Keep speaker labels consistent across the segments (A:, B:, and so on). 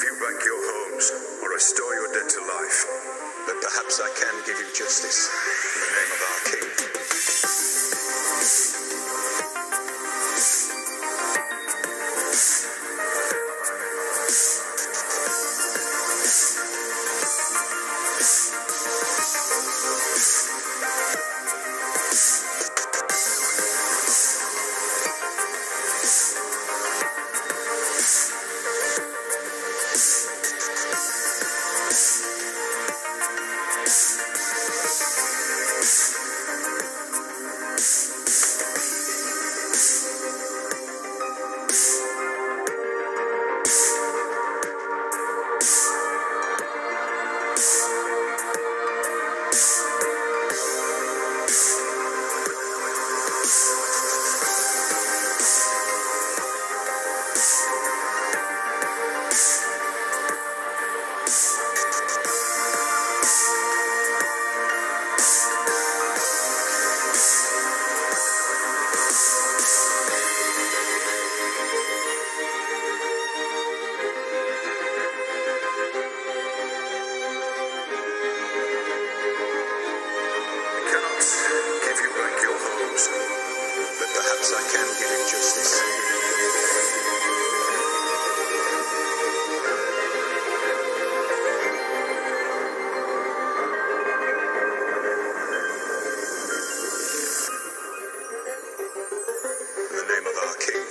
A: give you back your homes or restore your dead to life, but perhaps I can give you justice in the name of our King. Perhaps I can give you justice. In the name of our King.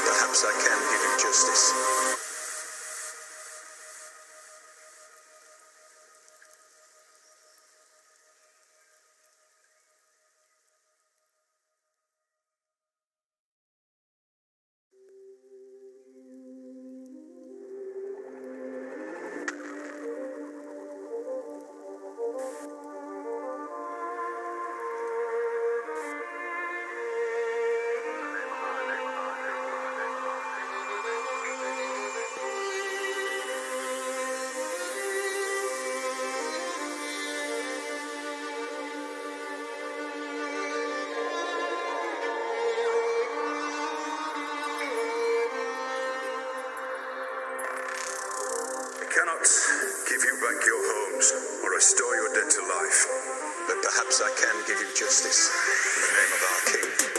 A: Perhaps I can give you justice. Cannot give you back your homes or restore your dead to life, but perhaps I can give you justice in the name of our King.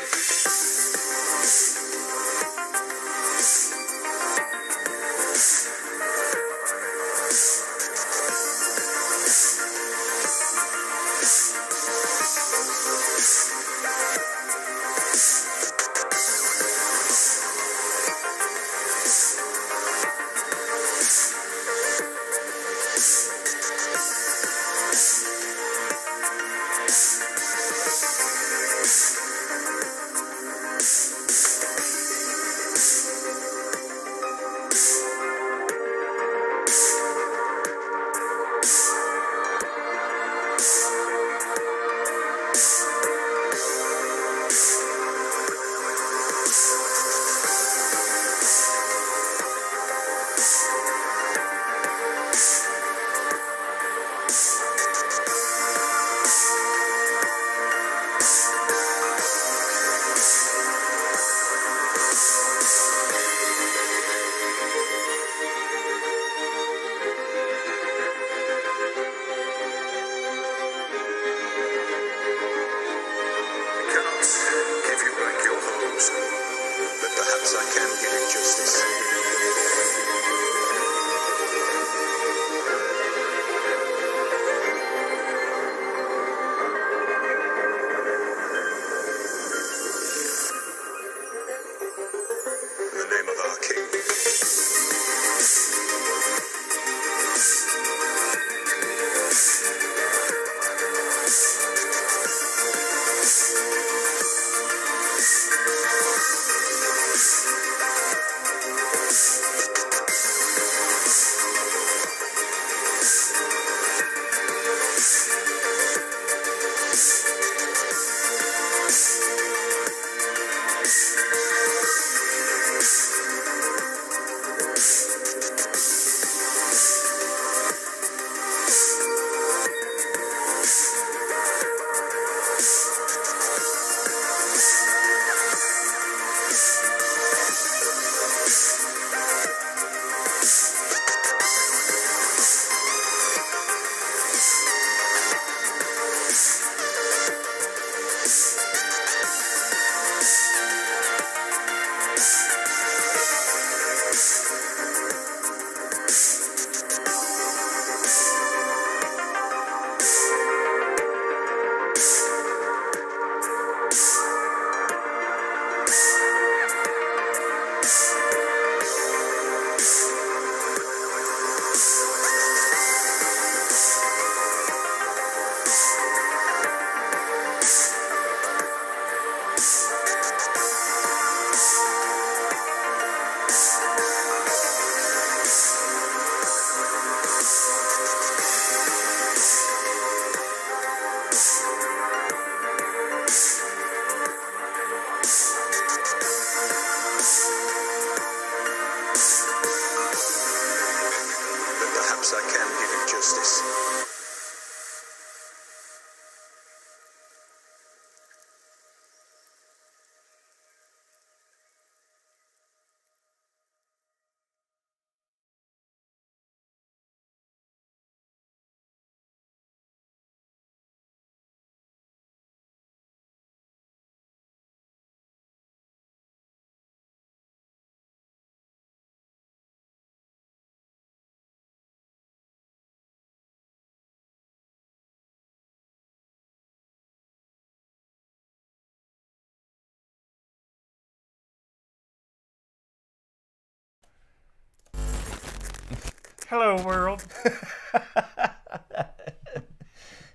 B: Hello, world.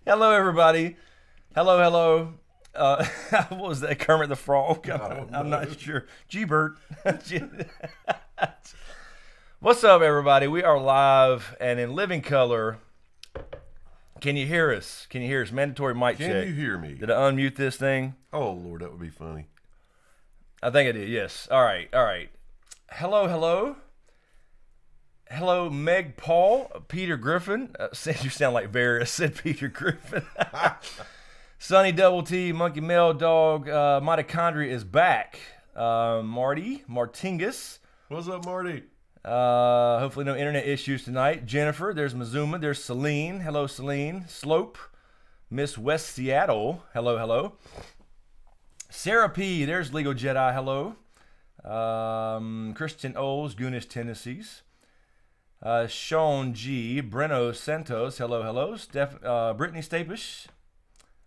B: Hello, everybody. Hello. What was that? Kermit the Frog? I'm not sure. G-Bert. What's up, everybody? We are live and in living color. Can you hear us? Mandatory mic check.
C: Can you hear me?
B: Did I unmute this thing?
C: Oh, Lord, that would be funny.
B: I think I did, yes. All right. Hello, Meg Paul, Peter Griffin. Said you sound like Varys. Said Peter Griffin. Sonny Double T, Monkey Mel Dog, Mitochondria is back. Marty Martingus.
C: What's up, Marty?
B: Hopefully no internet issues tonight. Jennifer, there's Mazuma, there's Celine. Hello, Celine. Slope, Miss West Seattle. Hello. Sarah P, there's Legal Jedi. Hello. Christian Oles, Goonish Tendencies. Sean G, Breno Santos. Hello. Brittany Stapish.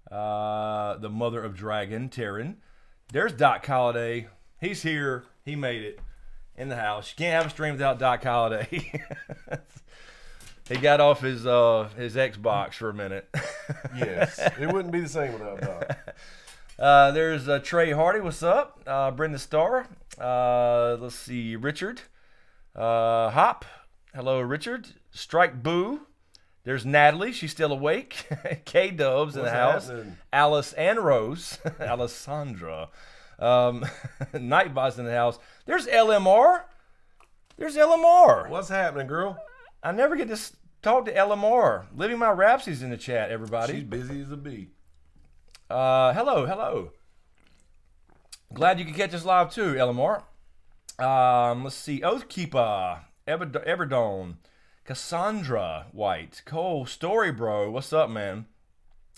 B: The mother of dragon, Taryn. There's Doc Holliday. He's here. He made it in the house. You can't have a stream without Doc Holliday. He got off his Xbox for a minute.
C: Yes, it wouldn't be the same without Doc.
B: There's Trey Hardy. What's up? Brenda Starr. Let's see. Richard. Hop. Hello, Richard. Strike Boo. There's Natalie. She's still awake. K-Dubs in the house.
C: Happening?
B: Alice and Rose. Alessandra. Nightbot's in the house. There's LMR.
C: What's happening, girl?
B: I never get to talk to LMR. Living My Rhapsody's in the chat, everybody.
C: She's busy as a bee.
B: Hello. Glad you could catch us live too, LMR. Let's see. Oathkeeper. Everdome. Cassandra White. Cole Story Bro. What's up, man?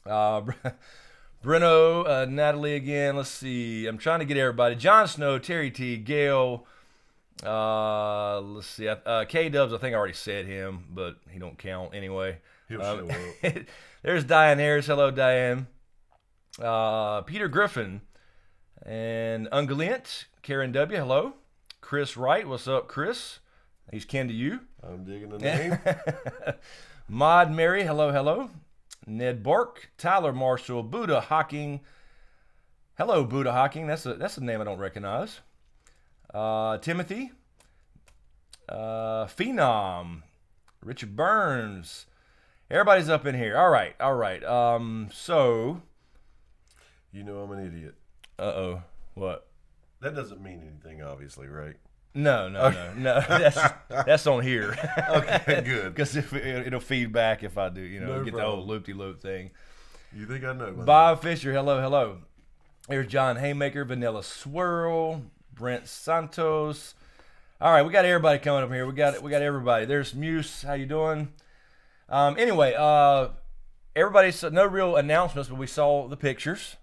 B: Breno, Natalie again. Let's see. I'm trying to get everybody. Jon Snow, Terry T, Gail. Let's see. K-Dubs, I think I already said him, but he don't count anyway.
C: He'll show up.
B: There's Diane Harris. Hello, Diane. Peter Griffin. And Ungoliant. Karen W. Hello. Chris Wright. What's up, Chris? He's kin to you.
C: I'm digging the name.
B: Mod Mary. Hello. Ned Bork. Tyler Marshall. Buddha Hawking. Hello, Buddha Hawking. That's a name I don't recognize. Timothy. Phenom. Richard Burns. Everybody's up in here. All right. So.
C: You know I'm an idiot.
B: Uh-oh. What?
C: That doesn't mean anything, obviously, right?
B: No. That's on here.
C: Okay, good.
B: Because it'll feed back if I do,
C: No
B: get
C: problem.
B: the old loop-de-loop thing.
C: You think I know?
B: Bob Fisher, hello. There's John Haymaker, Vanilla Swirl, Brent Santos. All right, we got everybody coming up here. We got everybody. There's Muse. How you doing? Anyway, everybody saw no real announcements, but we saw the pictures.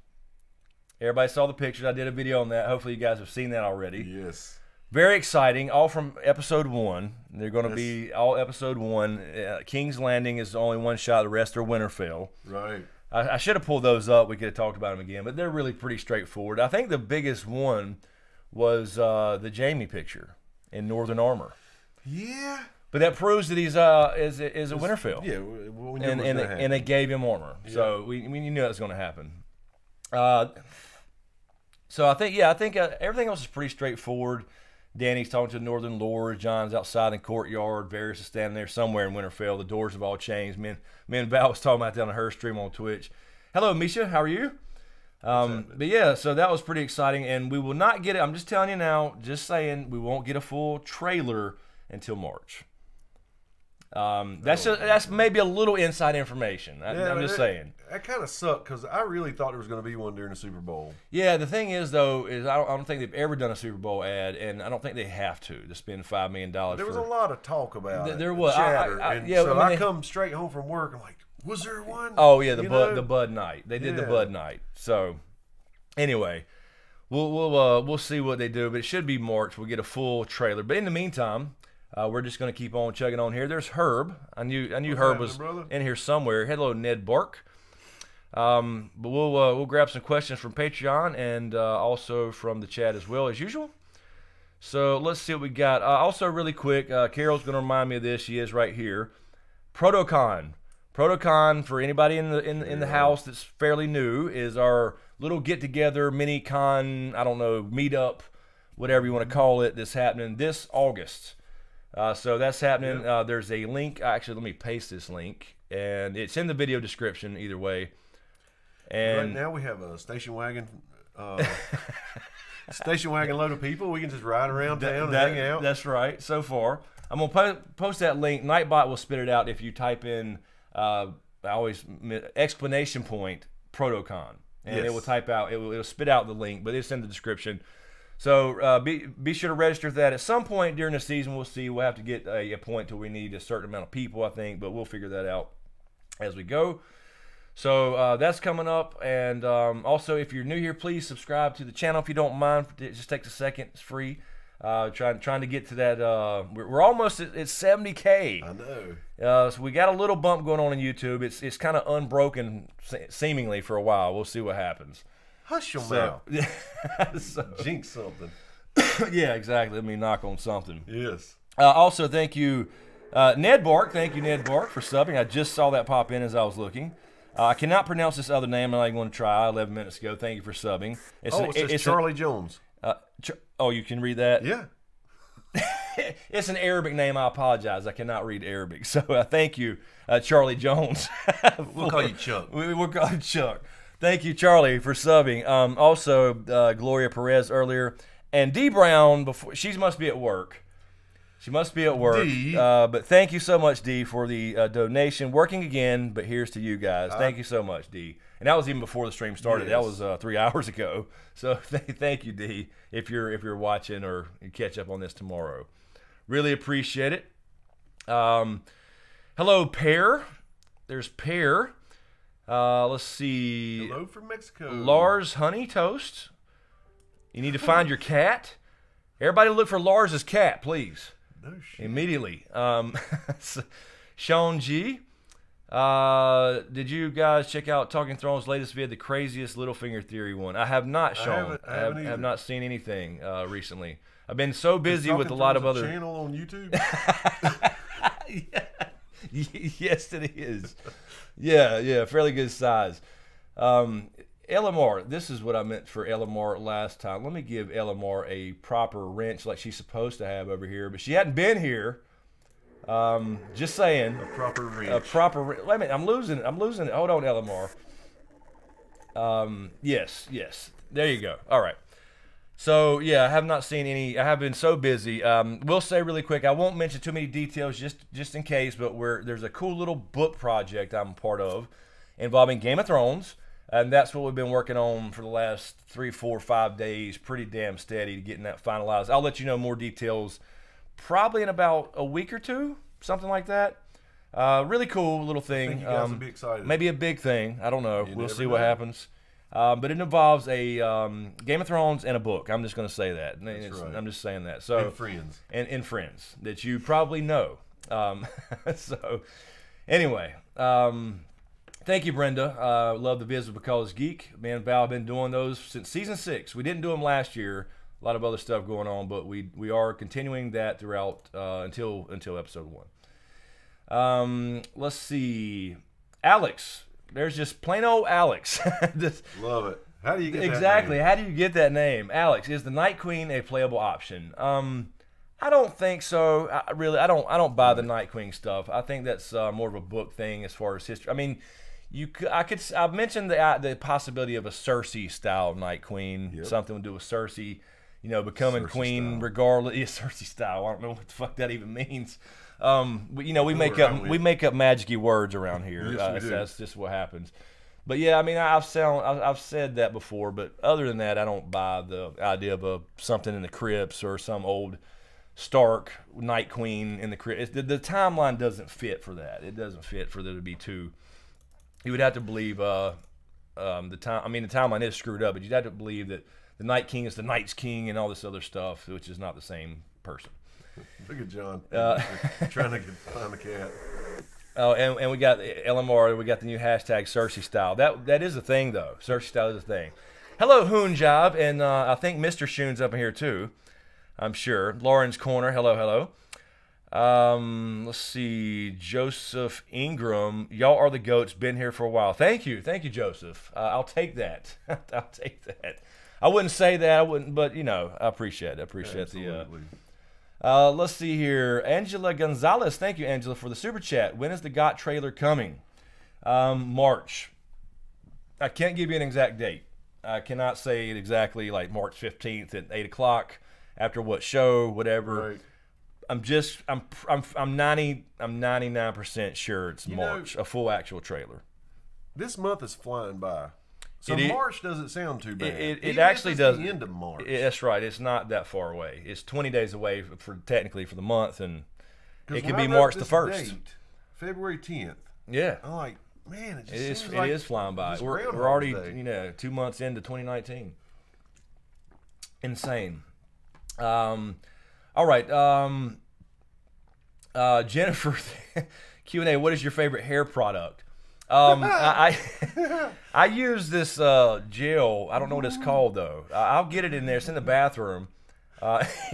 B: Everybody saw the pictures. I did a video on that. Hopefully you guys have seen that already.
C: Yes.
B: Very exciting. All from episode 1. They're going to be all episode 1. King's Landing is the only one shot. The rest are Winterfell.
C: Right.
B: I should have pulled those up. We could have talked about them again, but they're really pretty straightforward. I think the biggest one was the Jaime picture in Northern Armor.
C: Yeah.
B: But that proves that he's a Winterfell.
C: Yeah. Well, we knew it was gonna happen.
B: And they gave him armor, so we knew that was going to happen. So I think everything else is pretty straightforward. Danny's talking to the Northern Lords. John's outside in the courtyard. Varys is standing there somewhere in Winterfell. The doors have all changed. Me and Val was talking about that on her stream on Twitch. Hello, Misha. How are you? But yeah, so that was pretty exciting. And we will not get it. I'm just telling you now, just saying, we won't get a full trailer until March. That's maybe a little inside information. I'm just saying.
C: That kind of sucked because I really thought there was going to be one during the Super Bowl.
B: Yeah, the thing is though, I don't think they've ever done a Super Bowl ad, and I don't think they have to spend $5 million.
C: There was a lot of talk about it.
B: There was
C: chatter.
B: I
C: come straight home from work. I'm like, was there one?
B: Oh yeah, the Bud Night. They did the Bud Night. So anyway, we'll see what they do, but it should be March. We'll get a full trailer. But in the meantime. We're just going to keep on chugging on here. There's Herb. I knew Herb was in here somewhere. Hello, Ned Bark. But we'll grab some questions from Patreon and also from the chat as well as usual. So let's see what we got. Also, really quick, Carol's going to remind me of this. She is right here. ProtoCon. ProtoCon, for anybody in the house that's fairly new, is our little get-together, mini-con, I don't know, meet-up, whatever you want to call it, that's happening this August. So that's happening. There's a link. Actually, let me paste this link. And it's in the video description either way. And
C: right now we have a station wagon load of people. We can just ride around town and hang out.
B: That's right, so far. I'm going to post that link. Nightbot will spit it out if you type in, exclamation point, ProtoCon. And it will type out, it'll spit out the link, but it's in the description. So be sure to register for that. At some point during the season, we'll see. We'll have to get a point till we need a certain amount of people, I think, but we'll figure that out as we go. So that's coming up. And also, if you're new here, please subscribe to the channel if you don't mind. It just takes a second. It's free. Trying to get to that. We're almost at 70K.
C: I know.
B: So we got a little bump going on YouTube. It's kind of unbroken seemingly for a while. We'll see what happens.
C: Hush your mouth.
B: So,
C: jinx something.
B: Yeah, exactly. Let me knock on something.
C: Yes.
B: Also, thank you, Ned Bark. Thank you, Ned Bark, for subbing. I just saw that pop in as I was looking. I cannot pronounce this other name. I'm not even going to try. 11 minutes ago. Thank you for subbing.
C: It's Charlie Jones.
B: You can read that?
C: Yeah.
B: It's an Arabic name. I apologize. I cannot read Arabic. So thank you, Charlie Jones.
C: We'll call you Chuck.
B: We'll call you Chuck. Thank you, Charlie, for subbing. Also, Gloria Perez earlier. And D Brown, she must be at work. She must be at work.
C: D.
B: But thank you so much, D, for the donation. Working again, but here's to you guys. Thank you so much, D. And that was even before the stream started.
C: Yes.
B: That was 3 hours ago. So thank you, D, if you're watching or you catch up on this tomorrow. Really appreciate it. Hello, Pear. There's Pear. Let's see.
C: Hello from Mexico.
B: Lars Honey Toast. You need to find your cat. Everybody look for Lars's cat, please.
C: No shit.
B: Immediately. Sean G. Did you guys check out Talking Thrones' latest vid, the craziest Littlefinger theory one? I have not, Sean. I have not seen anything recently. I've been so busy with a lot of other
C: channel on YouTube.
B: Yes, it is. Yeah, fairly good size. Elamar, this is what I meant for Elamar last time. Let me give Elamar a proper wrench like she's supposed to have over here, but she hadn't been here. Just saying.
C: A proper wrench.
B: A proper wrench. Wait a minute, I'm losing it. Hold on, Elamar. Yes. There you go. All right. So, yeah, I have not seen any. I have been so busy. We'll say really quick, I won't mention too many details just in case, but there's a cool little book project I'm a part of involving Game of Thrones, and that's what we've been working on for the last 3, 4, 5 days, pretty damn steady to getting that finalized. I'll let you know more details probably in about a week or two, something like that. Really cool little thing.
C: I think you guys will be excited.
B: Maybe a big thing. I don't know. We'll see what
C: know.
B: happens. But it involves a Game of Thrones and a book. I'm just going to say that.
C: Right.
B: I'm just saying that. So
C: And friends.
B: And friends that you probably know. So anyway, thank you, Brenda. Love the vids because Geek. Me and Val have been doing those since season 6. We didn't do them last year. A lot of other stuff going on, but we are continuing that throughout until episode 1. Let's see, Alex. There's just plain old Alex.
C: Love it. How do you get
B: exactly?
C: that name?
B: How do you get that name, Alex? Is the Night Queen a playable option? I don't think so. I don't buy the Night Queen stuff. I think that's more of a book thing as far as history. I mean, I've mentioned the possibility of a Cersei style Night Queen, something to do with Cersei, becoming
C: Cersei
B: queen
C: style.
B: regardless. Yeah, Cersei style. I don't know what the fuck that even means. We make up magic-y words around here.
C: Yes, we do.
B: That's just what happens. But yeah, I mean, I've said that before. But other than that, I don't buy the idea of something in the crypts or some old Stark Night Queen in the crypt. The timeline doesn't fit for that. It doesn't fit for there to be two. You would have to believe the time. I mean, the timeline is screwed up, but you'd have to believe that the Night King is the Night's King and all this other stuff, which is not the same person.
C: Look at John trying to find the cat.
B: Oh, and we got LMR. We got the new hashtag Cersei style. That is a thing, though. Cersei style is a thing. Hello, Hoon Job, and I think Mr. Shoon's up in here too. I'm sure. Lauren's Corner, hello, hello. Let's see, Joseph Ingram. Y'all are the GOATs. Been here for a while. Thank you, Joseph. I'll take that. I'll take that. I wouldn't say that. I wouldn't, but you know, I appreciate it. I appreciate
C: Absolutely.
B: Let's see here. Angela Gonzalez. Thank you, Angela, for the super chat. When is the GOT trailer coming? March. I can't give you an exact date. I cannot say it exactly, like March 15th at 8 o'clock after what show, whatever.
C: Right.
B: I'm 99% sure it's March, a full actual trailer.
C: This month is flying by. So
B: It-
C: March doesn't sound too bad.
B: It
C: Even
B: actually
C: if it's
B: does.
C: the end of March.
B: That's right. It's not that far away. It's 20 days away technically for the month, and
C: 'Cause
B: it
C: when
B: could
C: I
B: be
C: wrote
B: March the
C: this
B: 1st.
C: date, February 10th.
B: Yeah.
C: I'm like, man, it just
B: It
C: seems like
B: is flying by.
C: just
B: We're
C: Groundhog's
B: already,
C: Day.
B: 2 months into 2019. Insane. All right. Jennifer, Q&A, what is your favorite hair product? I use this gel. I don't know what it's called, though. I'll get it in there. It's in the bathroom.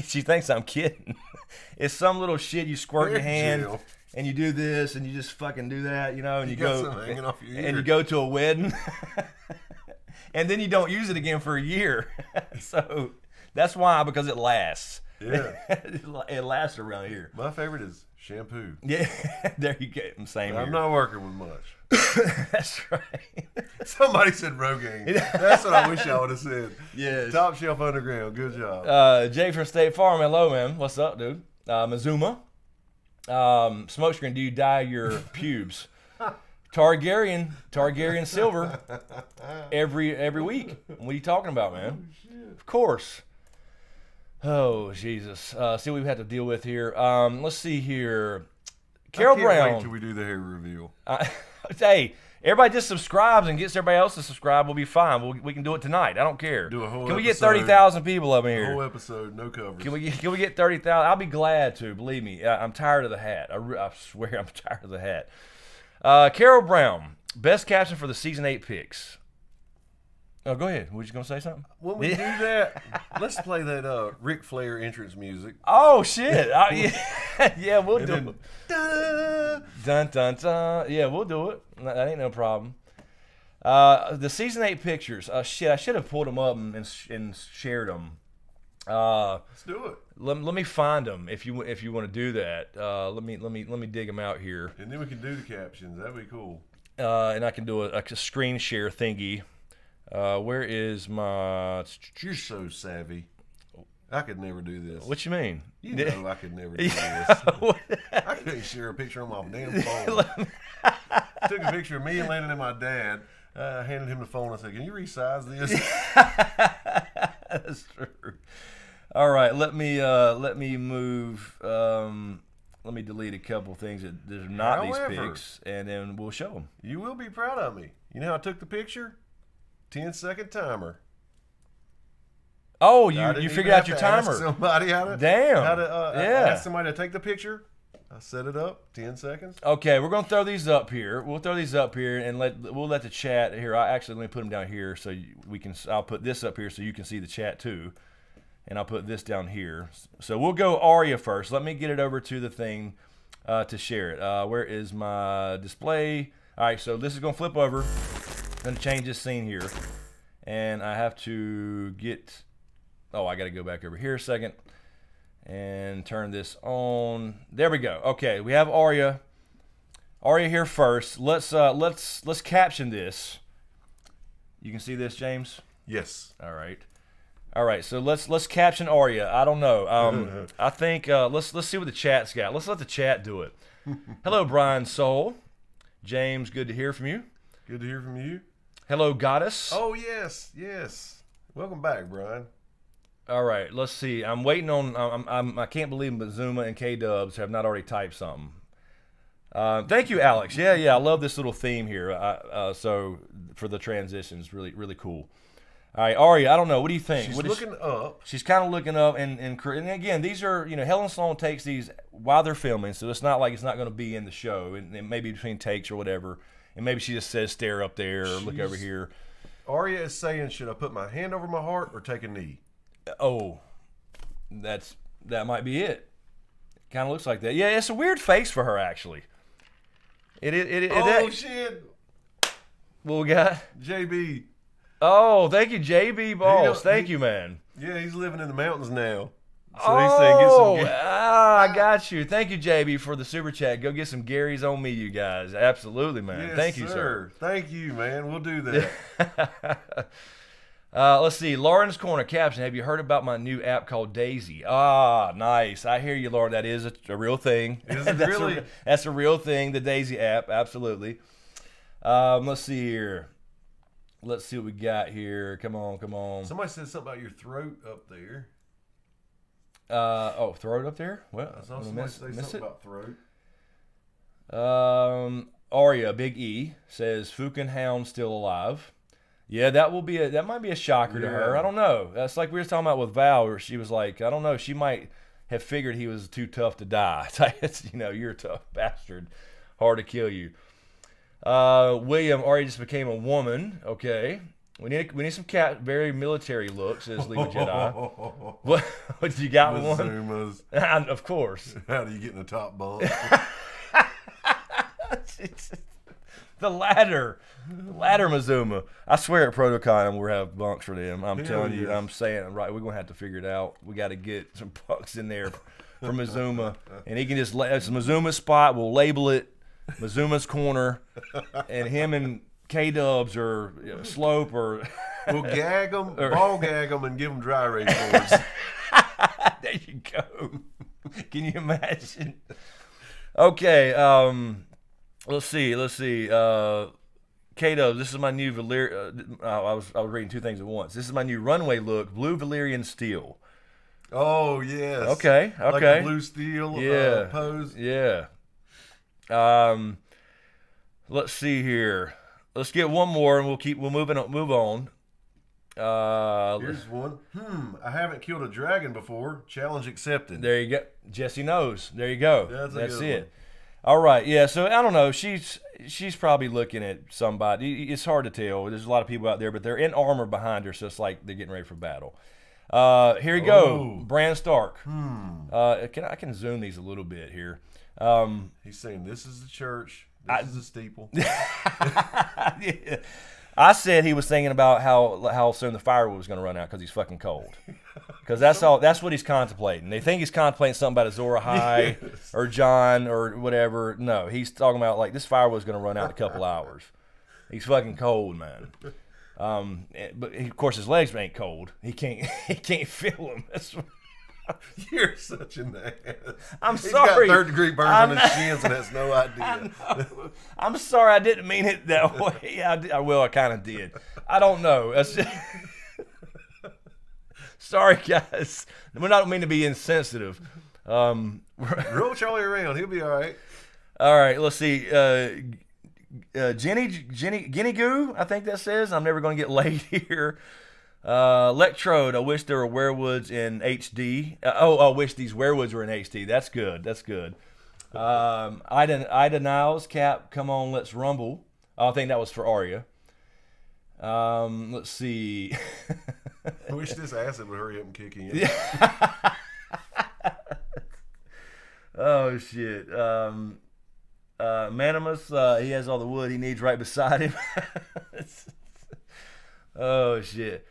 B: She thinks I'm kidding. It's some little shit you squirt in your
C: Hair
B: hand.
C: gel.
B: And you do this, and you just fucking do that, and you
C: got
B: go
C: something hanging off your ear.
B: and you go to a wedding, and then you don't use it again for a year. So that's why, because it lasts.
C: Yeah.
B: It lasts around here.
C: My favorite is shampoo.
B: Yeah, there you go. Same
C: I'm
B: here.
C: not working with much.
B: That's right.
C: Somebody said Rogaine. That's what I wish I would have said.
B: Yes.
C: Top Shelf Underground. Good job.
B: Jake from State Farm. Hello, man. What's up, dude? Mazuma. SmokeScreen. Do you dye your pubes? Targaryen silver. Every week. What are you talking about, man? Of course. Oh, Jesus. See what we've had to deal with here. Let's see here. Carol
C: I can't
B: Brown.
C: wait till we do the hair reveal.
B: Hey, everybody just subscribes and gets everybody else to subscribe. We'll be fine. We can do it tonight. I don't care.
C: Do a whole
B: Can we get
C: episode.
B: 30,000 people up in
C: The
B: here?
C: whole episode, no covers.
B: Can we get 30,000? I'll be glad to. Believe me. I'm tired of the hat. I swear I'm tired of the hat. Carol Brown, best caption for the season 8 picks. Oh, go ahead. Were you going to say something?
C: When we do that, let's play that Ric Flair entrance music.
B: Oh shit! Yeah, we'll do
C: then,
B: it. Dun dun dun. Yeah, we'll do it. That ain't no problem. The season 8 pictures. Shit, I should have pulled them up and shared them.
C: Let's do it.
B: Let me find them if you want to do that. Let me dig them out here.
C: And then we can do the captions. That'd be cool.
B: And I can do a screen share thingy. Where is my?
C: You're so savvy. I could never do this.
B: What you mean?
C: You know I could never do this. I couldn't share a picture on my damn phone. Took a picture of me and Landon and my dad. I handed him the phone and said, "Can you resize this?"
B: That's true. All right, let me move. Let me delete a couple things that there's not
C: However,
B: these pics, and then we'll show them.
C: You will be proud of me. You know how I took the picture? 10-second timer.
B: Oh,
C: I
B: you
C: didn't
B: figured
C: even
B: out
C: have
B: your
C: to ask
B: timer.
C: somebody how to
B: Damn.
C: yeah. Ask somebody to take the picture. I set it up. 10 seconds.
B: Okay, we're gonna throw these up here. We'll throw these up here, and we'll let the chat here. Let me put them down here so we can. I'll put this up here so you can see the chat too, and I'll put this down here. So we'll go Aria first. Let me get it over to the thing to share it. Where is my display? All right, so this is gonna flip over. I'm gonna change this scene here, and I have to get. Oh, I got to go back over here a second and turn this on. There we go. Okay, we have Arya here first. Let's caption this. You can see this, James?
C: Yes.
B: All right. So let's caption Arya. I don't know. I think let's see what the chat's got. Let's let the chat do it. Hello, Brian Soul. James, good to hear from you.
C: Good to hear from you.
B: Hello, Goddess.
C: Oh yes, yes. Welcome back, Brian.
B: All right, let's see. I'm waiting on. I can't believe but Zuma and K Dubs have not already typed something. Thank you, Alex. Yeah. I love this little theme here. So for the transitions, really cool. All right, Aria. I don't know. What do you think?
C: She's looking up.
B: She's kind of looking up, and again, these are Helen Sloan takes these while they're filming, so it's not like it's not going to be in the show, and it may be between takes or whatever, and maybe she just says stare up there or look over here.
C: Aria is saying, should I put my hand over my heart or take a knee?
B: Oh, that might be it. Kind of looks like that. Yeah, it's a weird face for her actually.
C: Shit!
B: What we got?
C: JB.
B: Oh, thank you, JB Balls. Thank you, man.
C: Yeah, he's living in the mountains now. So he's saying get some.
B: I got you. Thank you, JB, for the super chat. Go get some Gary's on me, you guys. Absolutely, man.
C: Yes,
B: thank you, sir.
C: Thank you, man. We'll do that.
B: Let's see. Lauren's Corner caption. Have you heard about my new app called Daisy? Ah, nice. I hear you, Lauren. That is a real thing.
C: Is it really?
B: That's a real thing, the Daisy app. Absolutely. Let's see here. Let's see what we got here. Come on.
C: Somebody said something about your throat up there.
B: Throat up there? Well,
C: I saw somebody say something about throat.
B: Aria, Big E, says Fukin Hound still alive. Yeah, that might be a shocker to her. I don't know. That's like we were talking about with Val, where she was like, I don't know, she might have figured he was too tough to die. You're a tough bastard. Hard to kill you. William, Aria just became a woman. Okay. We need some very military looks, says Leva Jedi. What you got
C: Mazumas.
B: One? Of course.
C: How do you get in the top bunk?
B: The ladder Mazuma. I swear at Protocon we'll have bunks for them. I'm telling you, I'm saying it right. We're gonna have to figure it out. We got to get some bunks in there for Mazuma, and he can just it's Mazuma's spot. We'll label it Mazuma's Corner, and him and K-Dubs or Slope or
C: we'll gag them, ball gag them, and give them dry race boards.
B: There you go. Can you imagine? Okay, let's see. K-Dubs, this is my new Valyrian. I was reading two things at once. This is my new runway look, blue Valyrian steel.
C: Oh yes.
B: Okay.
C: Like a blue steel pose.
B: Yeah. Let's see here. Let's get one more, and we'll move on.
C: Here's one. I haven't killed a dragon before. Challenge accepted.
B: There you go. Jesse knows. There you go. That's it.
C: One.
B: All right. Yeah. So I don't know. She's probably looking at somebody. It's hard to tell. There's a lot of people out there, but they're in armor behind her, so it's like they're getting ready for battle. Here you go. Bran Stark. I can zoom these a little bit here.
C: He's saying this is the church. This is a steeple.
B: Yeah. I said he was thinking about how soon the firewood was going to run out because he's fucking cold. Because that's what he's contemplating. They think he's contemplating something about Azor Ahai or John or whatever. No, he's talking about like this firewood's going to run out in a couple hours. He's fucking cold, man. But of course his legs ain't cold. He can't feel them. That's what,
C: you're such an ass.
B: I'm sorry.
C: He's got third-degree burns on his shins and has no idea.
B: I'm sorry. I didn't mean it that way. I kind of did. I don't know. That's just... Sorry, guys. We don't mean to be insensitive.
C: Roll Charlie around. He'll be all right.
B: All right. Let's see. Guinea Goo, I think that says. I'm never going to get laid here. Electrode, I wish there were werewoods in HD. I wish these werewoods were in HD. That's good. Ida Niles, Cap, come on, let's rumble. I think that was for Arya. Let's see.
C: I wish this acid would hurry up and kick in.
B: Oh, shit. Manimus, he has all the wood he needs right beside him. Oh, shit.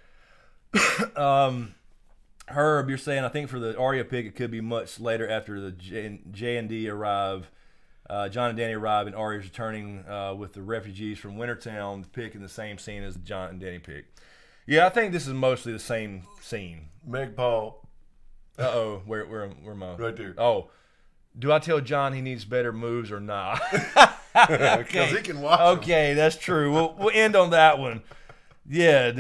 B: Herb, you're saying I think for the Arya pick it could be much later after the J and D arrive. John and Danny arrive, and Arya's returning with the refugees from Wintertown, pick in the same scene as the John and Danny pick. Yeah, I think this is mostly the same scene.
C: Meg Paul.
B: Where am I?
C: Right there.
B: Oh, do I tell John he needs better moves or not?
C: Because he can watch.
B: Okay, that's true. We'll end on that one. Yeah,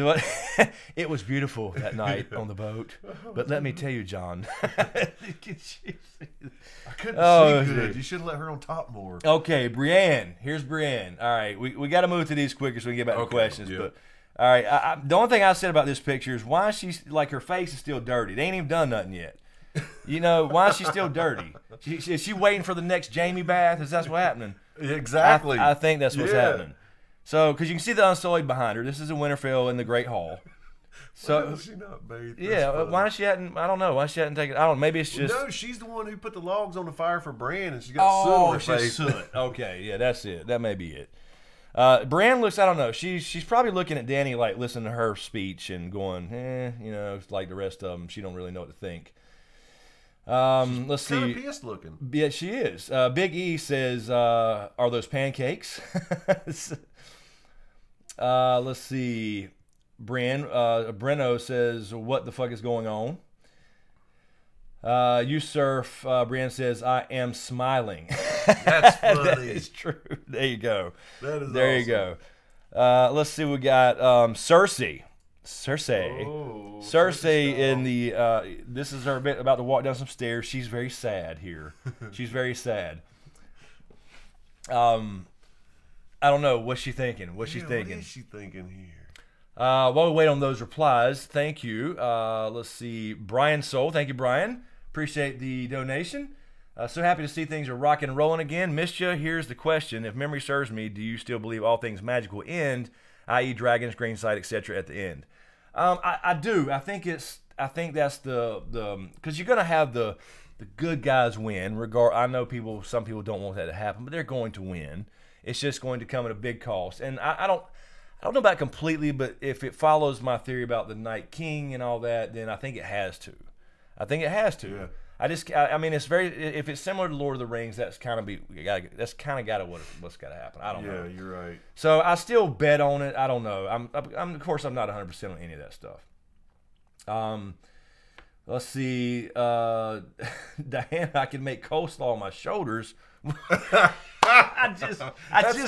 B: it was beautiful that night on the boat. But let me tell you, John.
C: I couldn't see good. You should have let her on top more.
B: Okay, Brienne. Here's Brienne. All right, we got to move to these quicker so we can get back to questions. Yep. But all right, the only thing I said about this picture is why she's like her face is still dirty. They ain't even done nothing yet. You know, why is she still dirty? Is she waiting for the next Jamie bath? Is that what's happening?
C: Exactly.
B: I think that's what's happening. So, because you can see the Unsullied behind her. This is a Winterfell in the Great Hall. So
C: why does she not bathe?
B: Yeah, why she hadn't? I don't know. Why she hadn't taken? I don't. Maybe it's just.
C: No, she's the one who put the logs on the fire for Bran, and she got soot on her face.
B: Soot. Okay, yeah, that's it. That may be it. Bran looks. I don't know. She's probably looking at Danny like listening to her speech and going, you know, like the rest of them. She don't really know what to think. Let's see.
C: Kind of pissed looking.
B: Yeah, she is. Big E says, "Are those pancakes?" Let's see. Breno says, "What the fuck is going on?" You surf. Brian says, "I am smiling."
C: That's funny.
B: That is true. There you go.
C: That is
B: there
C: awesome.
B: you go. Let's see. We got Cersei.
C: Oh,
B: Cersei in the. This is her bit about to walk down some stairs. She's very sad here. She's very sad. I don't know. What's she thinking? What's she thinking?
C: What is she thinking here?
B: While we wait on those replies, thank you. Let's see. Brian Soul. Thank you, Brian. Appreciate the donation. So happy to see things are rocking and rolling again. Missed you. Here's the question. If memory serves me, do you still believe all things magical end, i.e. dragons, green sight, etc. at the end? I do. I think that's the because you're going to have the good guys win. I know some people don't want that to happen, but they're going to win. It's just going to come at a big cost. And I don't know about completely, but if it follows my theory about the Night King and all that, then I think it has to. Yeah. I mean, it's if it's similar to Lord of the Rings, that's kind of what's got to happen. I don't know.
C: Yeah, you're right.
B: So I still bet on it. I don't know. I'm of course I'm not 100% on any of that stuff. Let's see. Diana, I can make coleslaw on my shoulders. I just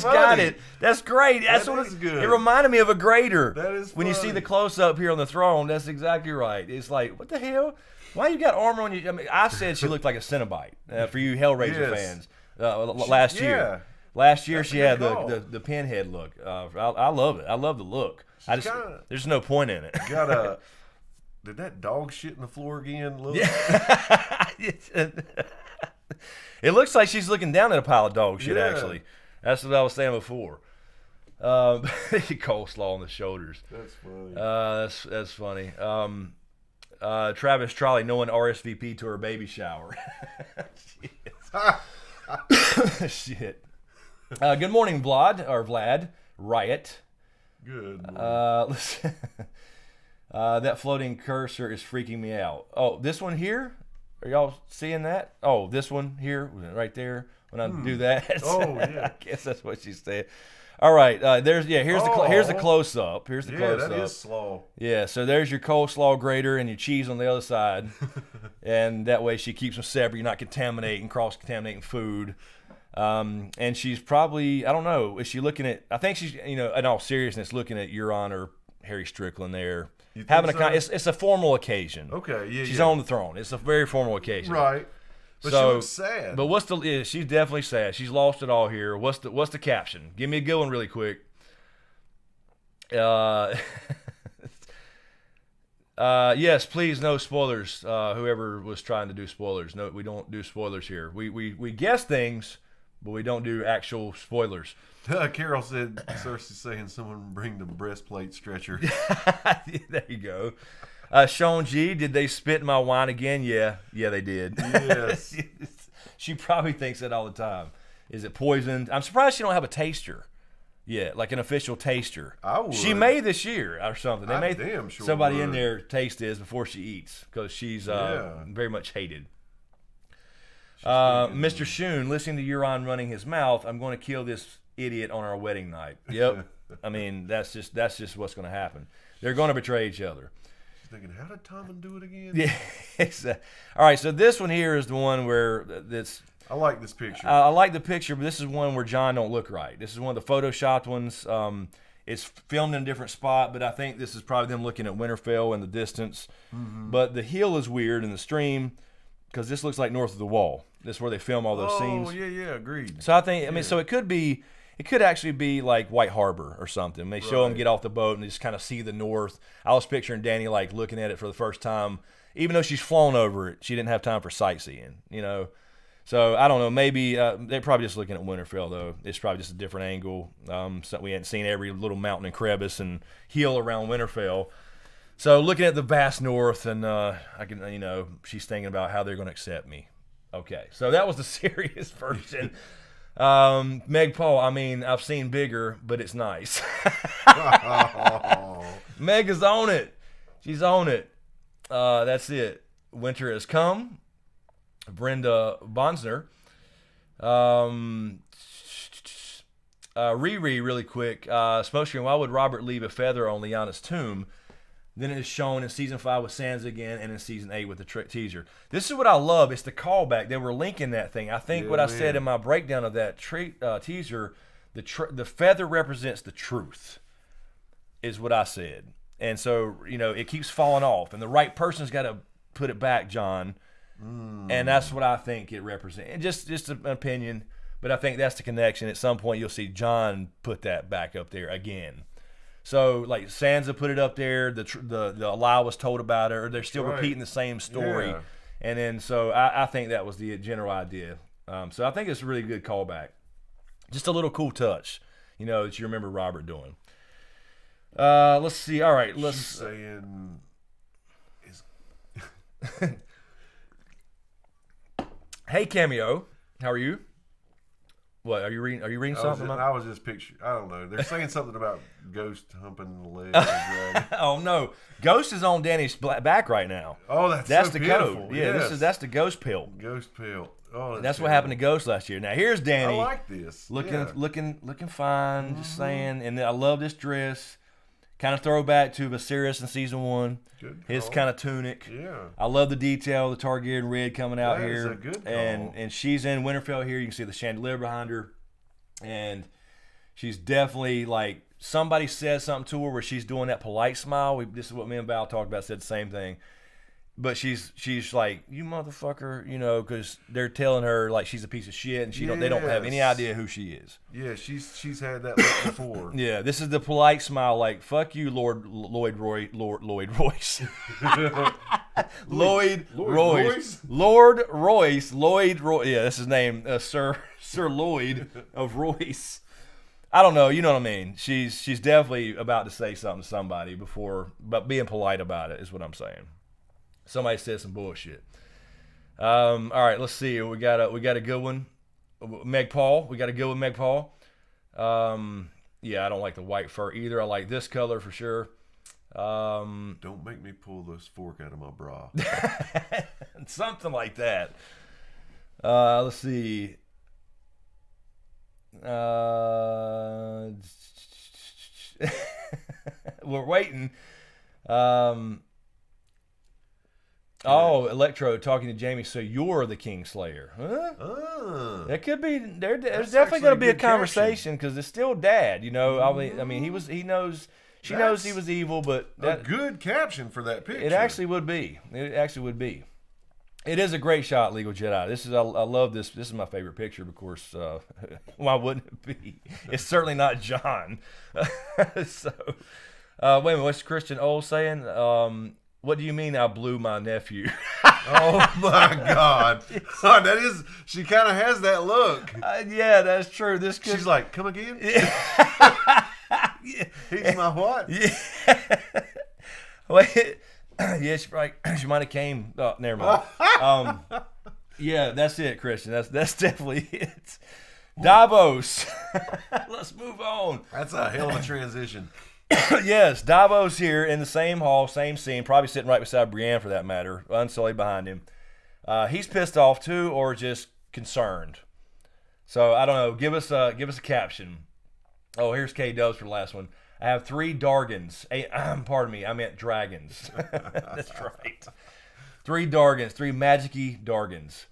B: got it. That's great. That's good. It reminded me of a grater.
C: That is funny.
B: When you see the close up here on the throne, that's exactly right. It's like, what the hell? Why you got armor on you? I mean, I said she looked like a Cenobite for you Hellraiser fans. Last year. Last year she had the pinhead look. I love it. I love the look. There's no point in it.
C: Did that dog shit in the floor again? Look.
B: Yeah. It looks like she's looking down at a pile of dog shit, actually. That's what I was saying before. Coleslaw on the shoulders.
C: That's funny.
B: That's funny. Travis Trolley, no one RSVP to her baby shower. Shit. Good morning, Vlad. Riot.
C: Good morning.
B: Listen. That floating cursor is freaking me out. Oh, this one here? Are y'all seeing that? Oh, this one here, right there. When I do that,
C: oh yeah,
B: I guess that's what she's saying. All right, here's the close up. Here's the close up.
C: That is slow.
B: Yeah, so there's your coleslaw grater and your cheese on the other side, and that way she keeps them separate. You're not cross contaminating food. And she's probably, I don't know, is she looking at? I think she's, in all seriousness, looking at Euron or Harry Strickland there. Having it's a formal occasion.
C: Okay, yeah.
B: She's on the throne. It's a very formal occasion.
C: Right. But she looks sad.
B: But she's definitely sad. She's lost it all here. What's the caption? Give me a good one really quick. Yes, please, no spoilers. Whoever was trying to do spoilers. No, we don't do spoilers here. We guess things, but we don't do actual spoilers.
C: Carol said, Cersei's saying someone bring the breastplate stretcher.
B: There you go. Sean G, did they spit in my wine again? Yeah, they did.
C: Yes.
B: She probably thinks that all the time. Is it poisoned? I'm surprised she don't have a taster. Yeah, like an official taster.
C: I would.
B: She may this year or something. They may
C: damn sure
B: somebody
C: would.
B: In there taste this before she eats because she's very much hated. Mr. Shoon, listening to Euron running his mouth, I'm going to kill this idiot on our wedding night. Yep. I mean, that's just what's going to happen. They're going to betray each other.
C: She's thinking, how did Tommen do it again?
B: Yeah, exactly. All right, so this one here is the one where that's.
C: I like this picture.
B: I like the picture, but this is one where John don't look right. This is one of the photoshopped ones. It's filmed in a different spot, but I think this is probably them looking at Winterfell in the distance. Mm-hmm. But the hill is weird in the stream because this looks like north of the wall. This is where they film all those scenes.
C: Oh, yeah, agreed.
B: So I think, I mean, so it could actually be like White Harbor or something. They show them get off the boat and they just kind of see the north. I was picturing Danny like looking at it for the first time. Even though she's flown over it, she didn't have time for sightseeing, So I don't know. Maybe they're probably just looking at Winterfell, though. It's probably just a different angle. So we hadn't seen every little mountain and crevice and hill around Winterfell. So looking at the vast north, and I can, she's thinking about how they're going to accept me. Okay, so that was the serious version. Meg Paul, I mean, I've seen bigger, but it's nice. Meg is on it. She's on it. That's it. Winter has come. Brenda Bonsner. Riri, really quick. SmokeScreen, why would Robert leave a feather on Lyanna's tomb? Then it is shown in Season 5 with Sansa again and in Season 8 with the teaser. This is what I love. It's the callback. They were linking that thing. I think what I said in my breakdown of that teaser, the feather represents the truth, is what I said. And so, it keeps falling off. And the right person's got to put it back, John. And that's what I think it represents. And just an opinion, but I think that's the connection. At some point, you'll see John put that back up there again. So, like, Sansa put it up there. The lie was told about her. They're still repeating the same story. Yeah. And then, so I think that was the general idea. So I think it's a really good callback. Just a little cool touch, that you remember Robert doing. Let's see. All right, let's.
C: She's saying,
B: hey, Cameo, how are you? What are you reading? Are you reading something?
C: I was just picturing. I don't know. They're saying something about Ghost humping the leg. Of the dragon.
B: Oh no, Ghost is on Danny's back right now.
C: Oh, that's so
B: the
C: beautiful.
B: code. Yeah, that's the Ghost pill.
C: Ghost pill. Oh,
B: that's what happened to Ghost last year. Now here's Danny.
C: I like this.
B: Looking fine. Just saying. And I love this dress. Kind of throwback to Viserys in Season 1.
C: Good
B: His
C: call.
B: kind of tunic.
C: Yeah.
B: I love the detail, the Targaryen red coming out
C: that
B: here.
C: Is a good call.
B: And she's in Winterfell here. You can see the chandelier behind her. And she's definitely like, somebody says something to her where she's doing that polite smile. This is what me and Val talked about, said the same thing. But she's like, you motherfucker, because they're telling her like she's a piece of shit, and they don't have any idea who she is.
C: Yeah, she's had that look before.
B: Yeah, this is the polite smile, like fuck you, Lloyd Royce, Lloyd Royce, yeah, that's his name, Sir Lloyd of Royce. I don't know, you know what I mean. She's definitely about to say something to somebody but being polite about it is what I'm saying. Somebody said some bullshit. All right, let's see. We got a good one. Meg Paul. We got a good one, Meg Paul. Yeah, I don't like the white fur either. I like this color for sure.
C: Don't make me pull this fork out of my bra.
B: Something like that. Let's see. We're waiting. Oh, Electro talking to Jamie. So you're the Kingslayer, huh? That could be. There's definitely going to be a conversation because it's still Dad. I mean, he knows. She knows he was evil, but
C: a good caption for that picture.
B: It actually would be. It is a great shot, Legal Jedi. I love this. This is my favorite picture, of course. Why wouldn't it be? It's certainly not John. So, wait a minute. What's Christian Ole saying? What do you mean I blew my nephew?
C: Oh my God! That is. She kind of has that look.
B: Yeah, that's true.
C: She's like, come again? He's my what?
B: Yeah. Wait. Yeah, she might have came. Oh, never mind. Yeah, that's it, Christian. That's definitely it. Davos. Let's move on.
C: That's a hell of a transition.
B: Yes, Davos here in the same hall, same scene, probably sitting right beside Brienne for that matter, Unsullied behind him. He's pissed off too, or just concerned. So I don't know. Give us a caption. Oh, here's K-Dubs for the last one. I have 3 Dargans. Pardon me, I meant dragons. That's right. 3 Dargans, 3 magic-y Dargans.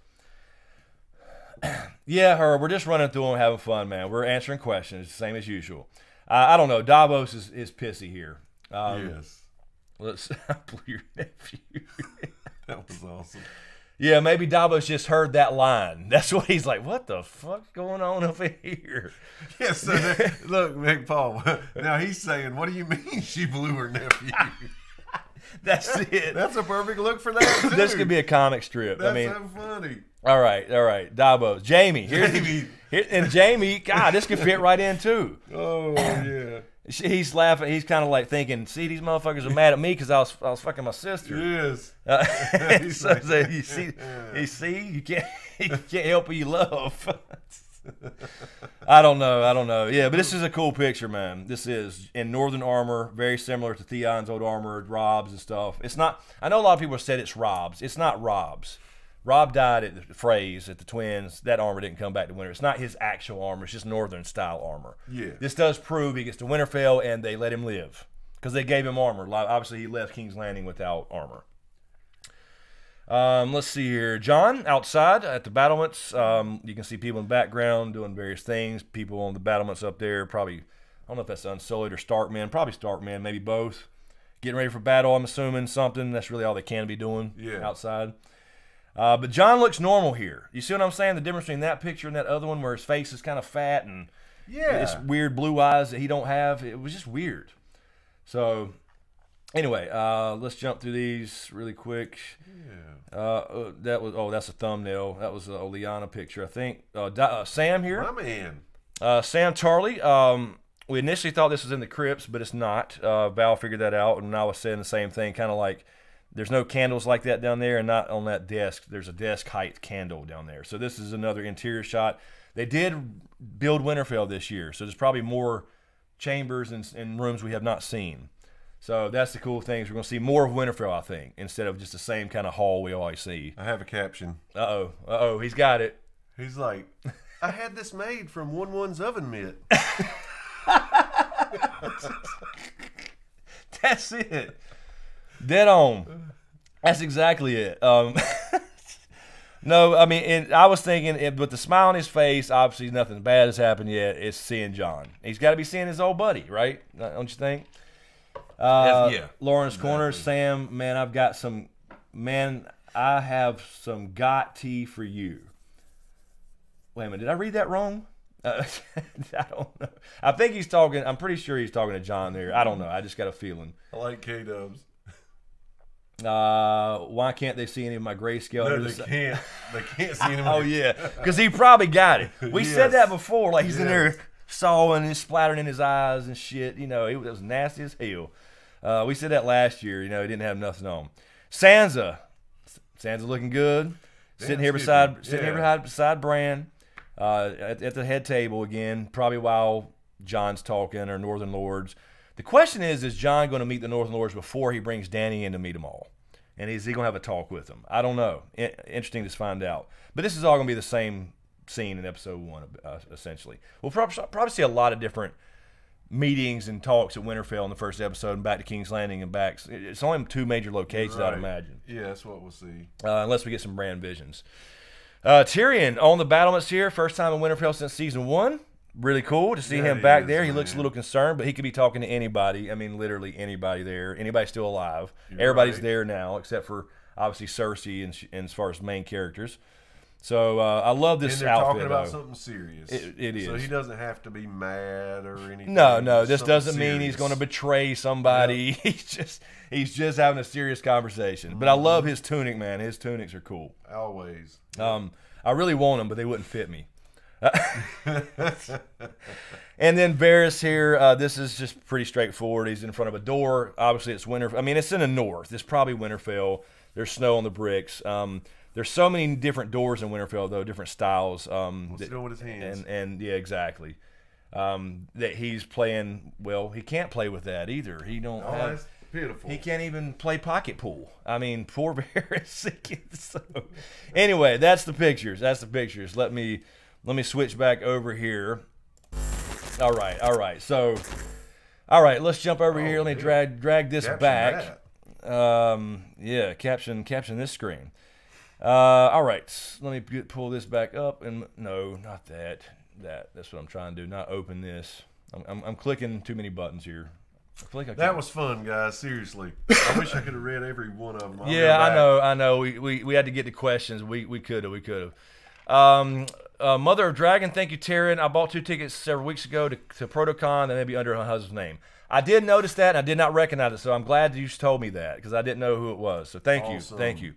B: Yeah, we're just running through them, having fun, man. We're answering questions, same as usual. I don't know. Davos is pissy here.
C: Yes.
B: Let's blew your nephew.
C: That was awesome.
B: Yeah, maybe Davos just heard that line. That's what he's like, what the fuck's going on over here?
C: Yeah, so look, Meg Paul. Now he's saying, what do you mean she blew her nephew?
B: That's it.
C: That's a perfect look for that, too.
B: This could be a comic strip.
C: That's so funny.
B: All right. Davos. Jamie. And Jamie, God, this could fit right in, too.
C: Oh, yeah.
B: He's laughing. He's kind of like thinking, "See, these motherfuckers are mad at me because I was fucking my sister."
C: Yes.
B: You see, you can't help who you love. I don't know. Yeah, but this is a cool picture, man. This is in Northern armor, very similar to Theon's old armor, Rob's and stuff. It's not. I know a lot of people said it's Rob's. It's not Rob's. Rob died at the Frays at the Twins. That armor didn't come back to Winter. It's not his actual armor. It's just Northern style armor.
C: Yeah.
B: This does prove he gets to Winterfell, and they let him live because they gave him armor. Obviously, he left King's Landing without armor. Let's see here. John outside at the battlements. You can see people in the background doing various things. People on the battlements up there. Probably, I don't know if that's Unsullied or Starkmen. Probably Starkmen. Maybe both. Getting ready for battle. I'm assuming something. That's really all they can be doing outside. But John looks normal here. You see what I'm saying? The difference between that picture and that other one where his face is kind of fat and this weird blue eyes that he don't have. It was just weird. So, anyway, let's jump through these really quick. That's a thumbnail. That was a Lyanna picture, I think. Sam here.
C: My man.
B: Sam Tarley. We initially thought this was in the crypts, but it's not. Val figured that out, and I was saying the same thing, kind of like, there's no candles like that down there, and not on that desk. There's a desk height candle down there. So this is another interior shot. They did build Winterfell this year, so there's probably more chambers and rooms we have not seen. So that's the cool thing. We're going to see more of Winterfell, I think, instead of just the same kind of hall we always see.
C: I have a caption.
B: Uh-oh, he's got it.
C: He's like, I had this made from 1-1's oven mitt.
B: That's it. Dead on. That's exactly it. No, I mean, I was thinking, with the smile on his face, obviously nothing bad has happened yet. It's seeing John. He's got to be seeing his old buddy, right? Don't you think? Lauren's Corner, Sam, man, I have some got tea for you. Wait a minute, did I read that wrong? I don't know. I think he's talking, I'm pretty sure he's talking to John there. I don't know. I just got a feeling.
C: I like K-Dubs.
B: Why can't they see any of my grayscale?
C: No, they can't. They can't see any of my...
B: Oh, yeah. Because he probably got it. We said that before. Like, he's in there sawing and splattering in his eyes and shit. You know, it was nasty as hell. We said that last year. You know, he didn't have nothing on. Sansa looking good. Sitting here beside Bran at the head table again, probably while Jon's talking, or Northern Lords. The question is Jon going to meet the Northern Lords before he brings Dany in to meet them all? And is he going to have a talk with them? I don't know. Interesting to find out. But this is all going to be the same scene in episode 1, essentially. We'll probably see a lot of different meetings and talks at Winterfell in the first episode, and back to King's Landing and back. It's only 2 major locations, I'd imagine.
C: Yeah, that's what we'll see.
B: Unless we get some Bran visions. Tyrion on the battlements here. First time in Winterfell since season 1. Really cool to see him back there. He looks a little concerned, but he could be talking to anybody. I mean, literally anybody there. Anybody still alive. Everybody's there now, except for, obviously, Cersei and as far as main characters. So I love this outfit.
C: And they're talking about something serious.
B: It is.
C: So he doesn't have to be mad or anything.
B: No. This doesn't mean he's going to betray somebody. Yeah. He's just having a serious conversation. But I love his tunic, man. His tunics are cool.
C: Always.
B: I really want them, but they wouldn't fit me. And then Varys here, this is just pretty straightforward. He's in front of a door. Obviously, it's winter. I mean, it's in the north. It's probably Winterfell. There's snow on the bricks. There's so many different doors in Winterfell, though, different styles.
C: Still with his hands.
B: And yeah, exactly. That he's playing. Well, he can't play with that either. He don't have.
C: That's pitiful.
B: He can't even play pocket pool. I mean, poor Varys. So, anyway, that's the pictures. Let me switch back over here. All right. So, let's jump over here. Let me drag this back. Yeah, caption this screen. All right. Let me pull this back up. And no, not that. That's what I'm trying to do. Not open this. I'm clicking too many buttons here. I feel like
C: that was fun, guys. Seriously, I wish I could have read every one of them.
B: I know. We had to get to questions. We could have. Mother of Dragon, thank you, Taryn. I bought 2 tickets several weeks ago to Protocon. They may be under her husband's name. I did notice that, and I did not recognize it, so I'm glad you told me that, because I didn't know who it was. So thank you.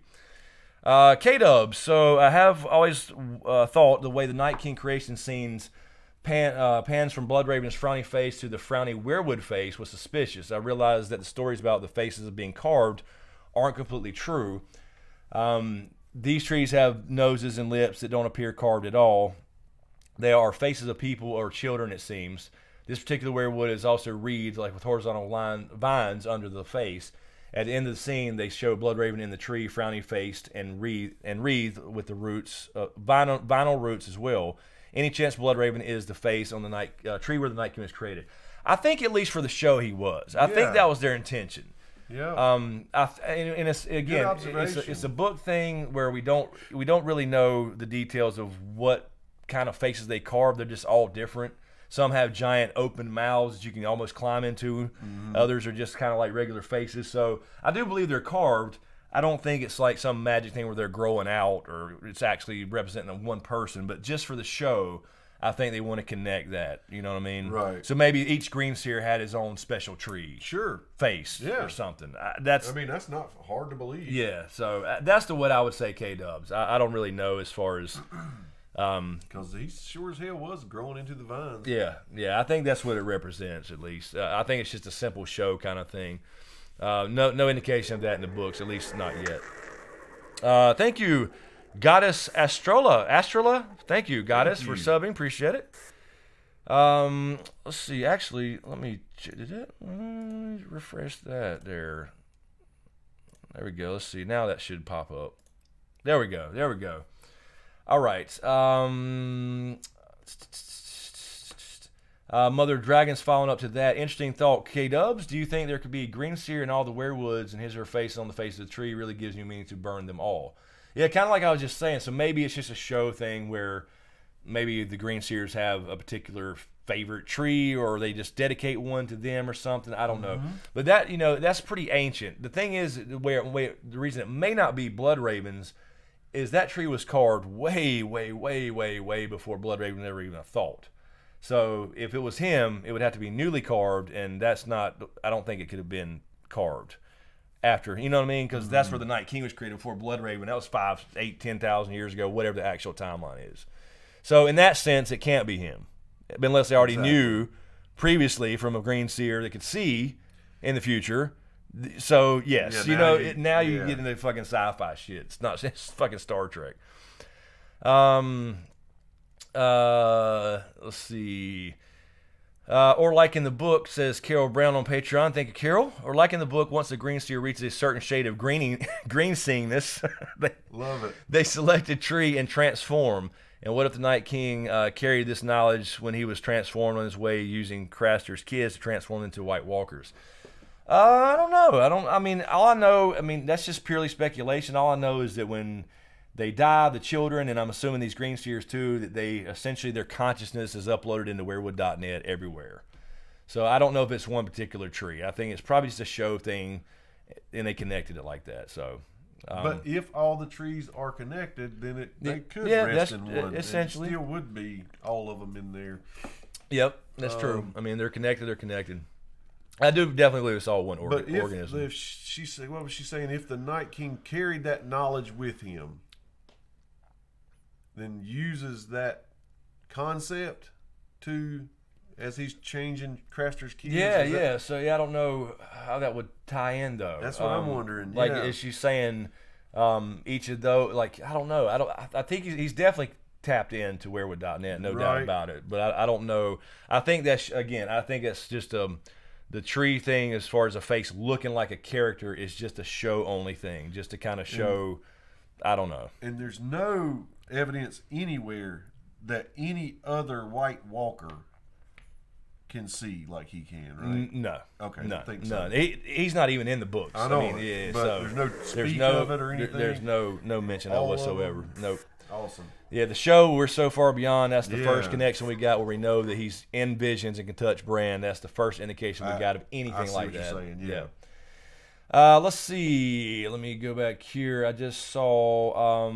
B: K-Dubs. So I have always thought the way the Night King creation scenes Pans from Bloodraven's frowny face to the frowny werewood face was suspicious. I realized that the stories about the faces of being carved aren't completely true. These trees have noses and lips that don't appear carved at all. They are faces of people or children, it seems. This particular werewood is also wreathed, like with horizontal vines under the face. At the end of the scene, they show Bloodraven in the tree, frowny-faced and wreathed with the roots, vinyl roots as well. Any chance Bloodraven is the face on the tree where the Night King was created? I think at least for the show he was. I think that was their intention.
C: Yeah.
B: And it's again, it's a book thing where we don't really know the details of what kind of faces they carve. They're just all different. Some have giant open mouths that you can almost climb into. Others are just kind of like regular faces. So I do believe they're carved. I don't think it's like some magic thing where they're growing out or it's actually representing one person. But just for the show, I think they want to connect that. You know what I mean?
C: Right.
B: So maybe each green seer had his own special tree.
C: Sure.
B: Face or something. That's
C: not hard to believe.
B: Yeah. So that's what I would say, K-Dubs. I don't really know as far as...
C: Because he sure as hell was growing into the vines.
B: Yeah. I think that's what it represents, at least. I think it's just a simple show kind of thing. No indication of that in the books, at least not yet. Thank you, Goddess Astrola. Thank you, Goddess, for subbing. Appreciate it. Let's see. Actually, let me refresh that there. There we go. Let's see. Now that should pop up. There we go. All right. Mother Dragon's following up to that. Interesting thought, K-Dubs. Do you think there could be green seer in all the werewoods and his or her face on the face of the tree really gives you meaning to burn them all? Yeah, kind of like I was just saying. So maybe it's just a show thing where maybe the green seers have a particular favorite tree or they just dedicate one to them or something. I don't know. But that, that's pretty ancient. The thing is, the reason it may not be Bloodraven's is that tree was carved way, way, way, way, way before Bloodraven never even a thought. So if it was him, it would have to be newly carved, and that's not, I don't think it could have been carved after, you know what I mean? Because that's where the Night King was created, before Bloodraven. That was 5, 8, 10,000 years ago, whatever the actual timeline is. So in that sense, it can't be him, unless they already knew previously from a green seer that could see in the future. So yes, now you get into fucking sci-fi shit. It's not, it's fucking Star Trek. Let's see. Or like in the book, says Carol Brown on Patreon. Thank you, Carol. Or like in the book, once the green seer reaches a certain shade of green seeingness,
C: love it.
B: They select a tree and transform. And what if the Night King carried this knowledge when he was transformed on his way using Craster's kids to transform into White Walkers? I don't know. All I know, that's just purely speculation. All I know is that when they die, the children, and I'm assuming these green seers too, that they essentially their consciousness is uploaded into werewood.net everywhere. So I don't know if it's one particular tree. I think it's probably just a show thing, and they connected it like that. So,
C: but if all the trees are connected, then they could rest in one.
B: Essentially,
C: it still would be all of them in there.
B: Yep, that's true. They're connected. They're connected. I do definitely believe it's all one organism.
C: But what was she saying? If the Night King carried that knowledge with him, then uses that concept as he's changing Craster's keys.
B: Yeah. So I don't know how that would tie in though.
C: That's what I'm wondering.
B: Like, is she saying each of those? Like, I don't know. I think he's definitely tapped into werewood.net, no doubt about it. But I don't know. I think that's I think it's just the tree thing, as far as a face looking like a character, is just a show only thing, just to kind of show. I don't know. And
C: there's no evidence anywhere that any other White Walker can see like he can, right?
B: No.
C: Okay.
B: No.
C: I think so.
B: He's not even in the books.
C: I know.
B: So
C: there's no of it or anything.
B: There's no mention of it whatsoever. Nope.
C: Awesome.
B: Yeah, the show, we're so far beyond. That's the first connection we got where we know that he's in visions and can touch Bran. That's the first indication we got of anything like that.
C: You're saying,
B: let's see. Let me go back here. I just saw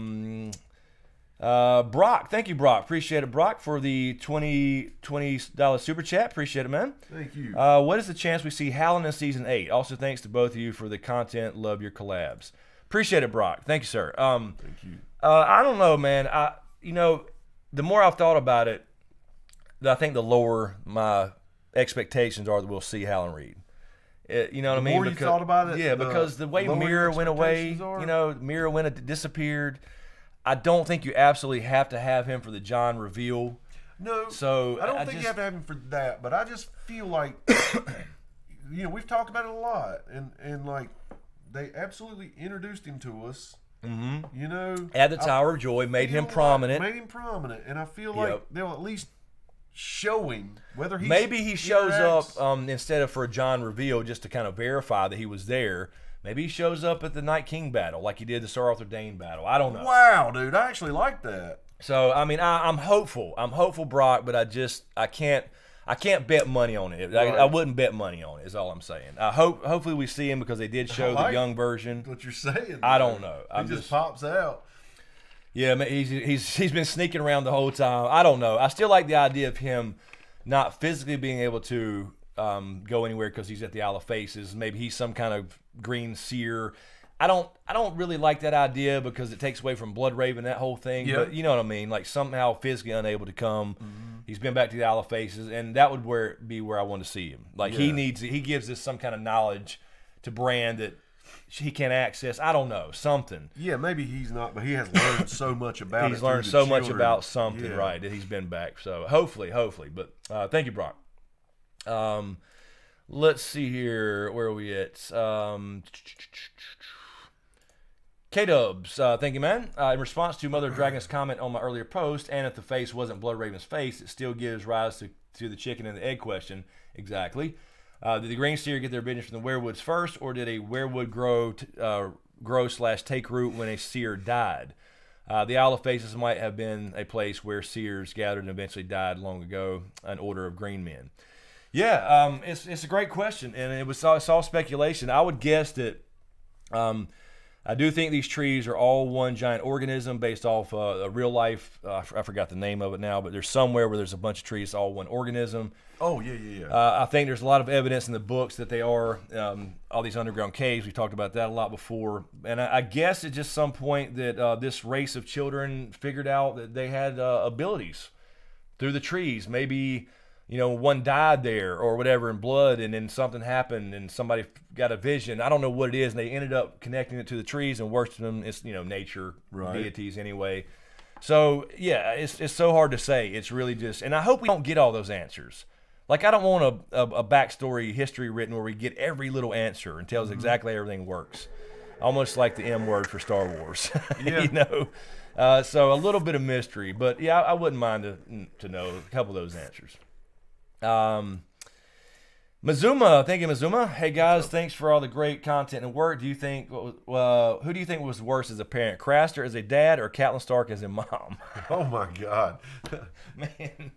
B: Brock. Thank you, Brock. Appreciate it, Brock, for the $20 super chat. Appreciate it, man.
C: Thank you.
B: What is the chance we see Howlin' in season 8? Also, thanks to both of you for the content. Love your collabs. Appreciate it, Brock. Thank you, sir.
C: Thank you.
B: I don't know, man. The more I've thought about it, I think the lower my expectations are that we'll see Howland Reed. You know what I mean?
C: More you thought about it,
B: yeah, because the way Mira went away, Mira disappeared. I don't think you absolutely have to have him for the John reveal.
C: No,
B: so
C: I don't think you have to have him for that. But I just feel like, we've talked about it a lot, and like they absolutely introduced him to us. Mm-hmm.
B: At the Tower of Joy, made him prominent,
C: and I feel like they'll at least show him whether he
B: shows up instead of for a John reveal just to kind of verify that he was there. Maybe he shows up at the Night King battle like he did the Sir Arthur Dane battle. I don't know.
C: Wow, dude, I actually like that.
B: So I mean, I'm hopeful. I'm hopeful, Brock, but I can't bet money on it.
C: Right.
B: I wouldn't bet money on it. Is all I'm saying. Hopefully we see him because they did show the young version.
C: What you're saying?
B: I don't know.
C: He just pops out.
B: Yeah, he's been sneaking around the whole time. I don't know. I still like the idea of him not physically being able to go anywhere because he's at the Isle of Faces. Maybe he's some kind of green seer. I don't really like that idea because it takes away from Bloodraven, that whole thing.
C: Yep.
B: But you know what I mean? Like somehow physically unable to come. Mm-hmm. He's been back to the Isle of Faces, and that would be where I want to see him. Like he gives us some kind of knowledge to Bran that he can't access. I don't know, something.
C: Yeah, maybe he's not, but he has learned so much about
B: He's learned so much about something, right, that he's been back. So hopefully. But thank you, Brock. Let's see here. Where are we at? K-Dubs, thank you, man. In response to Mother Dragon's comment on my earlier post, and if the face wasn't Bloodraven's face, it still gives rise to the chicken and the egg question. Exactly. Did the Green Seer get their business from the werewoods first, or did a werewood grow/take root when a seer died? The Isle of Faces might have been a place where seers gathered and eventually died long ago, an order of green men. Yeah, it's a great question, and it's all speculation. I would guess that I do think these trees are all one giant organism based off a real life. I forgot the name of it now, but there's somewhere where there's a bunch of trees, all one organism.
C: Oh, yeah.
B: I think there's a lot of evidence in the books that they are all these underground caves. We've talked about that a lot before. And I guess at just some point that this race of children figured out that they had abilities through the trees. Maybe, one died there or whatever in blood, and then something happened and somebody got a vision. I don't know what it is, and they ended up connecting it to the trees and worshiping them. It's, nature, deities anyway. So, yeah, it's so hard to say. It's really just, and I hope we don't get all those answers. Like, I don't want a backstory history written where we get every little answer and tells exactly how everything works. Almost like the M word for Star Wars,
C: Yeah.
B: So a little bit of mystery, but yeah, I wouldn't mind to know a couple of those answers. Mazuma, thank you, Mazuma. Hey guys, thanks for all the great content and work. Do you think, who do you think was worse as a parent, Craster as a dad or Catelyn Stark as a mom?
C: Oh my God,
B: man.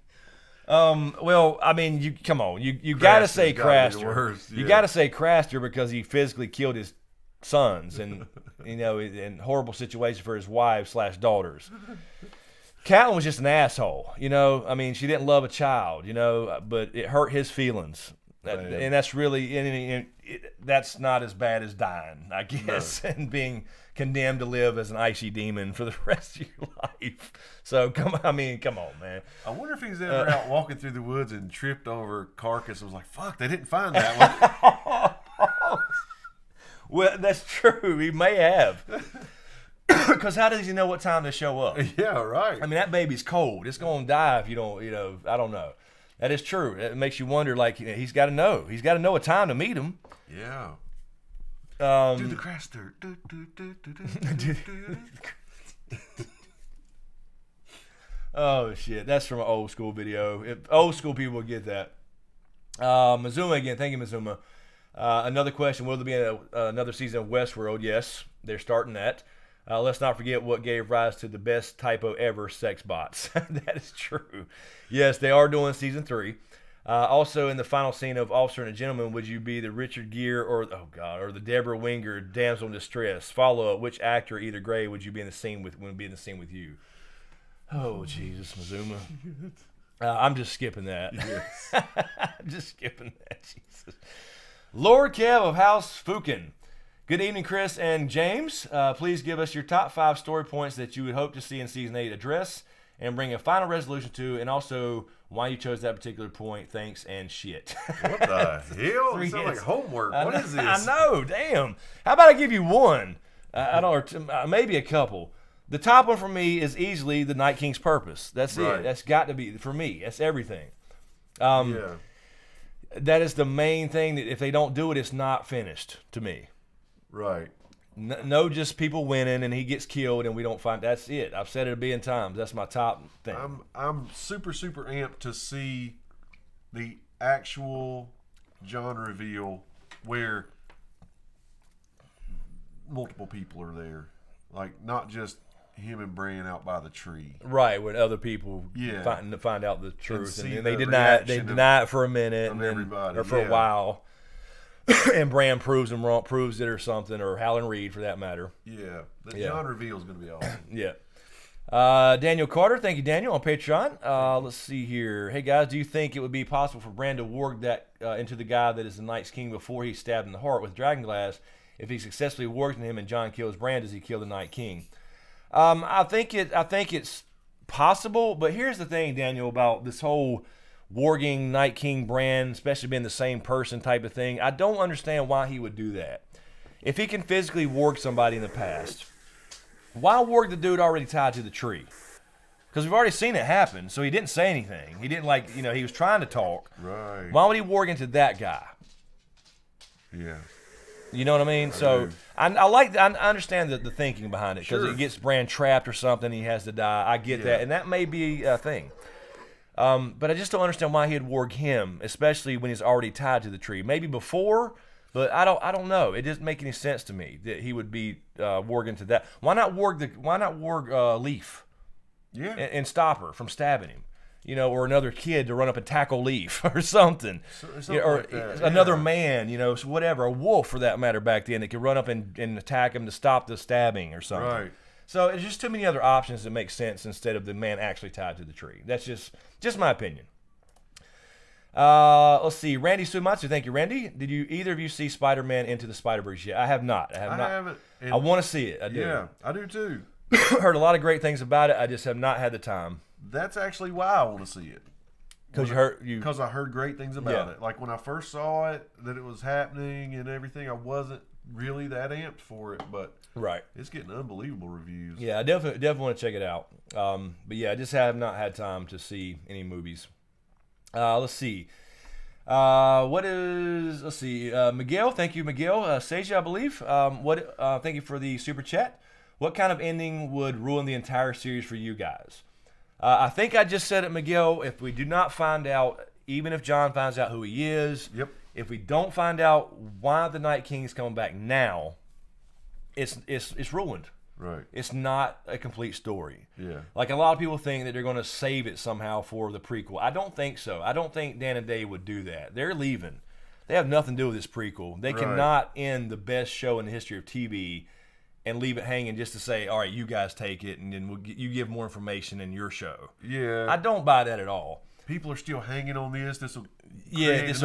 B: Well, I mean, you come on, you got to say Craster. You got to say Craster because he physically killed his sons and in horrible situations for his wives/daughters. Catelyn was just an asshole, I mean, she didn't love a child, but it hurt his feelings. And that's really, that's not as bad as dying, I guess, and being condemned to live as an icy demon for the rest of your life. So, come on, man.
C: I wonder if he's ever out walking through the woods and tripped over a carcass and was like, fuck, they didn't find that one.
B: Well, that's true. He may have. Because how does he know what time to show up?
C: Yeah, right.
B: I mean, that baby's cold. It's going to die if you don't, I don't know. That is true. It makes you wonder, like, he's got to know. He's got to know a time to meet him.
C: Yeah. Do the Craster.
B: Oh, shit. That's from an old school video. Old school people will get that. Mazuma again. Thank you, Mazuma. Another question. Will there be another season of Westworld? Yes, they're starting that. Let's not forget what gave rise to the best typo ever, sex bots. That is true. Yes, they are doing season 3. Also, in the final scene of Officer and a Gentleman, would you be the Richard Gere or the Deborah Winger damsel in distress? Follow up: which actor, either Gray, would be in the scene with you? Oh, Jesus, Mazuma. I'm just skipping that.
C: Yes.
B: I'm just skipping that. Jesus. Lord Kev of House Fukin. Good evening, Chris and James. Please give us your top 5 story points that you would hope to see in Season 8 address and bring a final resolution to, and also why you chose that particular point. Thanks and shit.
C: What the hell? It sounds like
B: hits.
C: homework. What is this?
B: I know, damn. How about I give you one? I don't, or maybe a couple. The top one for me is easily the Night King's purpose. That's it. That's got to be, for me, that's everything.
C: Yeah.
B: That is the main thing, that if they don't do it, it's not finished to me.
C: Right.
B: No, just people winning and he gets killed and we don't find. That's it. I've said it a billion times. That's my top thing.
C: I'm super amped to see the actual John reveal where multiple people are there, like not just him and Bran out by the tree.
B: Right, when other people find out the truth, and they deny it for a minute, and then, or for a while. And Bran proves him wrong, proves it or something, or Howland Reed for that matter.
C: Yeah, the John reveal is going to be awesome.
B: Yeah. Daniel Carter, thank you, Daniel, on Patreon. Let's see here. Hey, guys, do you think it would be possible for Bran to warg that into the guy that is the Night's King before he's stabbed in the heart with Dragonglass? If he successfully wargs him and Jon kills Bran, does he kill the Night King? I think it's possible, but here's the thing, Daniel, about this whole warging Night King Bran, especially being the same person type of thing. I don't understand why he would do that. If he can physically warg somebody in the past, why warg the dude already tied to the tree? Because we've already seen it happen, so he didn't say anything. He didn't, like, you know, he was trying to talk.
C: Right.
B: Why would he warg into that guy?
C: Yeah.
B: You know what I mean? So I understand the thinking behind it, because it gets Bran trapped or something. He has to die. I get that, and that may be a thing. But I just don't understand why he'd warg him, especially when he's already tied to the tree. Maybe before, but I don't know. It doesn't make any sense to me that he would be warging to that. Why not warg Leaf?
C: Yeah.
B: And stop her from stabbing him. You know, or another kid to run up and tackle Leaf or something. Or
C: like that.
B: Another man, you know, so whatever, a wolf for that matter back then that could run up and attack him to stop the stabbing or something.
C: Right.
B: So it's just too many other options that make sense instead of the man actually tied to the tree. That's just my opinion. Let's see. Randy Sumatsu, thank you, Randy. Did either of you see Spider-Man Into the Spider-Verse yet? I have not. I haven't. I want to see it. I do.
C: Yeah, I do too.
B: Heard a lot of great things about it. I just have not had the time.
C: That's actually why I want to see it.
B: Because
C: I heard great things about it. Like when I first saw it, that it was happening and everything, I wasn't really that amped for it, but it's getting unbelievable reviews.
B: Yeah, I definitely want to check it out. But yeah, I just have not had time to see any movies. Let's see. Let's see. Miguel, thank you, Miguel. Seja, I believe. Thank you for the super chat. What kind of ending would ruin the entire series for you guys? I think I just said it, Miguel. If we do not find out, even if Jon finds out who he is, if we don't find out why the Night King is coming back now, it's ruined.
C: Right.
B: It's not a complete story.
C: Yeah.
B: Like a lot of people think that they're going to save it somehow for the prequel. I don't think so. I don't think Dan and Dave would do that. They're leaving. They have nothing to do with this prequel. They cannot end the best show in the history of TV and leave it hanging just to say, all right, you guys take it, and then you give more information in your show.
C: Yeah.
B: I don't buy that at all.
C: People are still hanging on this. This will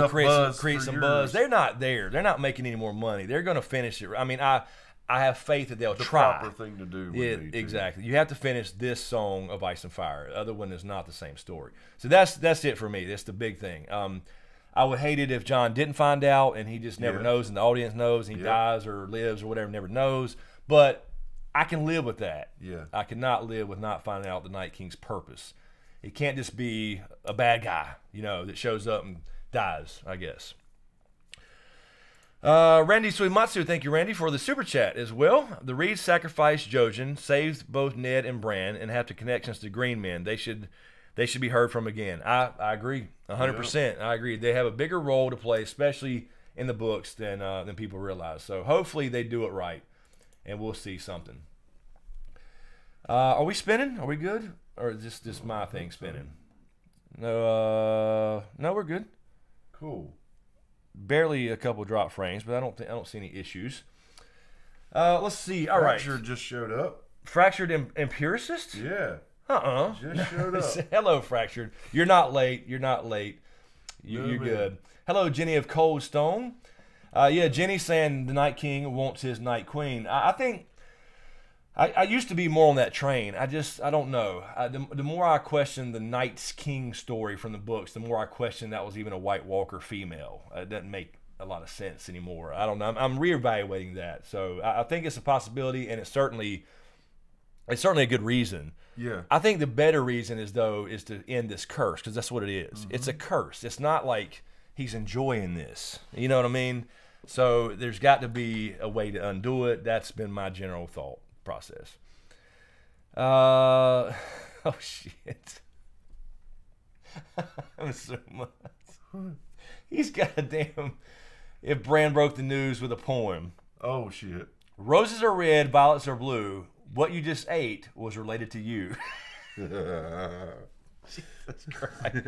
B: create some buzz. They're not there. They're not making any more money. They're going to finish it. I mean, I have faith that they'll try.
C: The proper thing to do.
B: Exactly. You have to finish this song of Ice and Fire. The other one is not the same story. So that's it for me. That's the big thing. I would hate it if Jon didn't find out and he just never knows, and the audience knows, and he dies or lives or whatever, never knows. But I can live with that.
C: Yeah.
B: I cannot live with not finding out the Night King's purpose. It can't just be a bad guy, you know, that shows up and dies, I guess. Randy Suimatsu, thank you, Randy, for the super chat as well. The Reeds sacrificed Jojen, saved both Ned and Bran, and have the connections to Green Men. They should be heard from again. I agree, 100%. I agree. They have a bigger role to play, especially in the books, than people realize. So hopefully they do it right, and we'll see something. Are we spinning? Are we good? Or is this just my thing spinning? No, we're good.
C: Cool.
B: Barely a couple drop frames, but I don't see any issues. Let's see. All right.
C: Fractured just showed up.
B: Fractured Empiricist?
C: Yeah.
B: Just
C: showed up.
B: Hello, Fractured. You're not late. You're good. Hello, Jenny of Cold Stone. Yeah, Jenny's saying the Night King wants his Night Queen. I think I used to be more on that train. I don't know. The more I question the Night's King story from the books, the more I question that was even a White Walker female. It doesn't make a lot of sense anymore. I don't know. I'm reevaluating that. So I think it's a possibility, and it's certainly a good reason.
C: Yeah.
B: I think the better reason is to end this curse, because that's what it is. Mm-hmm. It's a curse. It's not like he's enjoying this. You know what I mean? So there's got to be a way to undo it. That's been my general thought process. Oh shit. I'm so much. He's got a damn. If Bran broke the news with a poem.
C: Oh shit.
B: Roses are red, violets are blue. What you just ate was related to you. Jesus Christ.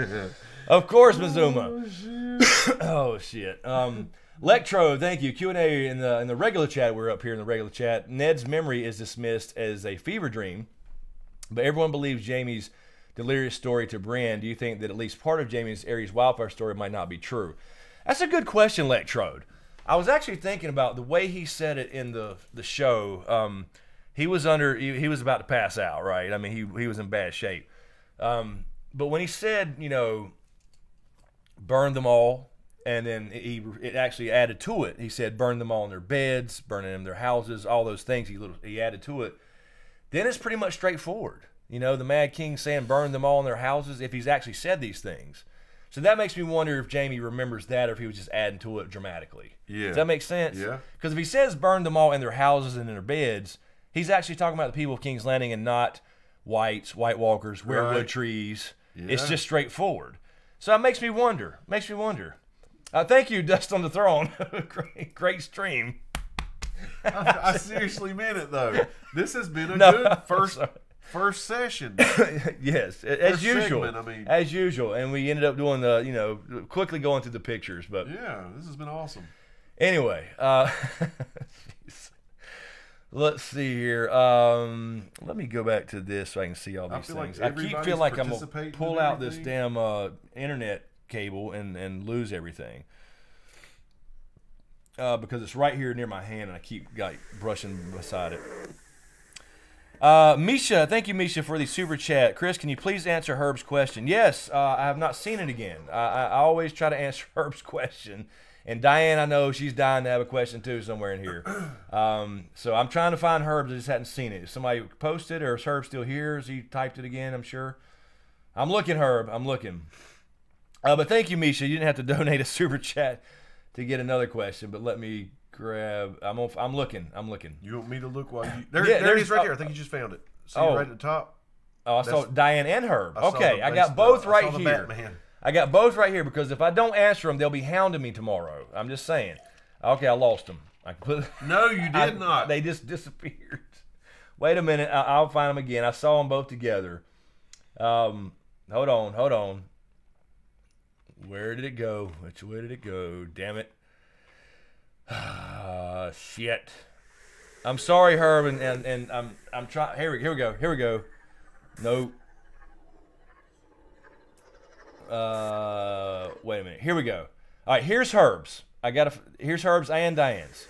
B: Of course, Mizuma. Oh shit. Lectro, thank you. Q&A in the regular chat. We're up here in the regular chat. Ned's memory is dismissed as a fever dream, but everyone believes Jaime's delirious story to Bran. Do you think that at least part of Jaime's Ares wildfire story might not be true? That's a good question, Lectrode. I was actually thinking about the way he said it in the show. He was about to pass out, right? I mean, he was in bad shape. But when he said, burn them all, and then it actually added to it. He said burn them all in their beds, burning them in their houses, all those things he added to it. Then it's pretty much straightforward. The Mad King saying burn them all in their houses, if he's actually said these things. So that makes me wonder if Jaime remembers that or if he was just adding to it dramatically.
C: Yeah.
B: Does that make sense?
C: Yeah.
B: Because if he says burn them all in their houses and in their beds, he's actually talking about the people of King's Landing and not White Walkers, weirwood trees. Yeah. It's just straightforward. So it makes me wonder. Thank you, Dust on the Throne. Great stream.
C: I seriously meant it, though. This has been a good first session.
B: Yes, as usual.
C: Segment,
B: as usual. And we ended up doing quickly going through the pictures. But
C: yeah, this has been awesome.
B: Anyway, let's see here. Let me go back to this so I can see all these things. I feel like I'm going to pull out this damn internet cable and lose everything. Because it's right here near my hand and I keep brushing beside it. Misha, thank you, Misha, for the super chat. Chris, can you please answer Herb's question? Yes, I have not seen it again. I always try to answer Herb's question. And Diane, I know she's dying to have a question too somewhere in here. So I'm trying to find Herb. I just hadn't seen it. Is somebody posted, or is Herb still here? Has he typed it again? I'm sure. I'm looking, Herb. I'm looking. But thank you, Misha. You didn't have to donate a super chat to get another question. But let me grab. I'm looking.
C: You want me to look while you? There it is right there. I think you just found it. See right at the top.
B: Oh, I saw Diane and Herb. Okay, I got both right here.
C: Batman.
B: I got both right here because if I don't answer them, they'll be hounding me tomorrow. I'm just saying. Okay, I lost them.
C: No, you did not.
B: They just disappeared. Wait a minute. I'll find them again. I saw them both together. Hold on. Where did it go? Which way did it go? Damn it. Shit. I'm sorry, Herb, and I'm trying. Here we go. Nope. Wait a minute. Here we go. All right, here's Herb's. Here's Herb's and Diane's.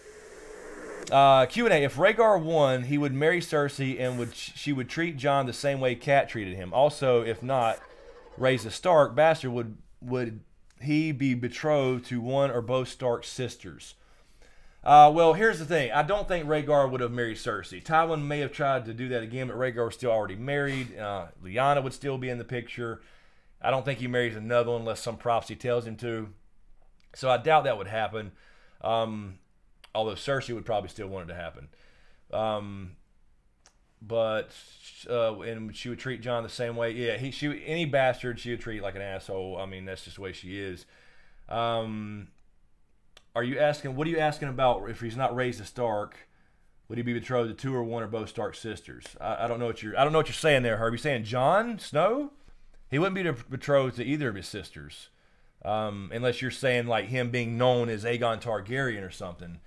B: Q&A. If Rhaegar won, he would marry Cersei and she would treat Jon the same way Cat treated him. Also, if not, raise the Stark bastard, would he be betrothed to one or both Stark sisters? Well, here's the thing. I don't think Rhaegar would have married Cersei. Tywin may have tried to do that again, but Rhaegar was still already married. Lyanna would still be in the picture. I don't think he marries another one unless some prophecy tells him to. So I doubt that would happen. Although Cersei would probably still want it to happen. And she would treat Jon the same way. Yeah, any bastard she would treat like an asshole. I mean, that's just the way she is. What are you asking about if he's not raised a Stark? Would he be betrothed to two or one or both Stark sisters? I don't know what you're saying there, Herb. You saying Jon Snow? He wouldn't be betrothed to either of his sisters, unless you're saying like him being known as Aegon Targaryen or something.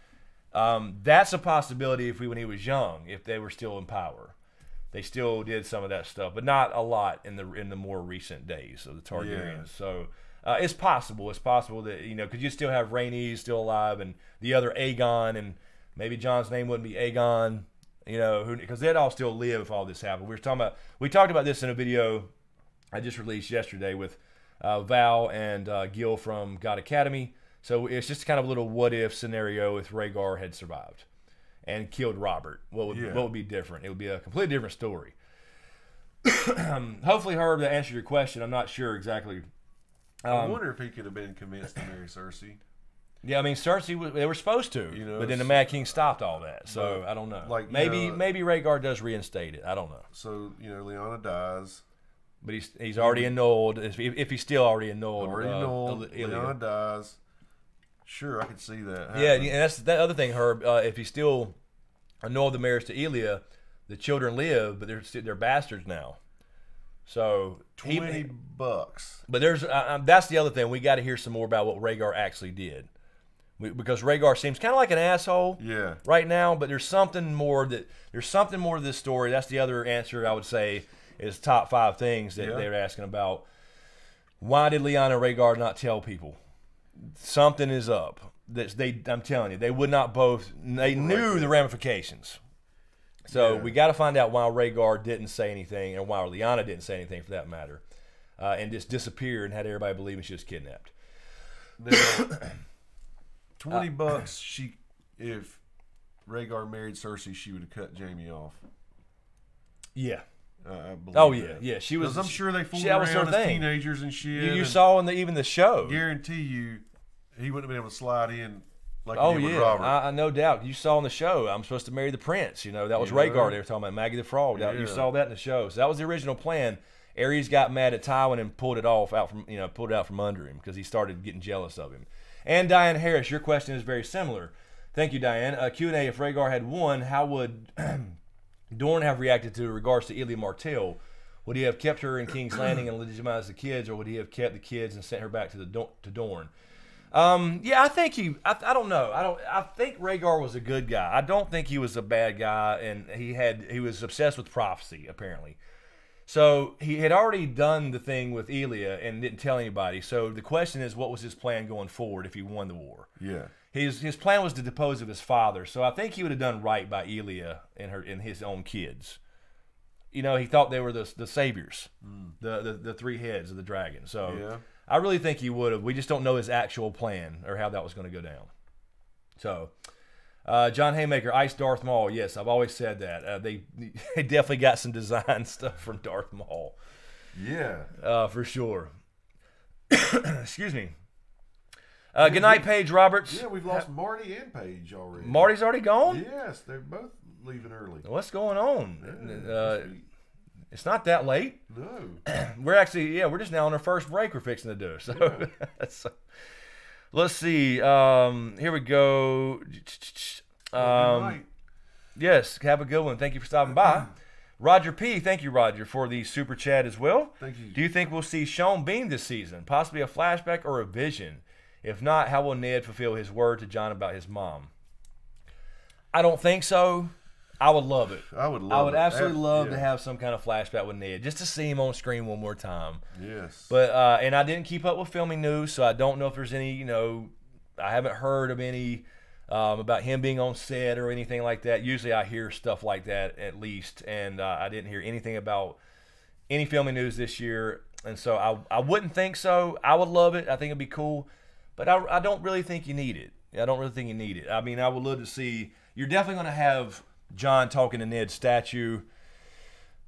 B: That's a possibility when he was young, if they were still in power. They still did some of that stuff, but not a lot in the more recent days of the Targaryens. Yeah. So it's possible. It's possible that because you still have Rhaenys still alive and the other Aegon, and maybe Jon's name wouldn't be Aegon, You know, because they'd all still live if all this happened. We talked about this in a video I just released yesterday with Val and Gil from God Academy. So it's just kind of a little what if scenario if Rhaegar had survived and killed Robert. What would be different? It would be a completely different story. Hopefully, Herb, that answered your question. I'm not sure exactly.
C: I wonder if he could have been convinced to marry Cersei.
B: Yeah, I mean, Cersei, they were supposed to, but then the Mad King stopped all that. So I don't know. Like maybe Rhaegar does reinstate it. I don't know.
C: So Lyanna dies,
B: but he's already annulled. If he's still already annulled,
C: Lyanna dies. Sure, I could see that happening.
B: Yeah, and that's that other thing, Herb. If he still annulled the marriage to Elia, the children live, but they're bastards now. So
C: $20.
B: But there's that's the other thing. We got to hear some more about what Rhaegar actually did. Because Rhaegar seems kind of like an asshole right now, but there's something more to this story. That's the other answer I would say is top 5 things that they were asking about. Why did Lyanna and Rhaegar not tell people? Something is up. I'm telling you, they would not both. They knew the ramifications. So we got to find out why Rhaegar didn't say anything, and why Lyanna didn't say anything for that matter, and just disappeared and had everybody believing she was kidnapped.
C: Now, $20. If Rhaegar married Cersei, she would have cut Jaime off.
B: Yeah.
C: I believe that.
B: Yeah. She was.
C: I'm sure they fooled around as teenagers and shit.
B: You saw in even the show.
C: Guarantee you, he wouldn't have been able to slide in like he did with Robert.
B: I no doubt. You saw in the show. I'm supposed to marry the prince. That was Rhaegar. They were talking about Maggie the Frog. You saw that in the show. So that was the original plan. Ares got mad at Tywin and pulled it out from under him because he started getting jealous of him. And Diane Harris, your question is very similar. Thank you, Diane. Q&A, if Rhaegar had won, how would Dorne have reacted to regards to Elia Martell? Would he have kept her in King's Landing and legitimized the kids, or would he have kept the kids and sent her back to Dorne? I think I don't know. I think Rhaegar was a good guy. I don't think he was a bad guy, and he was obsessed with prophecy, apparently. So he had already done the thing with Elia and didn't tell anybody. So the question is, what was his plan going forward if he won the war?
C: Yeah.
B: His plan was to depose of his father. So I think he would have done right by Elia and his own kids. He thought they were the saviors, the 3 heads of the dragon. So I really think he would have. We just don't know his actual plan or how that was going to go down. So John Haymaker, Ice Darth Maul. Yes, I've always said that. They definitely got some design stuff from Darth Maul.
C: Yeah.
B: For sure. Excuse me. Good night, Paige Roberts.
C: Yeah, we've lost Marty and Paige already.
B: Marty's already gone?
C: Yes, they're both leaving early.
B: What's going on? It's not that late.
C: No.
B: We're just now on our first break we're fixing to do. So, let's see. Here we go. Yes, have a good one. Thank you for stopping by. Roger P., thank you, Roger, for the super chat as well.
C: Thank you.
B: Do you think we'll see Sean Bean this season? Possibly a flashback or a vision? If not, how will Ned fulfill his word to Jon about his mom? I don't think so. I would love it.
C: I would
B: absolutely love to have some kind of flashback with Ned, just to see him on screen one more time.
C: Yes.
B: But and I didn't keep up with filming news, so I don't know if there's any. I haven't heard of any about him being on set or anything like that. Usually, I hear stuff like that at least, and I didn't hear anything about any filming news this year, and so I wouldn't think so. I would love it. I think it'd be cool, but I don't really think you need it. I don't really think you need it. I mean, I would love to see. You're definitely going to have Jon talking to Ned's statue.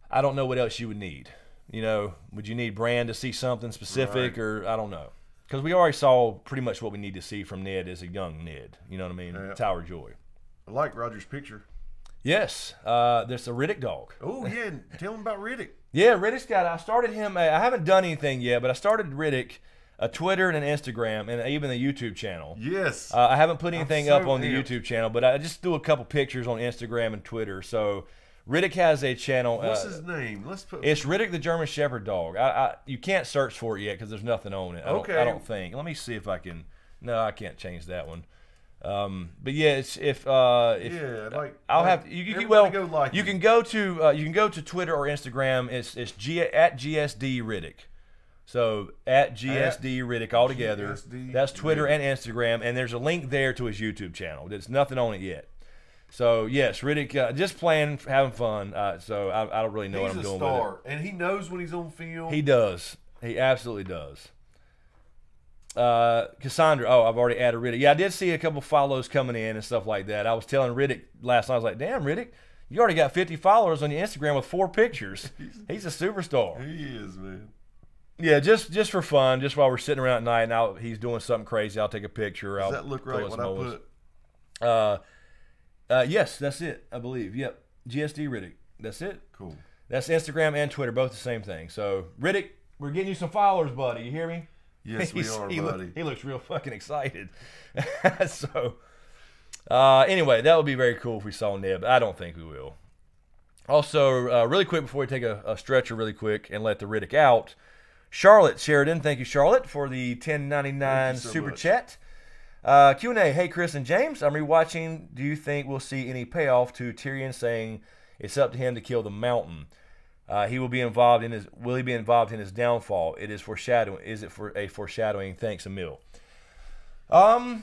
B: I don't know what else you would need. Would you need Bran to see something specific, or I don't know? Because we already saw pretty much what we need to see from Ned as a young Ned. You know what I mean? Yeah. Tower Joy.
C: I like Roger's picture.
B: Yes. There's a Riddick dog.
C: Oh, yeah. Tell him about Riddick.
B: Yeah, Riddick's I started him. I haven't done anything yet, but I started Riddick a Twitter and an Instagram and even a YouTube channel.
C: Yes.
B: I haven't put anything up on the YouTube channel, but I just do a couple pictures on Instagram and Twitter. So Riddick has a channel.
C: What's his name?
B: It's Riddick the German Shepherd dog. You can't search for it yet because there's nothing on it. I don't think. Let me see if I can. No, I can't change that one. But yeah, you can go to Twitter or Instagram. It's at GSD Riddick. So at GSD Riddick all together. That's Twitter and Instagram, and there's a link there to his YouTube channel. There's nothing on it yet. So yes, Riddick, just playing, having fun. So I don't really know what I'm doing with it.
C: And he knows when he's on film.
B: He does. He absolutely does. Cassandra, oh, I've already added Riddick. Yeah, I did see a couple follows coming in and stuff like that. I was telling Riddick last night, I was like, damn, Riddick, you already got 50 followers on your Instagram with 4 pictures. He's a superstar.
C: He is, man.
B: Yeah, just for fun, just while we're sitting around at night, now he's doing something crazy, I'll take a picture.
C: Does that look right, what I
B: put? Yes, that's it, I believe. Yep, GSD Riddick. That's it.
C: Cool.
B: That's Instagram and Twitter, both the same thing. So, Riddick, we're getting you some followers, buddy. You hear me?
C: Yes, we are, buddy.
B: He looks real fucking excited. So, anyway, that would be very cool if we saw Neb. I don't think we will. Also, really quick before we take a stretcher really quick and let the Riddick out, Charlotte Sheridan, thank you, Charlotte, for the $10.99 super chat. Q&A, hey, Chris and James, I'm rewatching. Do you think we'll see any payoff to Tyrion saying it's up to him to kill the Mountain? Will he be involved in his downfall? It is foreshadowing. Is it for a foreshadowing? Thanks, Emil. I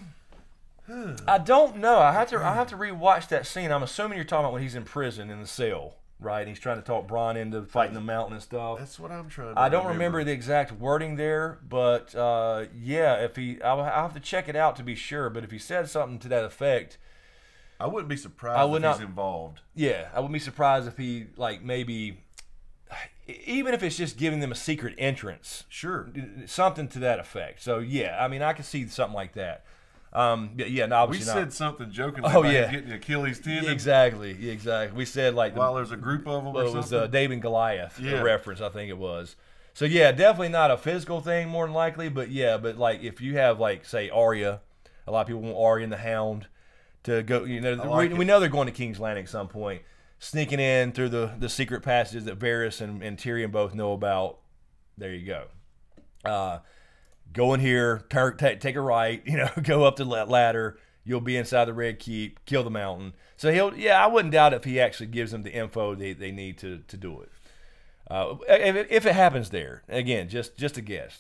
B: don't know. I have to rewatch that scene. I'm assuming you're talking about when he's in prison in the cell, right? And he's trying to talk Bronn into fighting the Mountain and stuff.
C: That's what I'm trying to
B: I don't remember the exact wording there, but yeah, I'll have to check it out to be sure. But if he said something to that effect,
C: I wouldn't be surprised if he's involved.
B: Yeah, I wouldn't be surprised if he maybe. Even if it's just giving them a secret entrance.
C: Sure.
B: Something to that effect. So, yeah, I mean, I could see something like that. Yeah, no,
C: we said something jokingly
B: about
C: getting Achilles tendon.
B: Exactly. We said
C: while there's a group of them or something.
B: It was David and Goliath reference, I think it was. So, yeah, definitely not a physical thing more than likely. But, yeah, like if you have, say, Arya, a lot of people want Arya and the Hound to go. We know they're going to King's Landing at some point. Sneaking in through the secret passages that Varys and Tyrion both know about. There you go. Go in here, take a right, go up the ladder. You'll be inside the Red Keep, kill the Mountain. So I wouldn't doubt if he actually gives them the info they need to do it. If it happens there. Again, just a guess.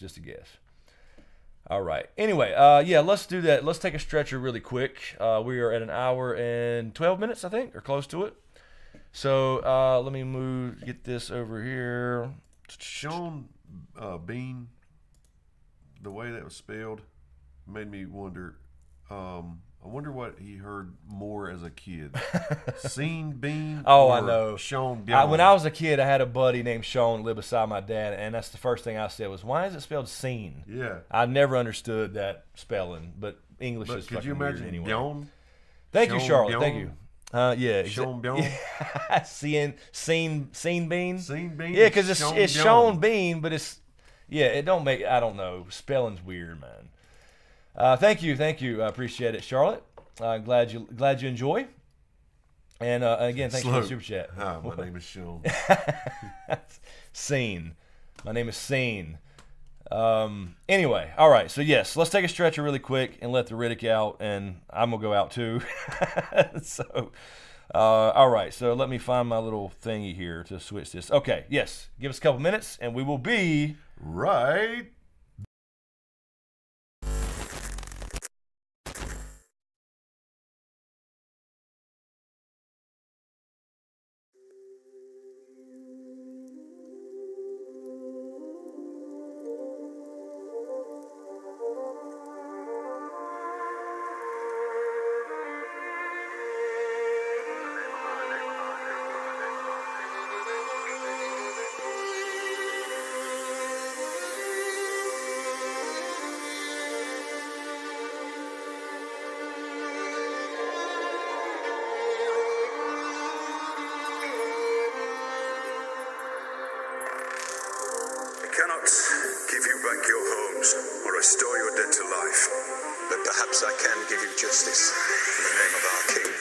B: All right. Anyway, let's do that. Let's take a stretcher really quick. We are at an hour and 12 minutes, I think, or close to it. So let me get this over here.
C: Sean Bean, the way that was spelled made me wonder. I wonder what he heard more as a kid. Sean Bean.
B: Oh, I know.
C: Sean
B: Bean. When I was a kid, I had a buddy named Sean live beside my dad, and that's the first thing I said was, "Why is it spelled scene?"
C: Yeah.
B: I never understood that spelling, but English is fucking
C: could you imagine
B: weird anyway.
C: Bjorn?
B: Thank you, Charlotte.
C: Bjorn?
B: Thank you. Yeah,
C: Sean Bean.
B: Scene Bean.
C: Scene Bean.
B: Yeah, because it's Sean Bean, but it don't make. I don't know. Spelling's weird, man. Thank you. I appreciate it, Charlotte. Glad you enjoy. And again, thanks for the super chat.
C: Hi, my name is Sean.
B: Scene. My name is Scene. Anyway, all right. So yes, let's take a stretcher really quick and let the Riddick out, and I'm gonna go out too. So, all right. So let me find my little thingy here to switch this. Okay. Yes. Give us a couple minutes, and we will be
C: right.
A: Cannot give you back your homes or restore your dead to life, but perhaps I can give you justice in the name of our king.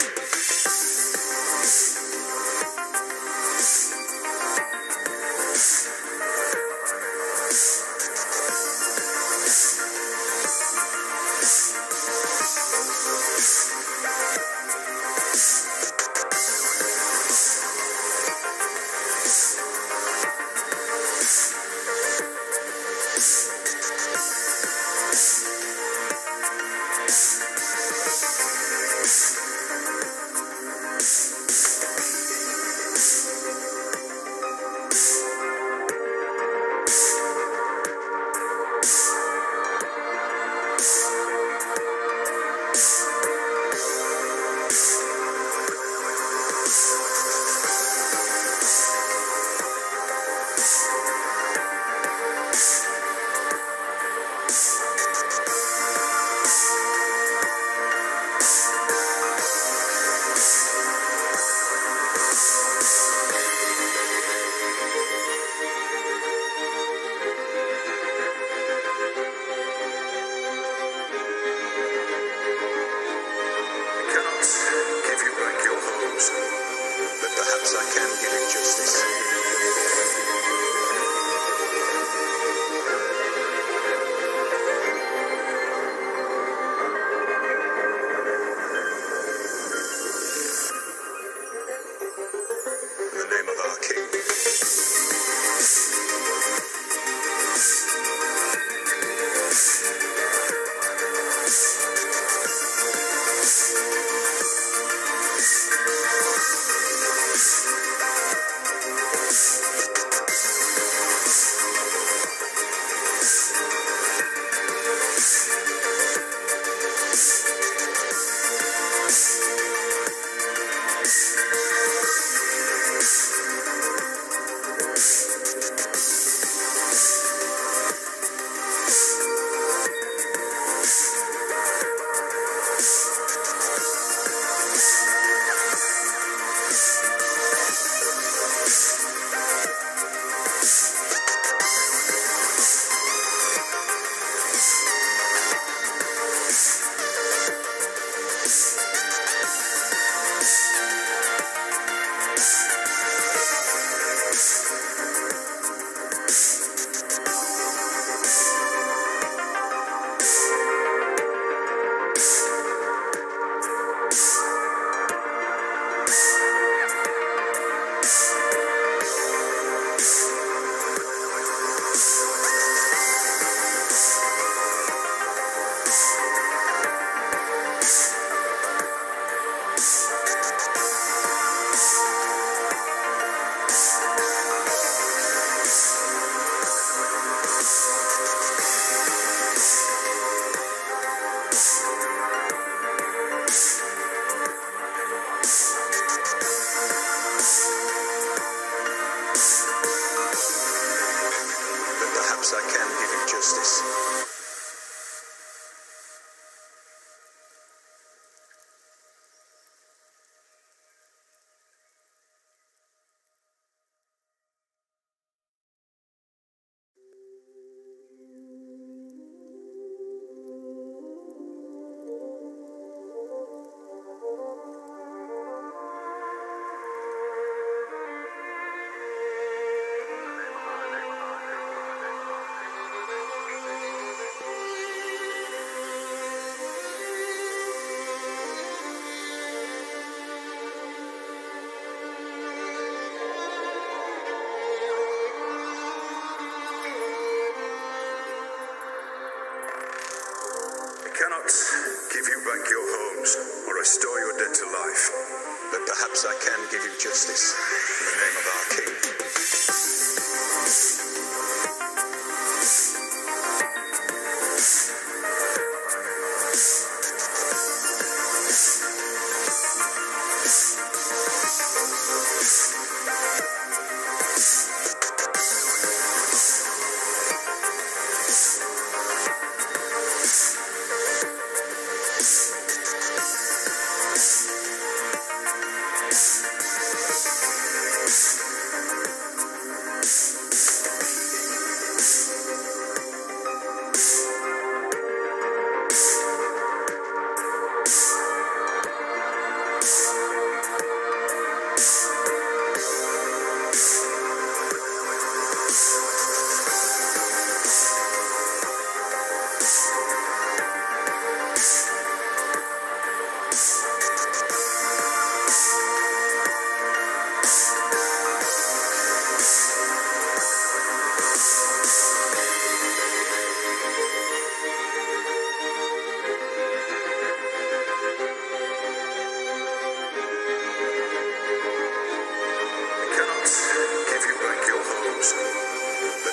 A: perhaps I can give you justice in the name of our King.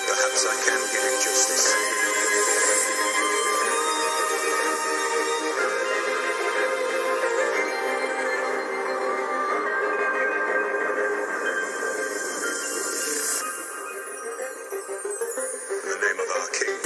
A: Perhaps I can give you justice. In the name of our King.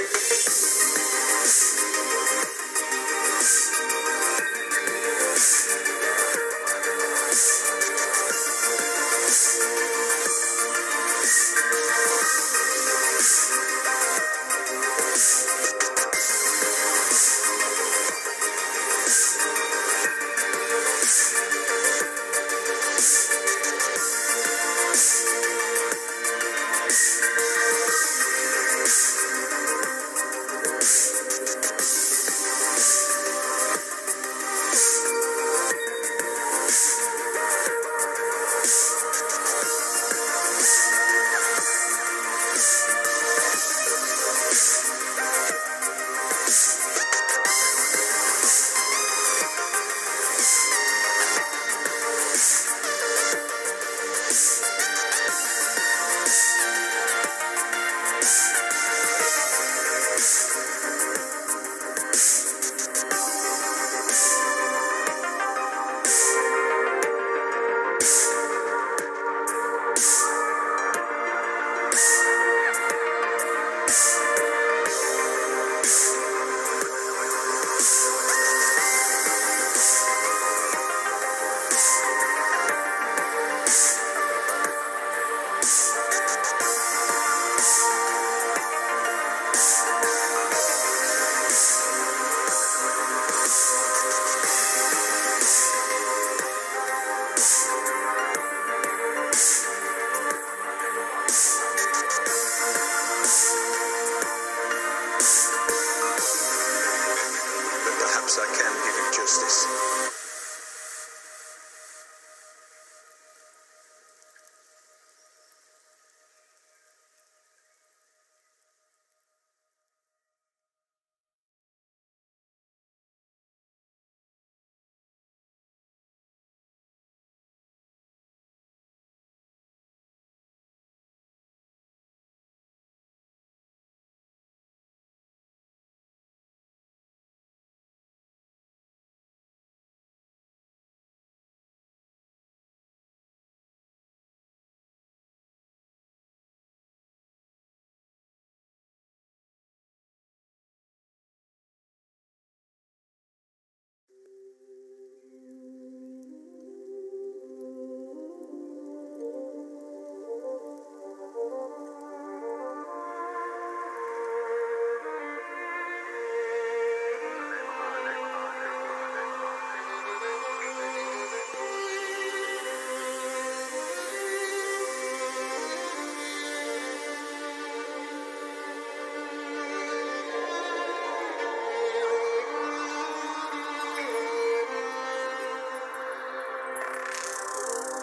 A: Perhaps I can give you justice.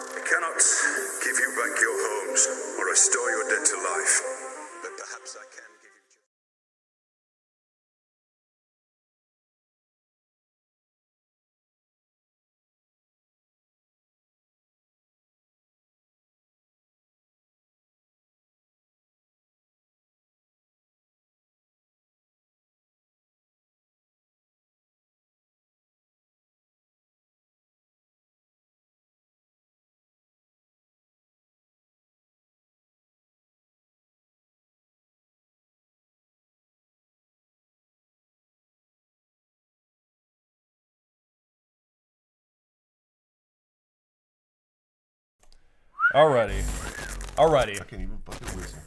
A: I cannot give you back your homes or restore your dead to life, but perhaps I can.
B: Alrighty. Alrighty.
C: I can't even fucking whistle.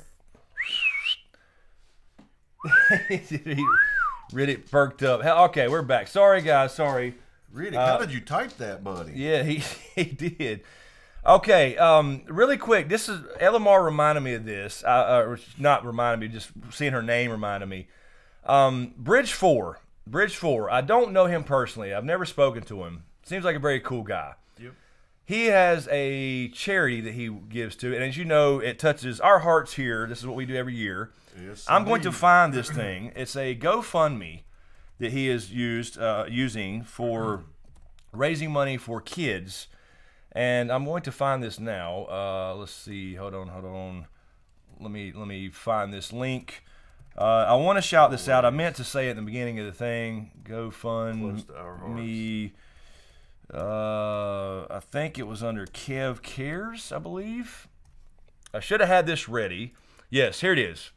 B: Riddick perked up. Okay, we're back. Sorry, guys. Sorry.
C: Riddick, how did you type that, buddy?
B: Yeah, he did. Okay, really quick. This is Elamar reminded me of this. Not reminded me, just seeing her name reminded me. Bridge 4. Bridge 4. I don't know him personally. I've never spoken to him. Seems like a very cool guy.
C: Yep.
B: He has a charity that he gives to, and as you know, it touches our hearts here. This is what we do every year.
C: Yes,
B: I'm going to find this thing. It's a GoFundMe that he is using for raising money for kids, and I'm going to find this now. Let's see. Hold on. Let me find this link. I want to shout this out. I meant to say it in the beginning of the thing. GoFundMe. I think it was under Kev Cares, I believe. I should have had this ready. Yes, here it is.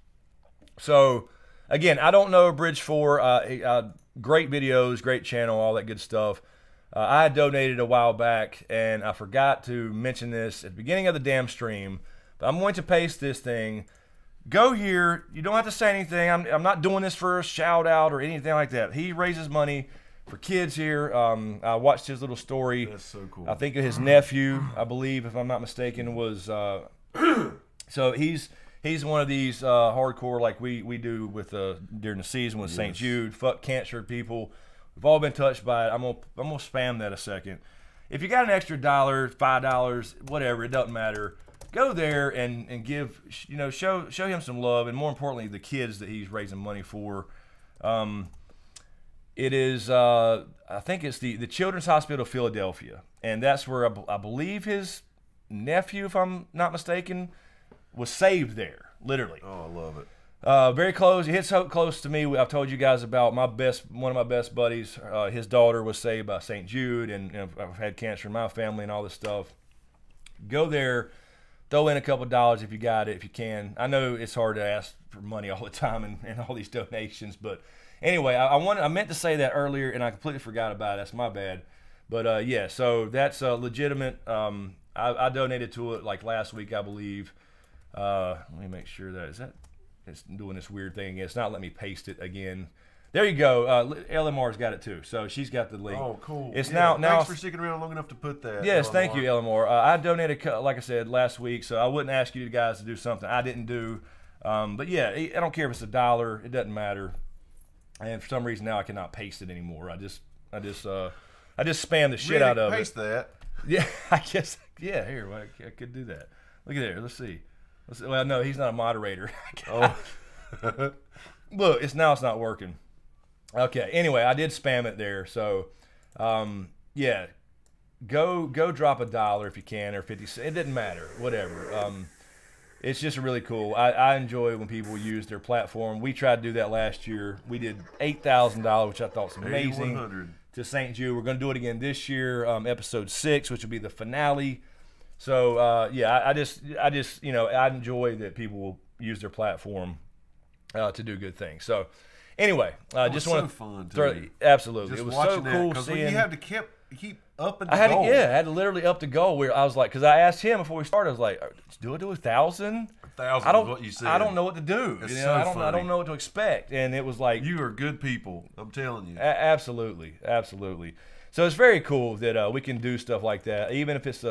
B: So, again, I don't know Bridge 4. Great videos, great channel, all that good stuff. I had donated a while back, and I forgot to mention this at the beginning of the damn stream. But I'm going to paste this thing. Go here. You don't have to say anything. I'm not doing this for a shout out or anything like that. He raises money for kids here. I watched his little story.
C: That's so cool.
B: I think his nephew, I believe, if I'm not mistaken, was so he's one of these hardcore like we do with during the season with St. Jude. Fuck cancer people. We've all been touched by it. I'm gonna spam that a second. If you got an extra $1, $5, whatever, it doesn't matter. Go there and give, show him some love, and more importantly, the kids that he's raising money for. It is, I think it's the Children's Hospital of Philadelphia, and that's where I believe his nephew, if I'm not mistaken, was saved there, literally.
C: Oh, I love it.
B: Very close. He hits so close to me. I've told you guys about one of my best buddies. His daughter was saved by St. Jude, and I've had cancer in my family and all this stuff. Go there. Throw in a couple dollars if you got it, if you can. I know it's hard to ask for money all the time and all these donations, but anyway, I meant to say that earlier, and I completely forgot about it. That's my bad. But yeah, so that's legitimate. I donated to it like last week, I believe. Let me make sure it's doing this weird thing again. It's not letting me paste it again. There you go. LMR's got it too, so she's got the link.
C: Oh, cool.
B: It's
C: now.
B: now.
C: Thanks for sticking around long enough to put that.
B: Yes,
C: LMR.
B: thank you, LMR. I donated, like I said, last week, so I wouldn't ask you guys to do something I didn't do. But yeah, I don't care if it's $1. It doesn't matter. And for some reason now I cannot paste it anymore. I just spam the shit out of
C: paste
B: it.
C: that.
B: Yeah, I guess. Yeah, here I could do that. Look at there. Let's see. Well, no, he's not a moderator.
C: Oh,
B: look, it's not working. Okay. Anyway, I did spam it there. So, yeah, go drop $1 if you can, or 50 cents. It didn't matter. Whatever. It's just really cool. I enjoy when people use their platform. We tried to do that last year. We did $8,000, which I thought was amazing, to St. Jude. We're going to do it again this year, episode 6, which will be the finale. So yeah, I just I enjoy that people will use their platform to do good things. So anyway, just want to
C: fun
B: throw
C: too.
B: Absolutely,
C: Just
B: it was so cool
C: seeing.
B: seeing.
C: You have to keep up and
B: I had to literally up the goal. Where I was like, because I asked him before we started, I was like, do I do 1,000?
C: 1,000
B: I don't.
C: is what you said.
B: I don't know what to do.
C: That's
B: I don't know what to expect. And it was like,
C: you are good people. I'm telling you.
B: Absolutely. So it's very cool that we can do stuff like that, even if it's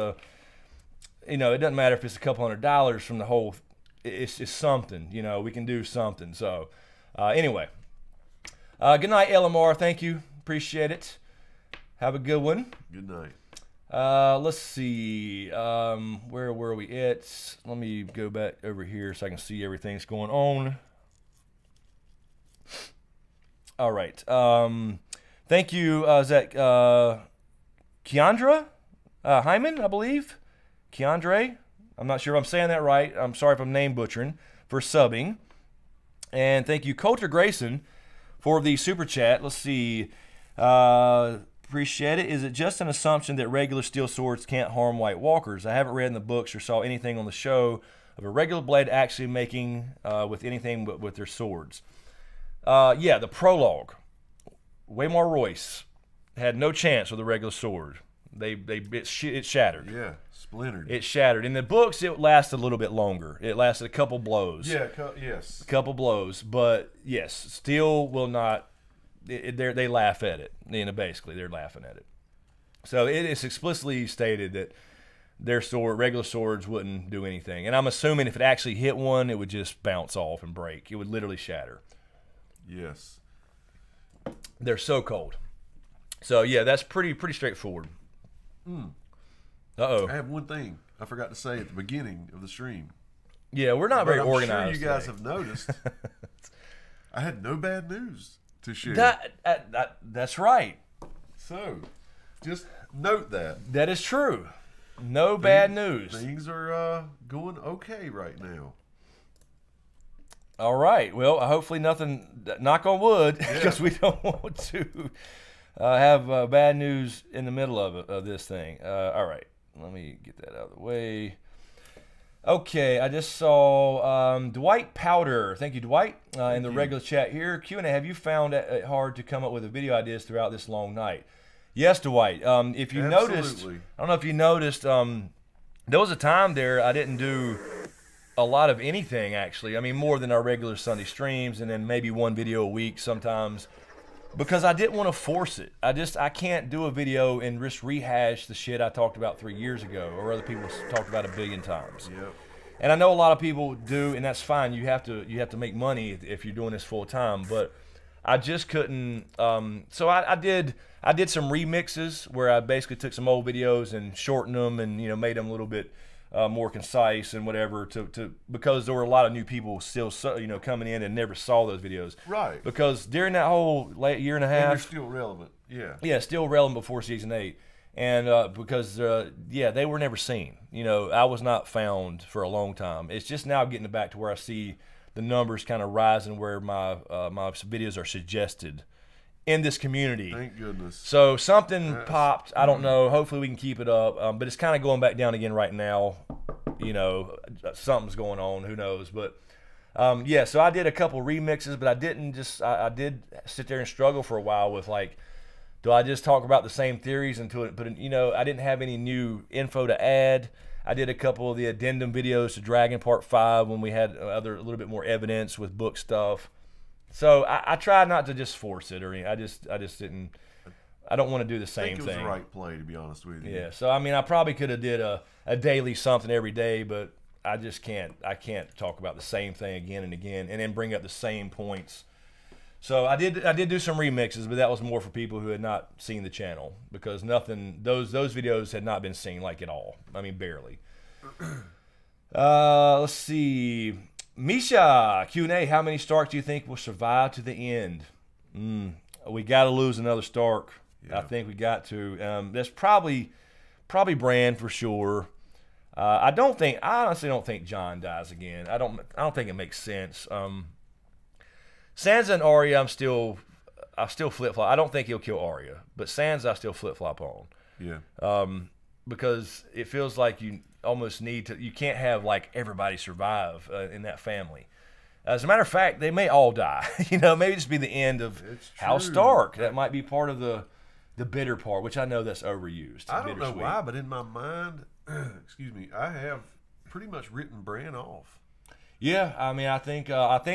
B: it doesn't matter if it's a couple $100 from the whole. It's just something. We can do something. So anyway, good night, LMR. Thank you. Appreciate it. Have a good one.
C: Good night.
B: Let's see. Where were we at? Let me go back over here so I can see everything that's going on. All right. Thank you. Is that Keandra Hyman, I believe? Keandre? I'm not sure if I'm saying that right. I'm sorry if I'm name butchering, for subbing. And thank you, Coulter Grayson, for the super chat. Let's see. Appreciate it. Is it just an assumption that regular steel swords can't harm White Walkers? I haven't read in the books or saw anything on the show of a regular blade actually making with anything but with their swords. Yeah, the prologue. Waymar Royce had no chance with a regular sword. It shattered.
C: Yeah, splintered.
B: It shattered. In the books, it lasted a little bit longer. It lasted a couple blows.
C: Yeah, yes.
B: A couple blows, but yes, steel will not. They laugh at it. Basically, they're laughing at it. So it is explicitly stated that their regular swords wouldn't do anything. And I'm assuming if it actually hit one, it would just bounce off and break. It would literally shatter.
C: Yes.
B: They're so cold. So yeah, that's pretty straightforward. Uh-oh.
C: I have one thing I forgot to say at the beginning of the stream.
B: Yeah, we're not very
C: I'm
B: organized.
C: Sure you guys
B: today.
C: have noticed. I had no bad news to share.
B: That's right.
C: So, just note that.
B: That is true. No bad news.
C: Things are going okay right now.
B: All right. Well, hopefully nothing, knock on wood, because we don't want to have bad news in the middle of this thing. All right. Let me get that out of the way. Okay, I just saw Dwight Powder. Thank you, Dwight, in the regular chat here. Q&A, have you found it hard to come up with video ideas throughout this long night? Yes, Dwight. If you noticed, I don't know if you noticed, there was a time there I didn't do a lot of anything, actually. I mean, more than our regular Sunday streams, and then maybe one video a week sometimes, because I didn't want to force it. I can't do a video and just rehash the shit I talked about 3 years ago, or other people talked about 1 billion times.
C: Yep.
B: And I know a lot of people do, and that's fine. You have to make money if you're doing this full time, but I just couldn't. So I did some remixes where I basically took some old videos and shortened them, and made them a little bit more concise and whatever, because there were a lot of new people still coming in and never saw those videos.
C: Right.
B: Because during that whole year and a half,
C: they're still relevant. Yeah.
B: Yeah, still relevant before season 8. And because they were never seen. I was not found for a long time. It's just now getting back to where I see the numbers kind of rising, where my videos are suggested in this community.
C: Thank goodness.
B: So something popped. I don't know. Hopefully we can keep it up. But it's kind of going back down again right now. Something's going on. Who knows? But so I did a couple remixes, but I didn't just. I did sit there and struggle for a while with, like, do I just talk about the same theories until it? But I didn't have any new info to add. I did a couple of the addendum videos to Dragon Part 5 when we had a little bit more evidence with book stuff. So I tried not to just force it, or I just didn't. I don't want to do the same thing.
C: I think it was the right play, to be honest with you.
B: Yeah. So I probably could have did a daily something every day, but I just can't. I can't talk about the same thing again and again, and then bring up the same points. So I did do some remixes, but that was more for people who had not seen the channel, because those videos had not been seen, like, at all. Barely. Let's see. Misha Q&A, how many Starks do you think will survive to the end? We got to lose another Stark. Yeah. I think we got to. That's probably Bran for sure. I honestly don't think Jon dies again. I don't think it makes sense. Sansa and Arya, I still flip-flop. I don't think he'll kill Arya, but Sansa I still flip-flop on.
C: Yeah.
B: Because it feels like you almost need to. You can't have, like, everybody survive in that family. As a matter of fact, they may all die. Maybe just be the end of House Stark. That might be part of the bitter part, which I know that's overused.
C: I don't know why, but in my mind, excuse me, I have pretty much written Bran off.
B: Yeah, I think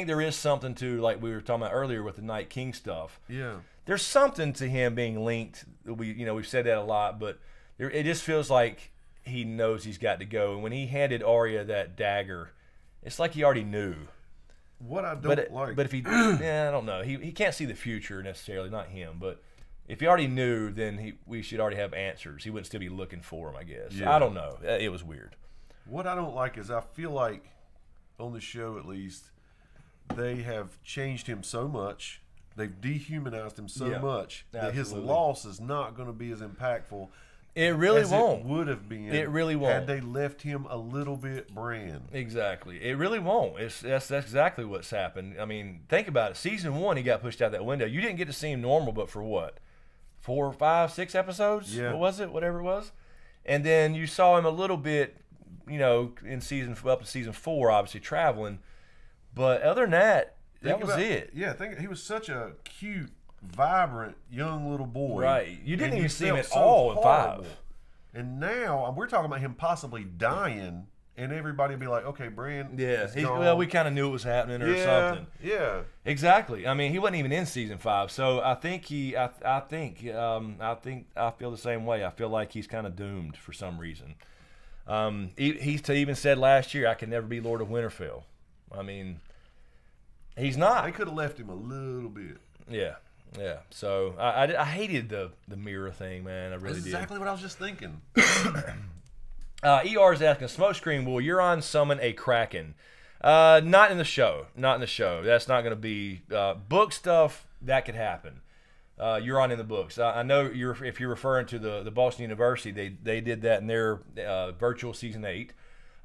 B: there is something to, like we were talking about earlier with the Night King stuff.
C: Yeah,
B: there's something to him being linked. We've said that a lot, but it just feels like he knows he's got to go. And when he handed Arya that dagger, it's like he already knew.
C: What I don't like,
B: but if he, I don't know. He can't see the future necessarily, not him. But if he already knew, then we should already have answers. He wouldn't still be looking for him, I guess. Yeah. I don't know. It was weird.
C: What I don't like is I feel like, on the show at least, they have changed him so much. They've dehumanized him so much that his loss is not going to be as impactful.
B: It really won't.
C: It would have been.
B: It really won't.
C: Had they left him a little bit Bran.
B: Exactly. It really won't. That's exactly what's happened. Think about it. Season 1, he got pushed out that window. You didn't get to see him normal, but for what? 4, 5, 6 episodes?
C: Yeah.
B: What was it? Whatever it was. And then you saw him a little bit, in up to season 4, obviously traveling. But other than that, that was it.
C: Yeah, he was such a cute, vibrant young little boy.
B: Right. You didn't even see him at all in 5.
C: And now we're talking about him possibly dying, and everybody be like, okay, Bran.
B: Yeah.
C: is gone.
B: Well, we kind of knew it was happening or something.
C: Yeah.
B: Exactly. I mean, he wasn't even in season 5, so I think I feel the same way. I feel like he's kind of doomed for some reason. He even said last year, I can never be Lord of Winterfell. I mean, he's not.
C: They could have left him a little bit.
B: Yeah. Yeah. So I hated the mirror thing, man. I really
C: That's
B: did.
C: exactly what I was just thinking.
B: ER is asking, SmokeScreen, will Euron summon a Kraken? Not in the show. Not in the show. That's not going to be book stuff. That could happen. Euron in the books. I know if you're referring to the Boston University, they did that in their virtual season 8.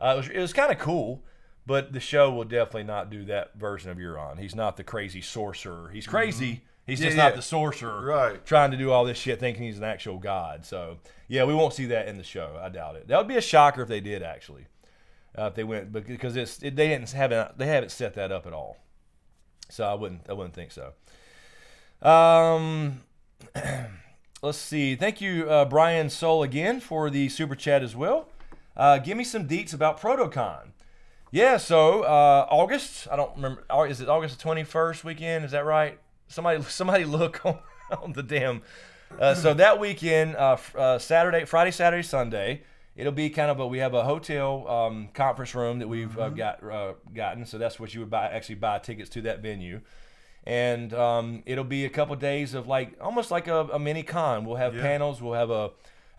B: It was kind of cool, but the show will definitely not do that version of Euron. He's not the crazy sorcerer. He's crazy. Mm-hmm. He's just not the sorcerer,
C: right?
B: Trying to do all this shit, thinking he's an actual god. So yeah, we won't see that in the show. I doubt it. That would be a shocker if they did actually. If they went, because they haven't set that up at all. So I wouldn't think so. Let's see. Thank you, Brian Soul, again for the super chat as well. Give me some deets about Protocon. Yeah, so August. I don't remember. Is it August the 21st weekend? Is that right? Somebody look on the damn. So that weekend, Friday, Saturday, Sunday, it'll be kind of we have a hotel conference room that we've gotten. So that's what you would actually buy tickets to that venue. And it'll be a couple days of almost like a mini con. We'll have panels. We'll have a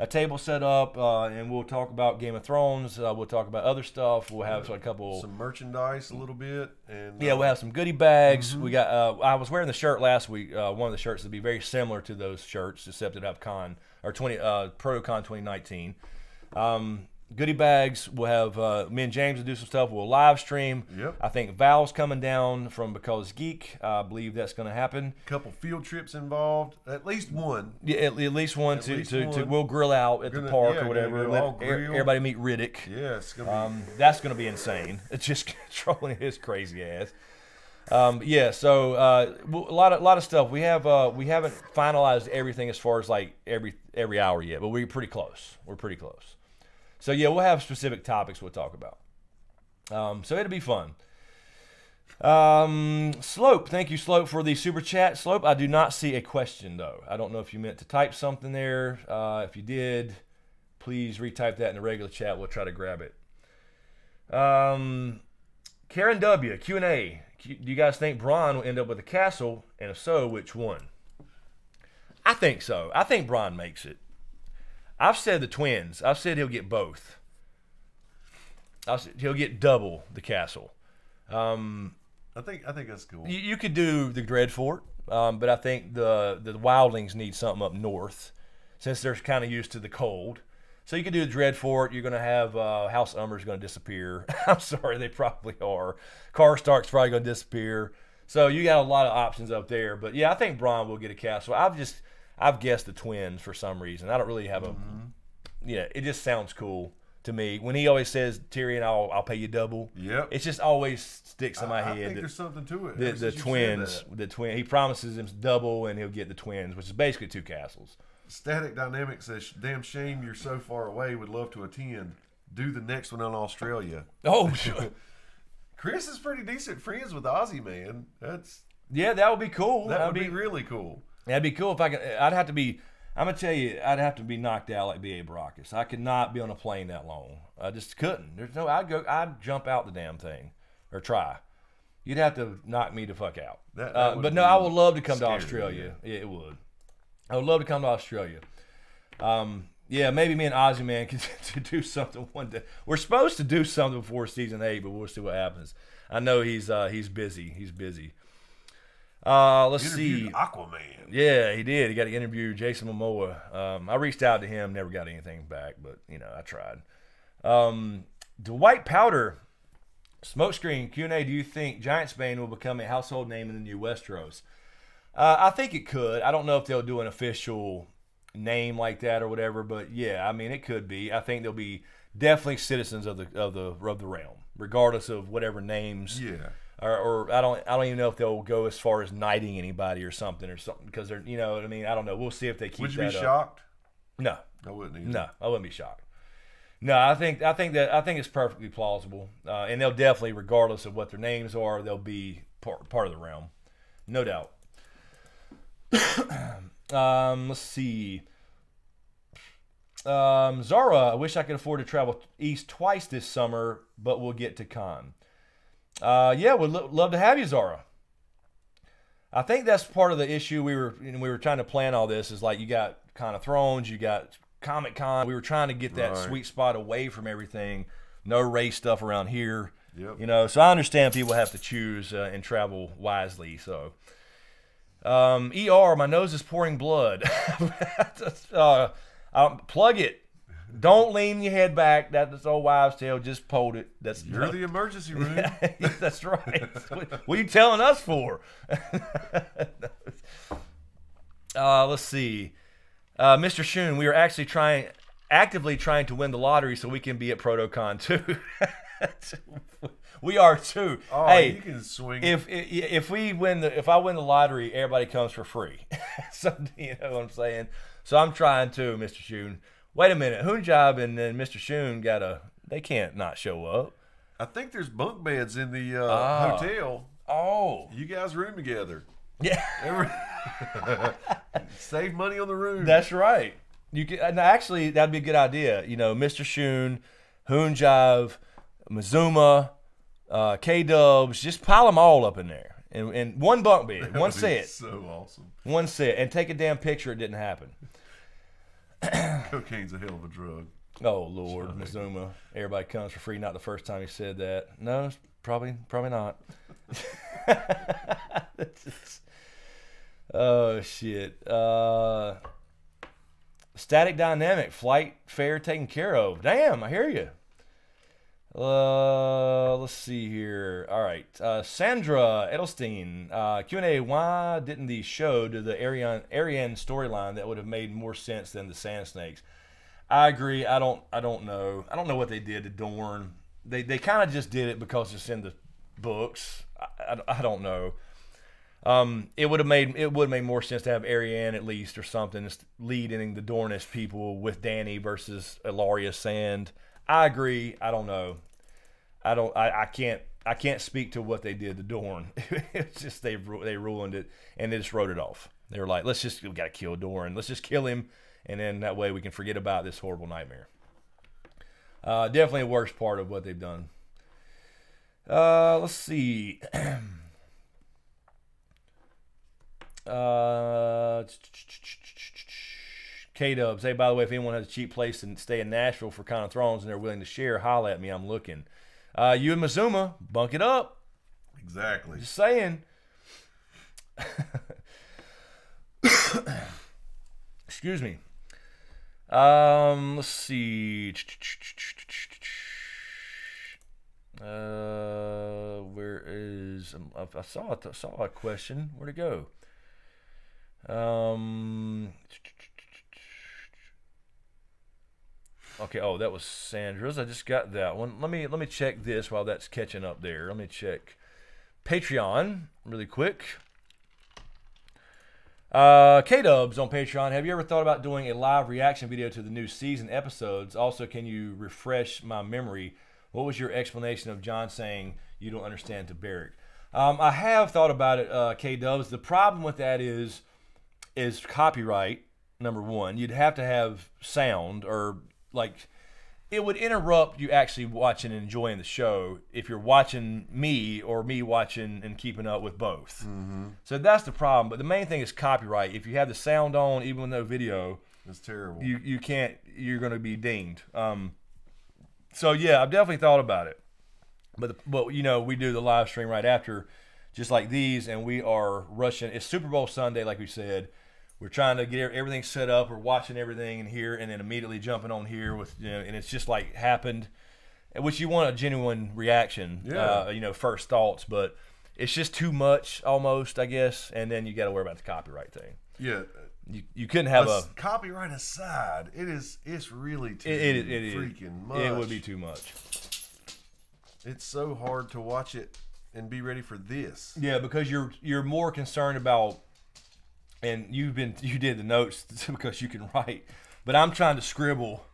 B: table set up, and we'll talk about Game of Thrones. We'll talk about other stuff. We'll have some
C: merchandise a little bit, and
B: we'll have some goodie bags. We got. I was wearing the shirt last week. One of the shirts would be very similar to those shirts, except it have Protocon 2019. Goodie bags. We'll have me and James will do some stuff. We'll live stream.
C: Yep.
B: I think Val's coming down from Because Geek. I believe that's going to happen.
C: A couple field trips involved. At least one.
B: Yeah, at least one. We'll grill out at the park or whatever. Everybody meet Riddick.
C: Yeah, it's gonna be.
B: That's going to be insane. It's just trolling his crazy ass. So a lot of stuff. We haven't finalized everything as far as every hour yet, but we're pretty close. So yeah, we'll have specific topics we'll talk about. So it'll be fun. Slope, thank you, Slope, for the super chat. Slope, I do not see a question though. I don't know if you meant to type something there. If you did, please retype that in the regular chat. We'll try to grab it. Karen W, Q&A. Do you guys think Bronn will end up with a castle? And if so, which one? I think so. I think Bronn makes it. I've said the twins. I've said he'll get both. He'll get double the castle.
C: I think that's cool.
B: You could do the Dreadfort, but I think the Wildlings need something up north, since they're kind of used to the cold. So you could do the Dreadfort. You're going to have House Umber's going to disappear. I'm sorry, they probably are. Karstark's probably going to disappear. So you got a lot of options up there. But yeah, I think Bronn will get a castle. I've guessed the twins for some reason. I don't really have it just sounds cool to me. When he always says, Tyrion, I'll pay you double.
C: Yep.
B: It just always sticks in my head.
C: I think there's something to it.
B: The twins. He promises him double and he'll get the twins, which is basically 2 castles.
C: Static Dynamics says, damn shame you're so far away. Would love to attend. Do the next one in Australia.
B: Oh, sure.
C: Chris is pretty decent friends with Ozzy, man.
B: That would be cool.
C: That would be really cool.
B: That'd be cool if I could. I'm gonna tell you, I'd have to be knocked out like B.A. Baracus. I could not be on a plane that long. I just couldn't. I'd jump out the damn thing, or try. You'd have to knock me the fuck out. But no, I would love to come to Australia. Yeah, it would. I would love to come to Australia. Maybe me and Ozzy, man, could do something one day. We're supposed to do something before season 8, but we'll see what happens. I know he's busy. He's busy. Let's see.
C: Aquaman.
B: Yeah, he did. He got to interview Jason Momoa. I reached out to him, never got anything back, but I tried. Dwight Powder, SmokeScreen Q&A. Do you think Giantsbane will become a household name in the new Westeros? I think it could. I don't know if they'll do an official name like that or whatever, but yeah, I mean it could be. I think they'll be definitely citizens of the realm, regardless of whatever names.
C: Yeah.
B: Or I don't even know if they'll go as far as knighting anybody or something because they're, you know what I mean. I don't know. We'll see if they keep that up.
C: Would you be shocked?
B: No,
C: I wouldn't either.
B: No, I wouldn't be shocked. No, I think it's perfectly plausible, and they'll definitely, regardless of what their names are, they'll be part of the realm, no doubt. Let's see. Zara, I wish I could afford to travel east twice this summer, but we'll get to con. Yeah, we'd love to have you, Zara. I think that's part of the issue. We were trying to plan all this. Is like you got Con of Thrones, you got Comic Con. We were trying to get that sweet spot away from everything. No race stuff around here.
C: Yep.
B: You know, so I understand people have to choose and travel wisely. So, ER, my nose is pouring blood. Plug it. Don't lean your head back. That's old wives' tale. Just hold it.
C: You're the emergency room.
B: That's right. What are you telling us for? Let's see. Mr. Shun, we are actually actively trying to win the lottery so we can be at ProtoCon too. We are too.
C: Oh,
B: hey,
C: you can swing.
B: If I win the lottery, everybody comes for free. So you know what I'm saying. So I'm trying to, Mr. Shun. Wait a minute, Hoonjob and Mr. Shun they can't not show up.
C: I think there's bunk beds in the hotel.
B: Oh,
C: You guys room together.
B: yeah.
C: Save money on the room.
B: That's right. You can actually that'd be a good idea. You know, Mr. Shun, Hoonjob, Mazuma, K-Dubs, just pile them all up in there. And one bunk bed, one set.
C: So awesome.
B: One set. And take a damn picture it didn't happen.
C: Cocaine's a hell of a drug.
B: Oh, Lord, Mazuma. Everybody comes for free. Not the first time he said that. No, probably not. Oh, shit. Static Dynamic, flight fare taken care of. Damn, I hear you. Let's see here. All right. Sandra Edelstein, Q&A, why didn't the show do the Ariane storyline that would have made more sense than the Sand Snakes? I agree. I don't know. I don't know what they did to Dorn. They kind of just did it because it's in the books. I don't know. It would have made more sense to have Ariane at least or something leading the Dornish people with Danny versus Ilaria Sand. I agree. I don't know. I can't speak to what they did to Dorn. It's just they ruined it and they just wrote it off. They were like, we got to kill Dorn. Let's just kill him, and then that way we can forget about this horrible nightmare. Definitely the worst part of what they've done. Let's see. K-Dubs, hey, by the way, if anyone has a cheap place to stay in Nashville for Con of Thrones and they're willing to share, holla at me. I'm looking. You and Mazuma, bunk it up.
C: Exactly.
B: Just saying. Excuse me. Let's see. Where is? I saw a question. Where'd it go? Okay. Oh, that was Sandra's. I just got that one. Let me check this while that's catching up there. Let me check Patreon really quick. K-Dubs on Patreon. Have you ever thought about doing a live reaction video to the new season episodes? Also, can you refresh my memory? What was your explanation of John saying you don't understand to Beric? I have thought about it, K-Dubs. The problem with that is copyright, number one. You'd have to have sound, or like it would interrupt you actually watching and enjoying the show if you're watching me or me watching and keeping up with both.
C: Mm-hmm.
B: So that's the problem. But the main thing is copyright. If you have the sound on, even with no video,
C: it's terrible.
B: You can't. You're going to be dinged. So yeah, I've definitely thought about it. But you know, we do the live stream right after, just like these, and we are rushing. It's Super Bowl Sunday, like we said. We're trying to get everything set up. We're watching everything in here, and then immediately jumping on here with, you know, and it's just like happened, which you want a genuine reaction, you know, first thoughts, but it's just too much almost, I guess, and then you got to worry about the copyright thing.
C: Yeah.
B: You couldn't have a
C: copyright aside. It's really too freaking much.
B: It would be too much.
C: It's so hard to watch it and be ready for this.
B: Yeah, because you're more concerned about, and you did the notes because you can write. but I'm trying to scribble.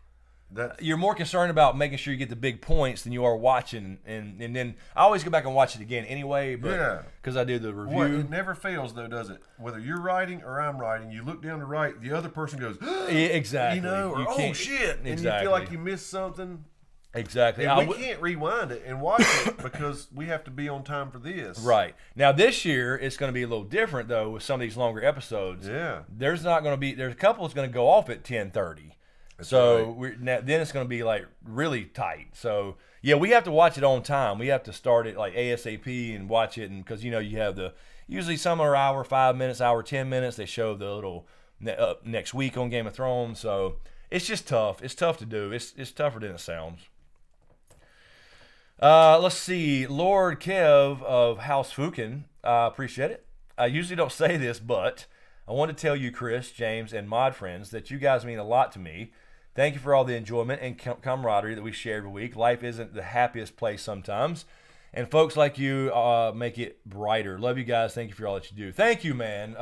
B: You're more concerned about making sure you get the big points than you are watching, and then I always go back and watch it again anyway. But because I do the review.
C: Well, it never fails though, does it? Whether you're writing or I'm writing, you look down to write, the other person goes,
B: exactly.
C: You know, or oh shit, and you feel like you missed something.
B: Exactly.
C: And we can't rewind it and watch it because we have to be on time for this.
B: Right. Now this year it's going to be a little different though with some of these longer episodes.
C: Yeah.
B: There's not going to be. There's a couple that's going to go off at 10:30. So then it's going to be like really tight. So yeah, we have to watch it on time. We have to start it like ASAP and watch it, and because you know you have usually some are hour, 5 minutes, hour, 10 minutes. They show the little next week on Game of Thrones. So it's just tough. It's tough to do. It's tougher than it sounds. Let's see, Lord Kev of House Fukin. Appreciate it. I usually don't say this, but I want to tell you, Chris, James, and mod friends that you guys mean a lot to me. Thank you for all the enjoyment and camaraderie that we share every week. Life isn't the happiest place sometimes, and folks like you make it brighter. Love you guys. Thank you for all that you do. Thank you, man.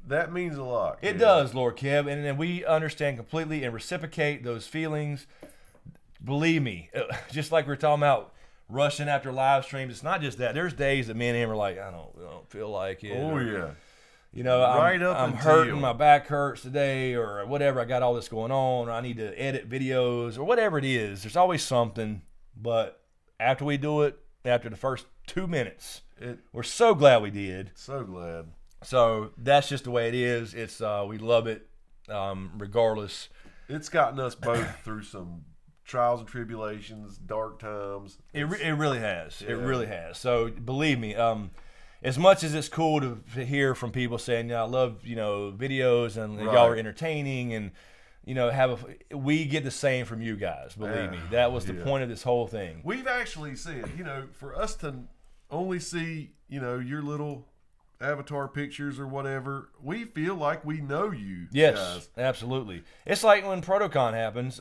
C: That means a lot.
B: It does, Lord Kev, and we understand completely and reciprocate those feelings. Believe me, just like we're talking about rushing after live streams, it's not just that. There's days that me and him are like, I don't feel like it.
C: Oh, yeah.
B: You know, I'm hurting, my back hurts today, or whatever. I got all this going on, or I need to edit videos, or whatever it is. There's always something. But after we do it, after the first 2 minutes, we're so glad we did.
C: So glad.
B: So that's just the way it is. It's we love it, regardless.
C: It's gotten us both through some trials and tribulations, dark times.
B: It really has. Yeah. It really has. So believe me, as much as it's cool to hear from people saying, I love, videos and y'all are entertaining and, we get the same from you guys. Believe me. That was the point of this whole thing.
C: We've actually said, for us to only see, your little avatar pictures or whatever, we feel like we know you guys. Absolutely.
B: It's like when Protocon happens,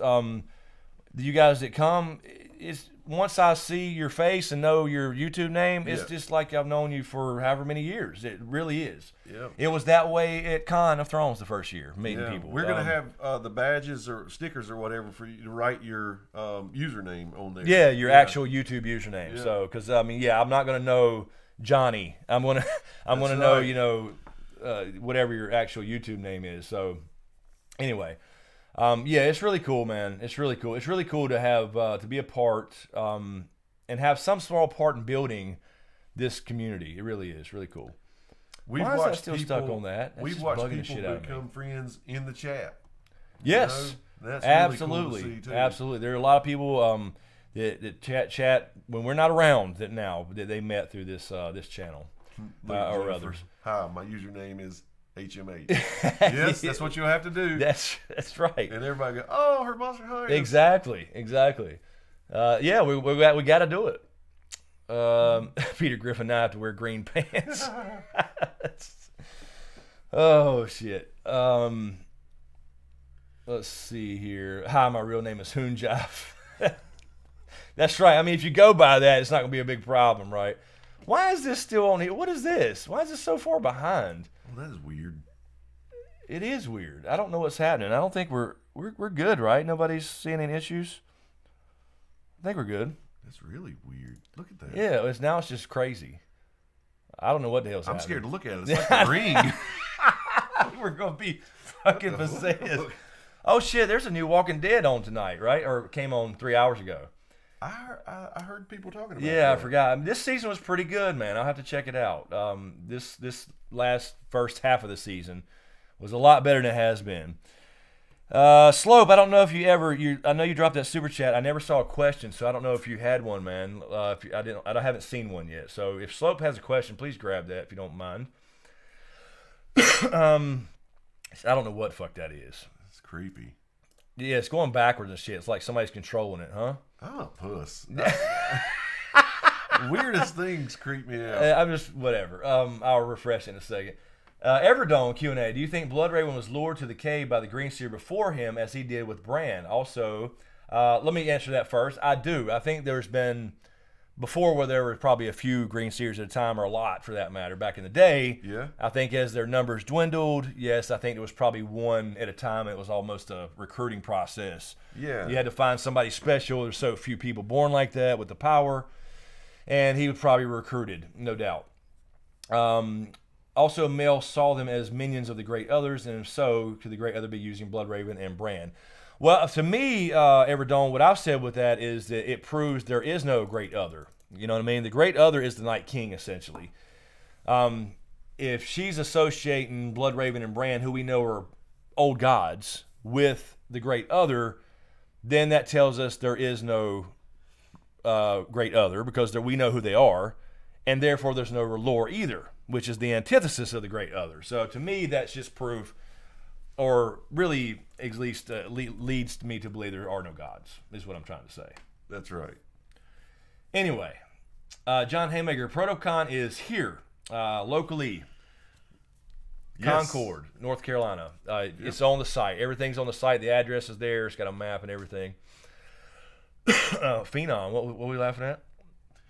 B: you guys that come, it's once I see your face and know your YouTube name, it's just like I've known you for however many years. It really is.
C: Yeah.
B: It was that way at Con of Thrones the first year, meeting people.
C: We're going to have the badges or stickers or whatever for you to write your username on there.
B: Yeah, your actual YouTube username. Yeah. So, because I'm not going to know Johnny. I'm going to know, whatever your actual YouTube name is. So, anyway. It's really cool, man. It's really cool. It's really cool to have to be a part and have some small part in building this community. It really is really cool.
C: We've
B: Why
C: watched
B: is I still
C: people,
B: stuck on that? That's
C: we've watched people become friends in the chat.
B: Yes,
C: that's
B: absolutely,
C: really cool to see too.
B: Absolutely. There are a lot of people that chat when we're not around that they met through this channel or others.
C: Hi, my username is HM8. Yes, that's what you'll have to do.
B: That's right.
C: And everybody go, oh, her Monster High.
B: Exactly. We got to do it. Peter Griffin, now I have to wear green pants. Oh shit. Let's see here. Hi, my real name is Hoonjaff. That's right. I mean, if you go by that, it's not gonna be a big problem, right? Why is this still on here? What is this? Why is this so far behind?
C: Well, that is weird.
B: It is weird. I don't know what's happening. I don't think we're good, right? Nobody's seeing any issues. I think we're good.
C: That's really weird. Look at that.
B: Yeah, it's just crazy. I don't know what the hell's happening.
C: I'm scared to look at it. It's like a ring.
B: We're gonna be fucking possessed. Oh shit! There's a new Walking Dead on tonight, right? Or came on 3 hours ago.
C: I heard people talking about.
B: Yeah, I forgot. I mean, this season was pretty good, man. I'll have to check it out. This last first half of the season was a lot better than it has been. Slope, I don't know if I know you dropped that super chat. I never saw a question, so I don't know if you had one, man. I haven't seen one yet. So if Slope has a question, please grab that if you don't mind. I don't know what the fuck that is.
C: It's creepy.
B: Yeah, it's going backwards and shit. It's like somebody's controlling it, huh?
C: I'm a puss. Weirdest things creep me out.
B: I'm just whatever. I'll refresh in a second. Everdome Q&A. Do you think Bloodraven was lured to the cave by the Green Seer before him, as he did with Bran? Also, let me answer that first. I do. I think there's been before where there were probably a few Green Seers at a time, or a lot for that matter, back in the day.
C: Yeah.
B: I think as their numbers dwindled, yes, I think there was probably one at a time. It was almost a recruiting process.
C: Yeah.
B: You had to find somebody special. There's so few people born like that with the power. And he was probably recruited, no doubt. Also, Mel saw them as minions of the Great Others, and if so, could the Great Other be using Bloodraven and Bran? Well, to me, Everdome, what I've said with that is that it proves there is no Great Other. You know what I mean? The Great Other is the Night King, essentially. If she's associating Bloodraven and Bran, who we know are old gods, with the Great Other, then that tells us there is no Great Other, because we know who they are, and therefore there's no R'hllor either, which is the antithesis of the Great Other. So to me, that's just proof, or really at least leads me to believe there are no gods, is what I'm trying to say.
C: That's right.
B: Anyway, John Haymaker, Protocon is here, locally.
C: Yes.
B: Concord, North Carolina. It's on the site. Everything's on the site. The address is there. It's got a map and everything. Phenom, what were we laughing at?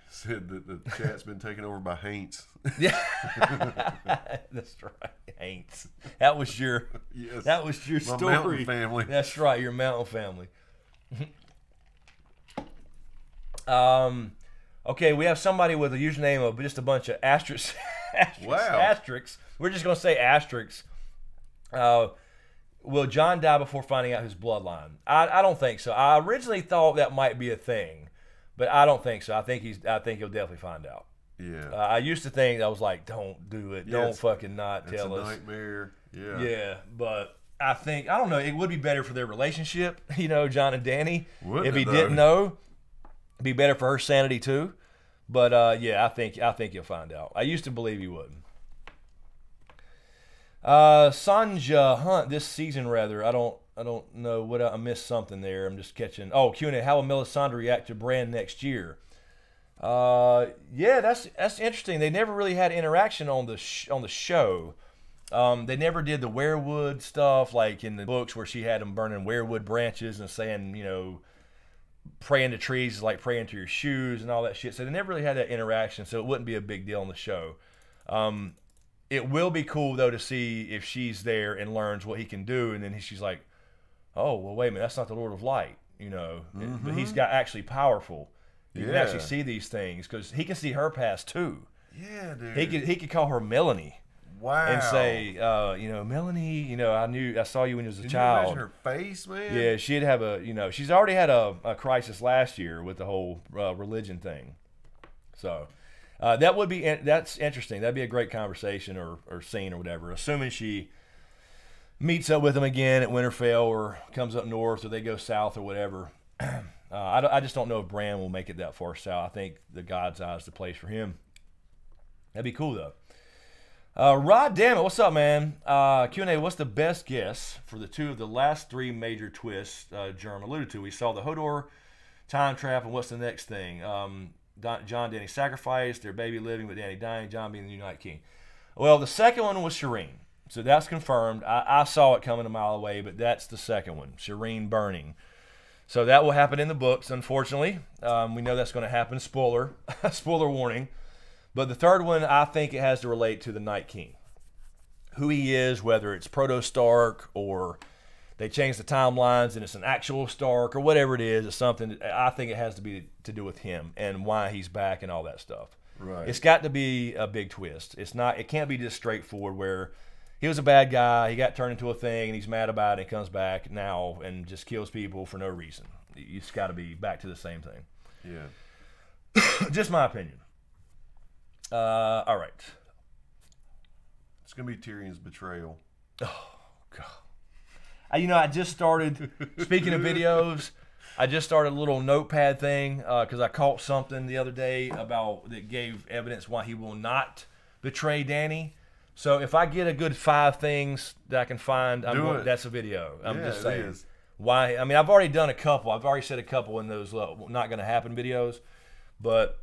C: Said that the chat's been taken over by Haints.
B: Yeah, that's right. Haints. That was your.
C: Yes.
B: That was your
C: My
B: story.
C: mountain family.
B: That's right. Your mountain family. Okay, we have somebody with a username of just a bunch of asterisks. Asterisks. We're just gonna say asterisks. Will John die before finding out his bloodline? I don't think so. I originally thought that might be a thing, but I don't think so. I think he'll definitely find out.
C: Yeah.
B: I used to think, I was like, don't do it.
C: Yeah,
B: don't fucking not tell us.
C: It's a nightmare. Yeah.
B: Yeah, but I think, I don't know, it would be better for their relationship, John and Danny.
C: Wouldn't
B: if he
C: it, though?
B: didn't know, it'd be better for her sanity too. But yeah, I think you'll find out. I used to believe he would. Sanja Hunt this season, rather. I don't know what I missed something there. I'm just catching. Oh, Q&A. How will Melisandre react to Bran next year? Yeah, that's interesting. They never really had interaction on the show. They never did the weirwood stuff like in the books where she had them burning weirwood branches and saying, praying to trees is like praying to your shoes and all that shit. So they never really had that interaction, so it wouldn't be a big deal on the show. It will be cool, though, to see if she's there and learns what he can do, and then she's like, oh, well, wait a minute, that's not the Lord of Light, But he's got actually powerful. You can actually see these things, because he can see her past, too.
C: Yeah, dude.
B: He could call her Melanie.
C: Wow.
B: And say, Melanie, I saw you when you was a child.
C: Can you imagine her face, man?
B: Yeah, she'd have she's already had a crisis last year with the whole religion thing. So that's interesting. That'd be a great conversation or scene or whatever. Assuming she meets up with him again at Winterfell or comes up north or they go south or whatever. I just don't know if Bran will make it that far south. I think the God's Eye is the place for him. That'd be cool though. Rod Dammit, what's up, man? Q&A, what's the best guess for the two of the last three major twists Jerm alluded to? We saw the Hodor time trap, and what's the next thing? John, Danny sacrificed, their baby living, but Danny dying, John being the new Night King. Well, the second one was Shireen, so that's confirmed. I saw it coming a mile away, but that's the second one, Shireen burning. So that will happen in the books, unfortunately. We know that's going to happen. Spoiler warning. But the third one, I think it has to relate to the Night King. Who he is, whether it's Proto-Stark or they change the timelines and it's an actual Stark or whatever it is, it's something, I think it has to be to do with him and why he's back and all that stuff.
C: Right.
B: It's got to be a big twist. It can't be just straightforward where he was a bad guy, he got turned into a thing, and he's mad about it, and comes back now and just kills people for no reason. It's got to be back to the same thing.
C: Yeah.
B: Just my opinion. All right.
C: It's going to be Tyrion's betrayal.
B: Oh, God. I just started, speaking of videos, I just started a little notepad thing because I caught something the other day that gave evidence why he will not betray Danny. So if I get a good 5 things that I can find, that's a video. I'm just saying.
C: It is.
B: Why? I mean, I've already done a couple. I've already said a couple in those not going to happen videos. But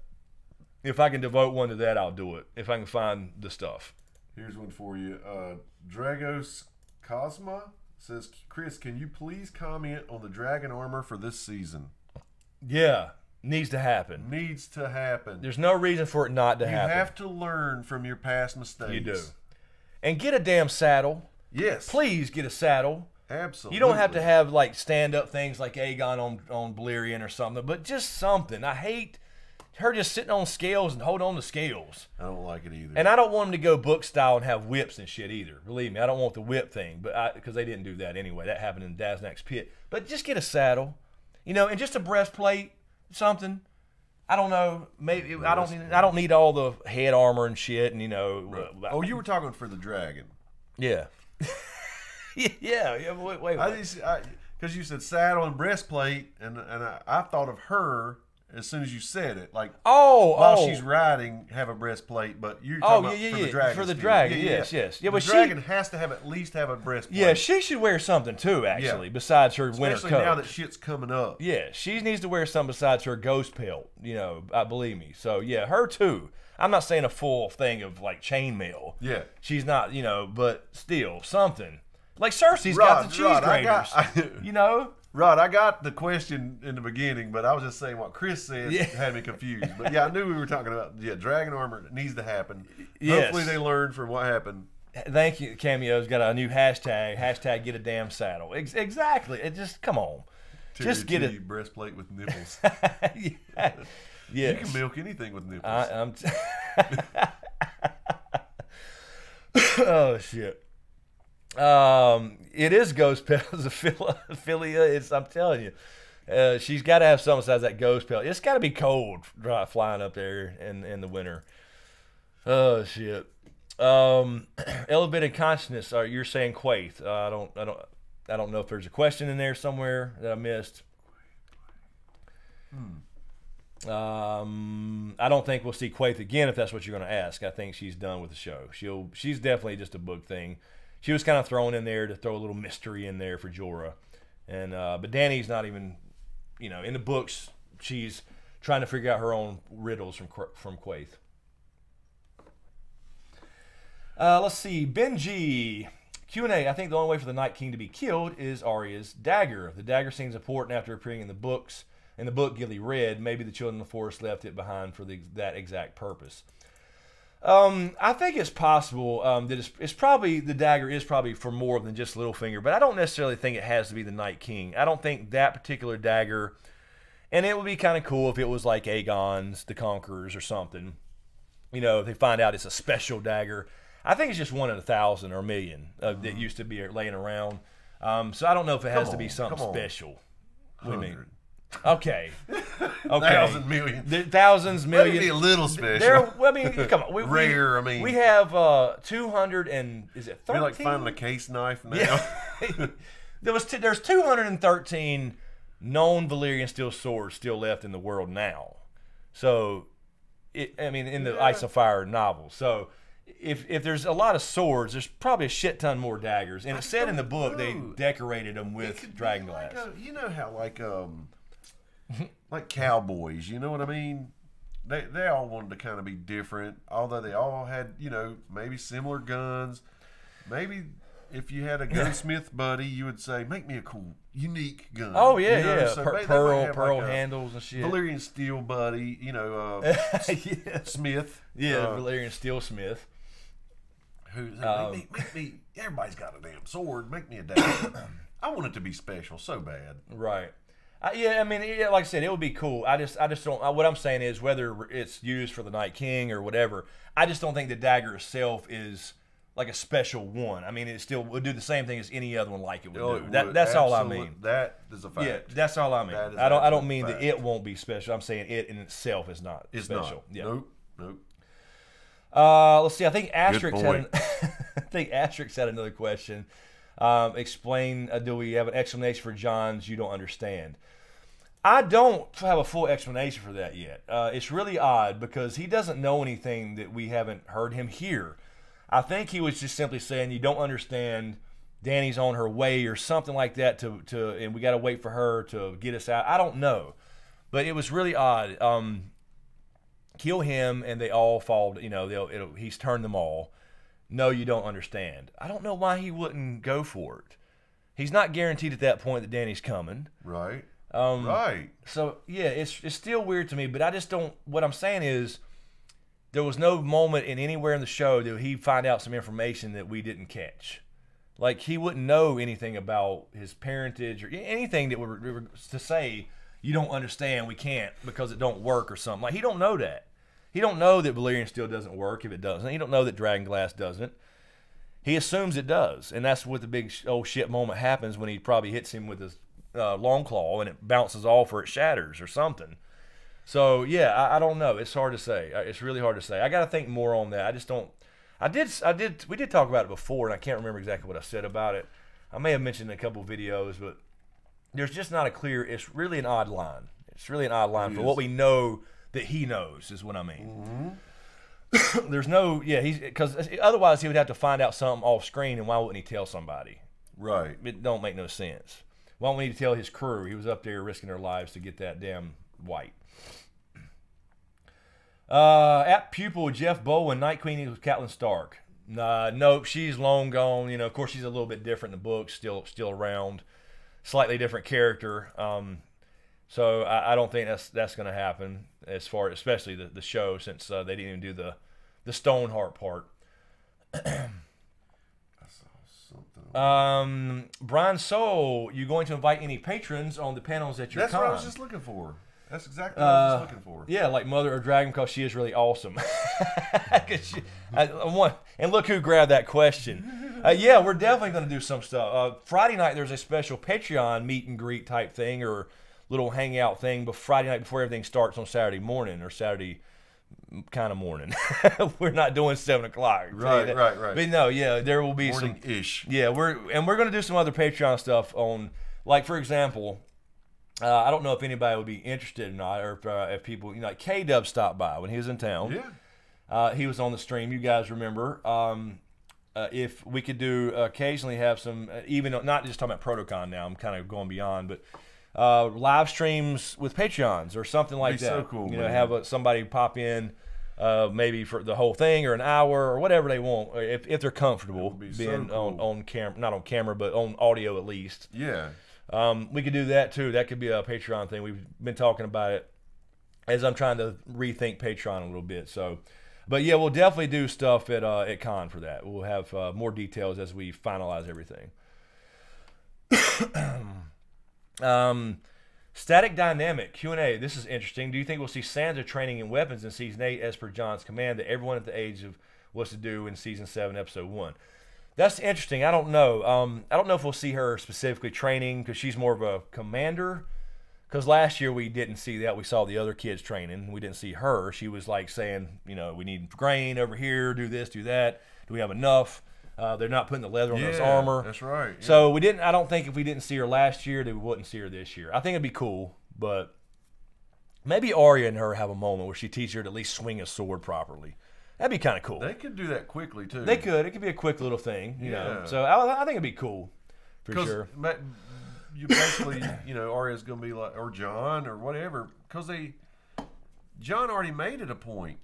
B: if I can devote one to that, I'll do it. If I can find the stuff.
C: Here's one for you. Dragos Cosma says, Chris, can you please comment on the dragon armor for this season?
B: Yeah. Needs to happen.
C: Needs to happen.
B: There's no reason for it not to happen.
C: You have to learn from your past mistakes.
B: You do. And get a damn saddle.
C: Yes.
B: Please get a saddle.
C: Absolutely.
B: You don't have to have like stand-up things like Aegon on Balerion or something, but just something. I hate her just sitting on scales and hold on to scales.
C: I don't like it either.
B: And I don't want them to go book style and have whips and shit either. Believe me, I don't want the whip thing, but because they didn't do that anyway. That happened in Daznak's pit. But just get a saddle, and just a breastplate, something. I don't know. Maybe I don't need all the head armor and shit. And
C: Right. Oh, you were talking for the dragon.
B: Yeah. yeah. Wait.
C: Because you said saddle and breastplate, and I thought of her as soon as you said it, like while she's riding, have a breastplate. But you're talking about for the dragon.
B: For the dragon, yes. Yeah,
C: the dragon has to have at least have a breastplate.
B: Yeah, she should wear something too, actually, besides her winter coat.
C: Especially now that shit's coming up.
B: Yeah, she needs to wear something besides her ghost pelt. Believe me. So yeah, her too. I'm not saying a full thing of like chainmail.
C: Yeah,
B: she's not. But still something. Like Cersei's got the cheese graters.
C: Rod, I got the question in the beginning, but I was just saying what Chris said had me confused. But yeah, I knew we were talking about dragon armor needs to happen. Yes. Hopefully they learned from what happened.
B: Thank you. Cameo's got a new hashtag. Hashtag get a damn saddle. Exactly. It just come on. Just get it.
C: Breastplate with nipples.
B: Yes.
C: You can milk anything with nipples.
B: Oh shit. It is ghost pelt. Philia. I'm telling you, she's got to have something besides that ghost pelt. It's got to be cold flying up there in the winter. Oh shit. Elevated consciousness. You're saying Quaithe. I don't know if there's a question in there somewhere that I missed. I don't think we'll see Quaithe again if that's what you're going to ask. I think she's done with the show. She's definitely just a book thing. She was kind of thrown in there to throw a little mystery in there for Jorah, and but Dany's not even, in the books she's trying to figure out her own riddles from Quaithe. Let's see, Benji Q&A. I think the only way for the Night King to be killed is Arya's dagger. The dagger seems important after appearing in the books. In the book Gilly read, maybe the Children of the Forest left it behind for that exact purpose. I think it's possible that it's probably the dagger is probably for more than just Littlefinger, but I don't necessarily think it has to be the Night King. I don't think that particular dagger, and it would be kind of cool if it was like Aegon's, the Conqueror's, or something. If they find out it's a special dagger. I think it's just 1 in 1,000 or a million that used to be laying around. So I don't know if it has to be something special. What do you mean? Okay.
C: 1,000 million.
B: Thousands, million.
C: Maybe a little special.
B: Come on.
C: Rare.
B: We have 200 and is it 13?
C: We're like finding a case knife now. Yeah.
B: There's 213 known Valyrian steel swords still left in the world now. So, in the Ice and Fire novel. So, if there's a lot of swords, there's probably a shit ton more daggers. And it said in the book they decorated them with dragonglass.
C: Like cowboys, you know what I mean? They all wanted to kind of be different, although they all had, maybe similar guns. Maybe if you had a gunsmith buddy, you would say, make me a cool, unique gun.
B: Oh, yeah, yeah.
C: So
B: pearl handles and shit.
C: Valyrian steel buddy, Smith.
B: Yeah, Valyrian steel smith.
C: Who's make me, everybody's got a damn sword, make me a dagger. I want it to be special so bad.
B: Right. Like I said, it would be cool. I just don't. What I'm saying is, whether it's used for the Night King or whatever, I just don't think the dagger itself is like a special one. It still would do the same thing as any other one like it would do. That's all I mean.
C: That is a fact.
B: Yeah, that's all I mean. I don't mean that it won't be special. I'm saying it in itself is not special.
C: Not.
B: Yeah.
C: Nope.
B: Let's see. I think Asterix had another question. Explain. Do we have an explanation for Jon's "you don't understand"? I don't have a full explanation for that yet. It's really odd because he doesn't know anything that we haven't heard him hear. I think he was just simply saying, you don't understand, Dany's on her way or something like that and we got to wait for her to get us out. I don't know. But it was really odd. Kill him and they all fall, he's turned them all. No, you don't understand. I don't know why he wouldn't go for it. He's not guaranteed at that point that Dany's coming.
C: Right. Right.
B: So yeah, it's still weird to me, but I just don't. What I'm saying is, there was no moment in anywhere in the show that he find out some information that we didn't catch. Like he wouldn't know anything about his parentage or anything that would to say you don't understand. We can't because it don't work or something. Like he don't know that. He don't know that Valyrian steel doesn't work if it doesn't. He don't know that dragon glass doesn't. He assumes it does, and that's what the big oh shit moment happens when he probably hits him with his long claw and it bounces off or it shatters or something. So yeah, I don't know. It's hard to say. It's really hard to say. I got to think more on that. I just don't. We did talk about it before, and I can't remember exactly what I said about it. I may have mentioned in a couple of videos, but there's just not a clear. It's really an odd line. It's really an odd line for what we know that he knows is what I mean. Mm-hmm. There's no because otherwise he would have to find out something off screen, and why wouldn't he tell somebody?
C: Right.
B: It don't make no sense. Why wouldn't he tell his crew? He was up there risking their lives to get that damn white. At Pupil, Jeff Bowen, Night Queen equals Catelyn Stark. Nope, she's long gone. You know, of course, she's a little bit different in the book, still around, slightly different character. So I don't think that's going to happen as far, especially the show, since they didn't even do the Stoneheart part.
C: I saw something.
B: Brian Soul, you going to invite any patrons on the panels at your con?
C: That's what I was just looking for. That's exactly what I was just looking for.
B: Yeah, like Mother of Dragon, because she is really awesome. And look who grabbed that question. Yeah, we're definitely going to do some stuff. Friday night, there's a special Patreon meet and greet type thing or little hangout thing, but Friday night before everything starts on Saturday morning or Saturday kind of morning. We're not doing 7 o'clock.
C: Right.
B: But no, yeah, there will be
C: morning-ish.
B: Yeah, we're going to do some other Patreon stuff on, like for example. I don't know if anybody would be interested or not, or if people, like K-Dub stopped by when he was in town.
C: Yeah.
B: He was on the stream. You guys remember. If we could do occasionally have some, even not just talking about Protocon now, I'm kind of going beyond, but live streams with Patreons or something like that.
C: So cool.
B: You know, have somebody pop in, maybe for the whole thing or an hour or whatever they want, if they're comfortable being
C: so cool.
B: on camera, not on camera, but on audio at least.
C: Yeah.
B: We could do that too. That could be a Patreon thing. We've been talking about it as I'm trying to rethink Patreon a little bit. So, but yeah, we'll definitely do stuff at con for that. We'll have more details as we finalize everything. Static Dynamic Q&A. This is interesting. Do you think we'll see Sansa training in weapons in season 8 as per Jon's command that everyone at the age of was to do in season 7, episode 1? That's interesting. I don't know. I don't know if we'll see her specifically training because she's more of a commander. Because last year we didn't see that. We saw the other kids training. We didn't see her. She was like saying, you know, we need grain over here, do this, do that. Do we have enough? They're not putting the leather on this armor.
C: That's right. Yeah.
B: So we didn't. I don't think if we didn't see her last year, that we wouldn't see her this year. I think it'd be cool, but maybe Arya and her have a moment where she teaches her to at least swing a sword properly. That'd be kind of cool.
C: They could do that quickly too.
B: They could. It could be a quick little thing, you know. So I think it'd be cool for sure.
C: You basically, you know, Arya's going to be like, or Jon or whatever, because Jon already made it a point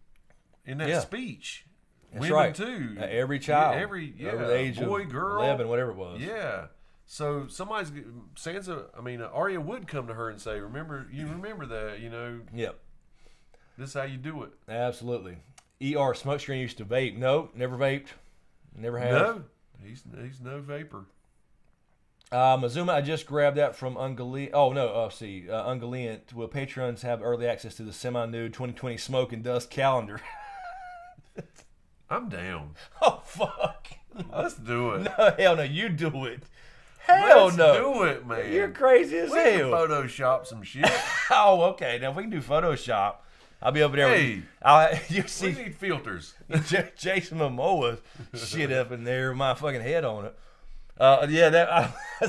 C: in that speech.
B: That's
C: Women
B: right.
C: too.
B: Every child,
C: over the
B: age
C: boy,
B: of
C: girl,
B: 11, whatever it was.
C: Yeah. So Sansa. I mean, Arya would come to her and say, "Remember that, you know."
B: Yep.
C: This is how you do it.
B: Absolutely. SmokeScreen used to vape. No, never vaped. Never have.
C: No, he's no vapor.
B: Mazuma, I just grabbed that from Ungoliant. Oh, no, Ungoliant. Will patrons have early access to the semi-nude 2020 Smoke and Dust calendar?
C: I'm down.
B: Oh, fuck.
C: Let's do it.
B: No, hell no, you do it. Hell
C: Let's
B: no.
C: do it, man.
B: You're crazy as
C: We can
B: hell.
C: Photoshop some shit.
B: Oh, okay. Now, if we can do Photoshop, I'll be over there.
C: Hey,
B: you see,
C: we need filters.
B: Jason Momoa shit up in there with my fucking head on it.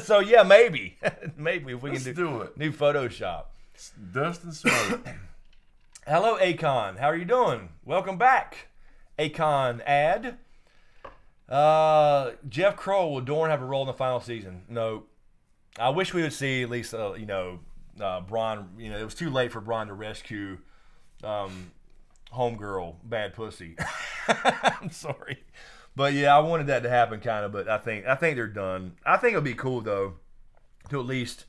B: So yeah, maybe if we
C: Let's
B: can
C: do it.
B: New Photoshop.
C: Dust and smoke.
B: Hello, Akon. How are you doing? Welcome back, Akon. Jeff Crow, will Dorne have a role in the final season? No. I wish we would see at least Bronn. You know, it was too late for Bronn to rescue homegirl, bad pussy. I'm sorry. But yeah, I wanted that to happen, kind of. But I think they're done. I think it'll be cool though, to at least,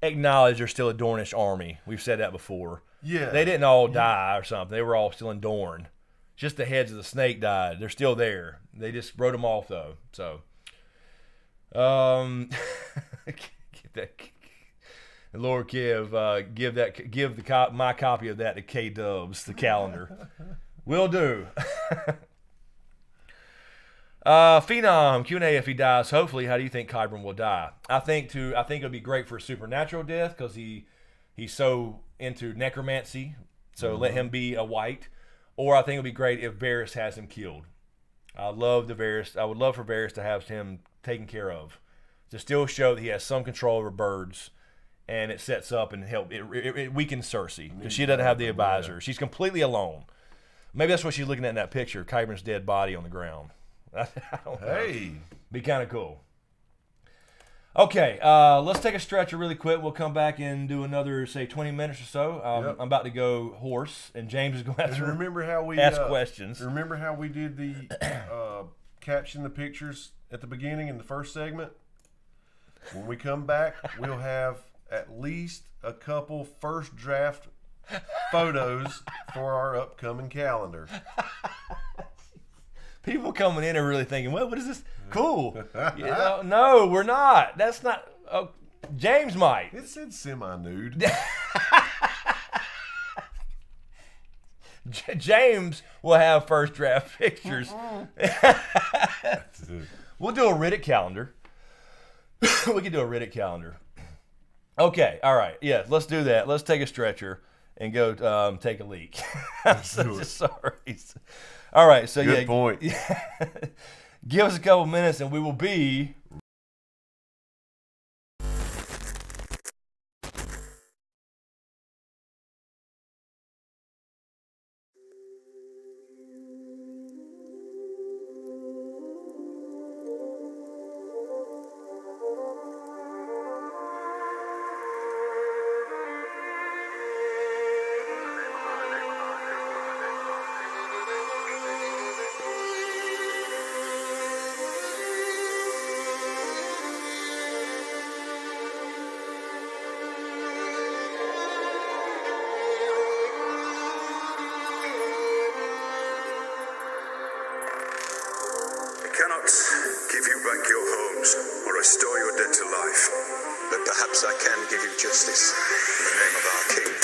B: acknowledge they're still a Dornish army. We've said that before.
C: Yeah.
B: They didn't all die or something. They were all still in Dorne. Just the heads of the snake died. They're still there. They just wrote them off though. So, get that. Lord give my copy of that to K Dubs, the calendar. Will do. Phenom Q&A if he dies. Hopefully, how do you think Qyburn will die? I think it'll be great for a supernatural death because he's so into necromancy. So let him be a white. Or I think it'll be great if Varys has him killed. I would love for Varys to have him taken care of, to still show that he has some control over birds. And it sets up and it weakens Cersei because she doesn't have the advisor. Yeah. She's completely alone. Maybe that's what she's looking at in that picture, Qyburn's dead body on the ground. I don't know. Hey. Be kind of cool. Okay, let's take a stretcher really quick. We'll come back and do another, say, 20 minutes or so. I'm about to go horse, and James is going to have to
C: remember how we
B: ask questions.
C: Remember how we did the caption the pictures at the beginning in the first segment? When we come back, we'll have at least a couple first draft photos for our upcoming calendar.
B: People coming in are really thinking, well, what is this? Cool. No, we're not. That's not. James might.
C: It said semi-nude.
B: James will have first draft pictures. We'll do a Reddit calendar. We can do a Reddit calendar. Okay, all right. Yeah, let's do that. Let's take a stretcher and go take a leak. Sorry. All right, so
C: Good point.
B: Give us a couple minutes and we will be...
A: Give you back your homes, or restore your dead to life. But perhaps I can give you justice in the name of our king.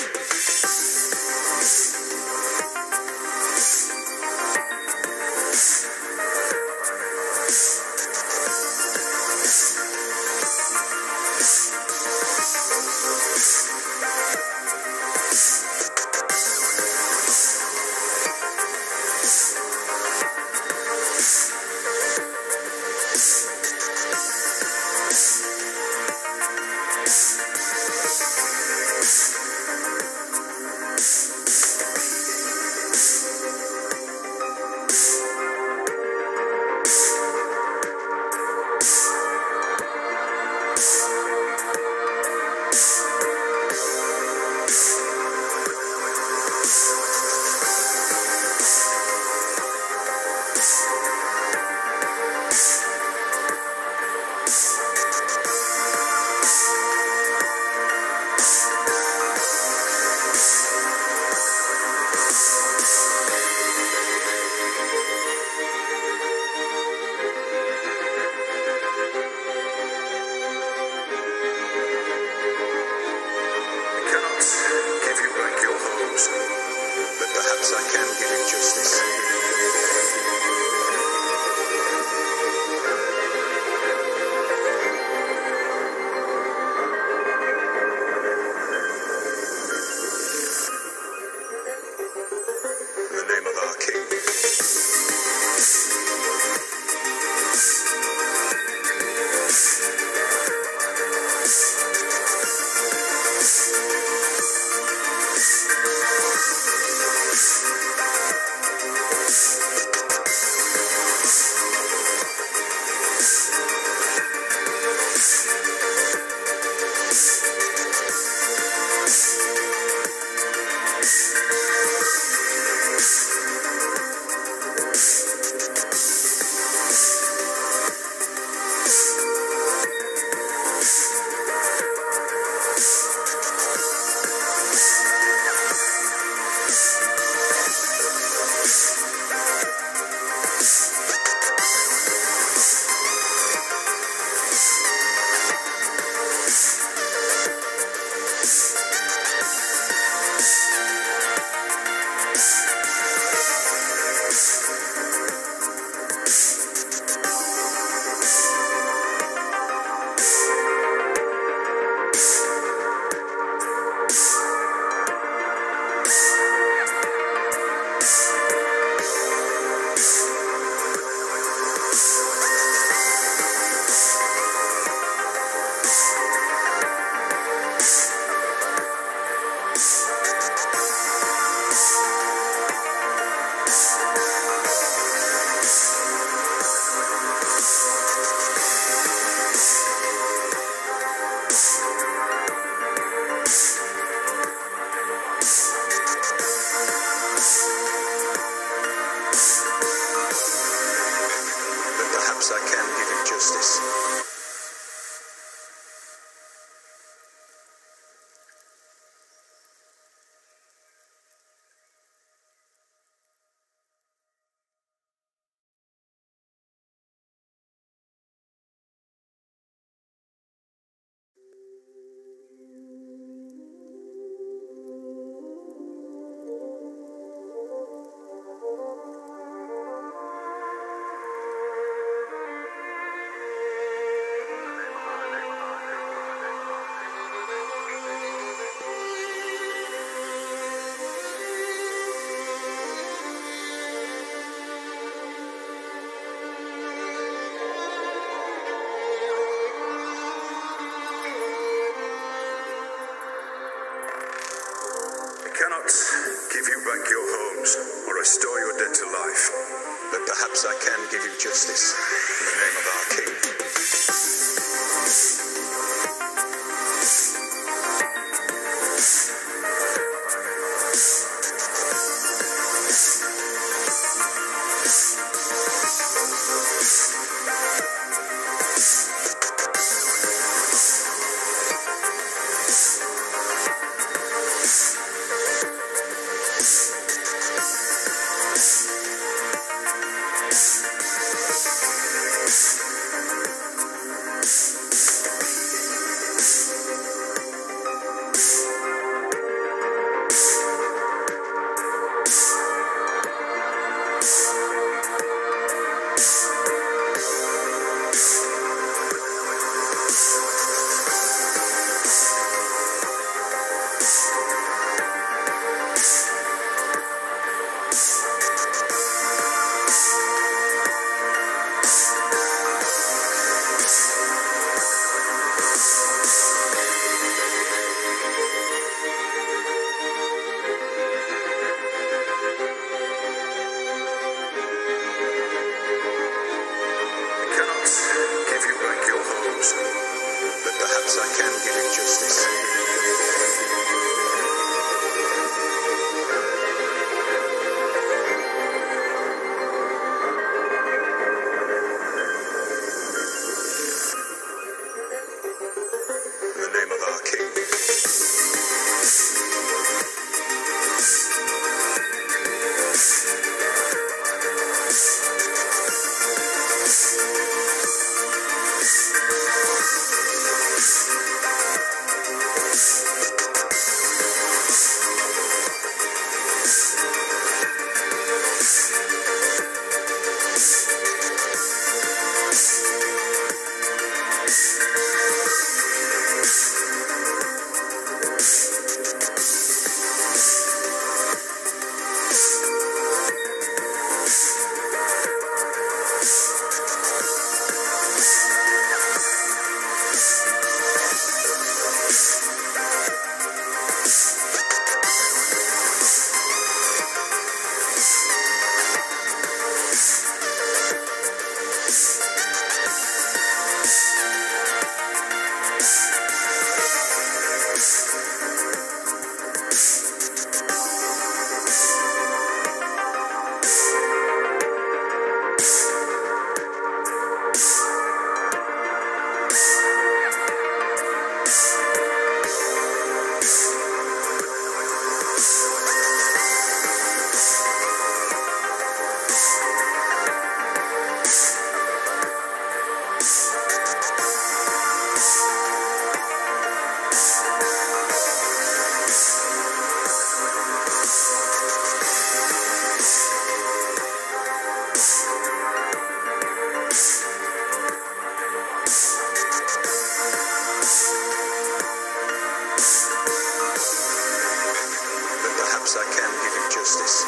A: justice.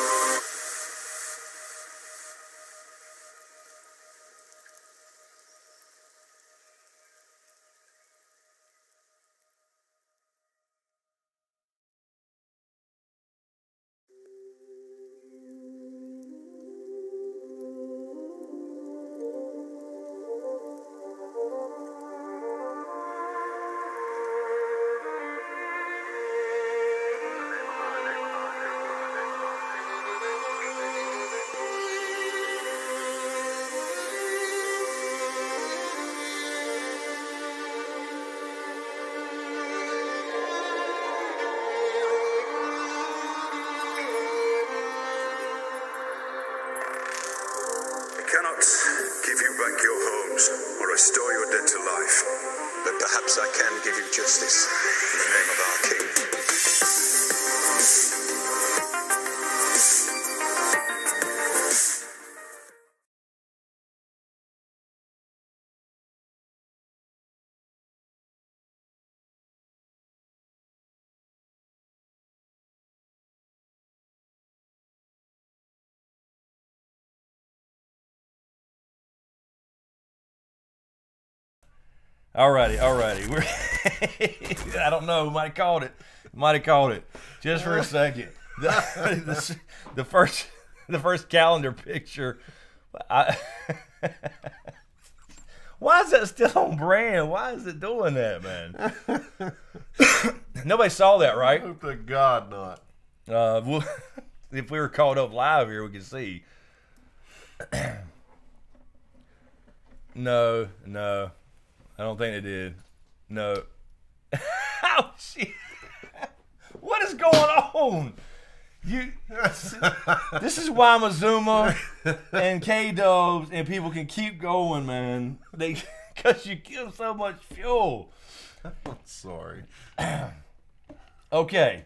A: Cannot give you back your homes or restore your dead to life, but perhaps I can give you justice in the name of our King.
B: Alrighty. I don't know. Might have called it. Just for a second. The first calendar picture. Why is that still on brand? Why is it doing that, man? Nobody saw that, right?
C: Oh, thank God not.
B: Well, if we were called up live here, we could see. No. I don't think they did. No. Oh, shit. What is going on? This is why Mazuma and K-Dubs and people can keep going, man. Because you give so much fuel.
C: I'm sorry.
B: Okay.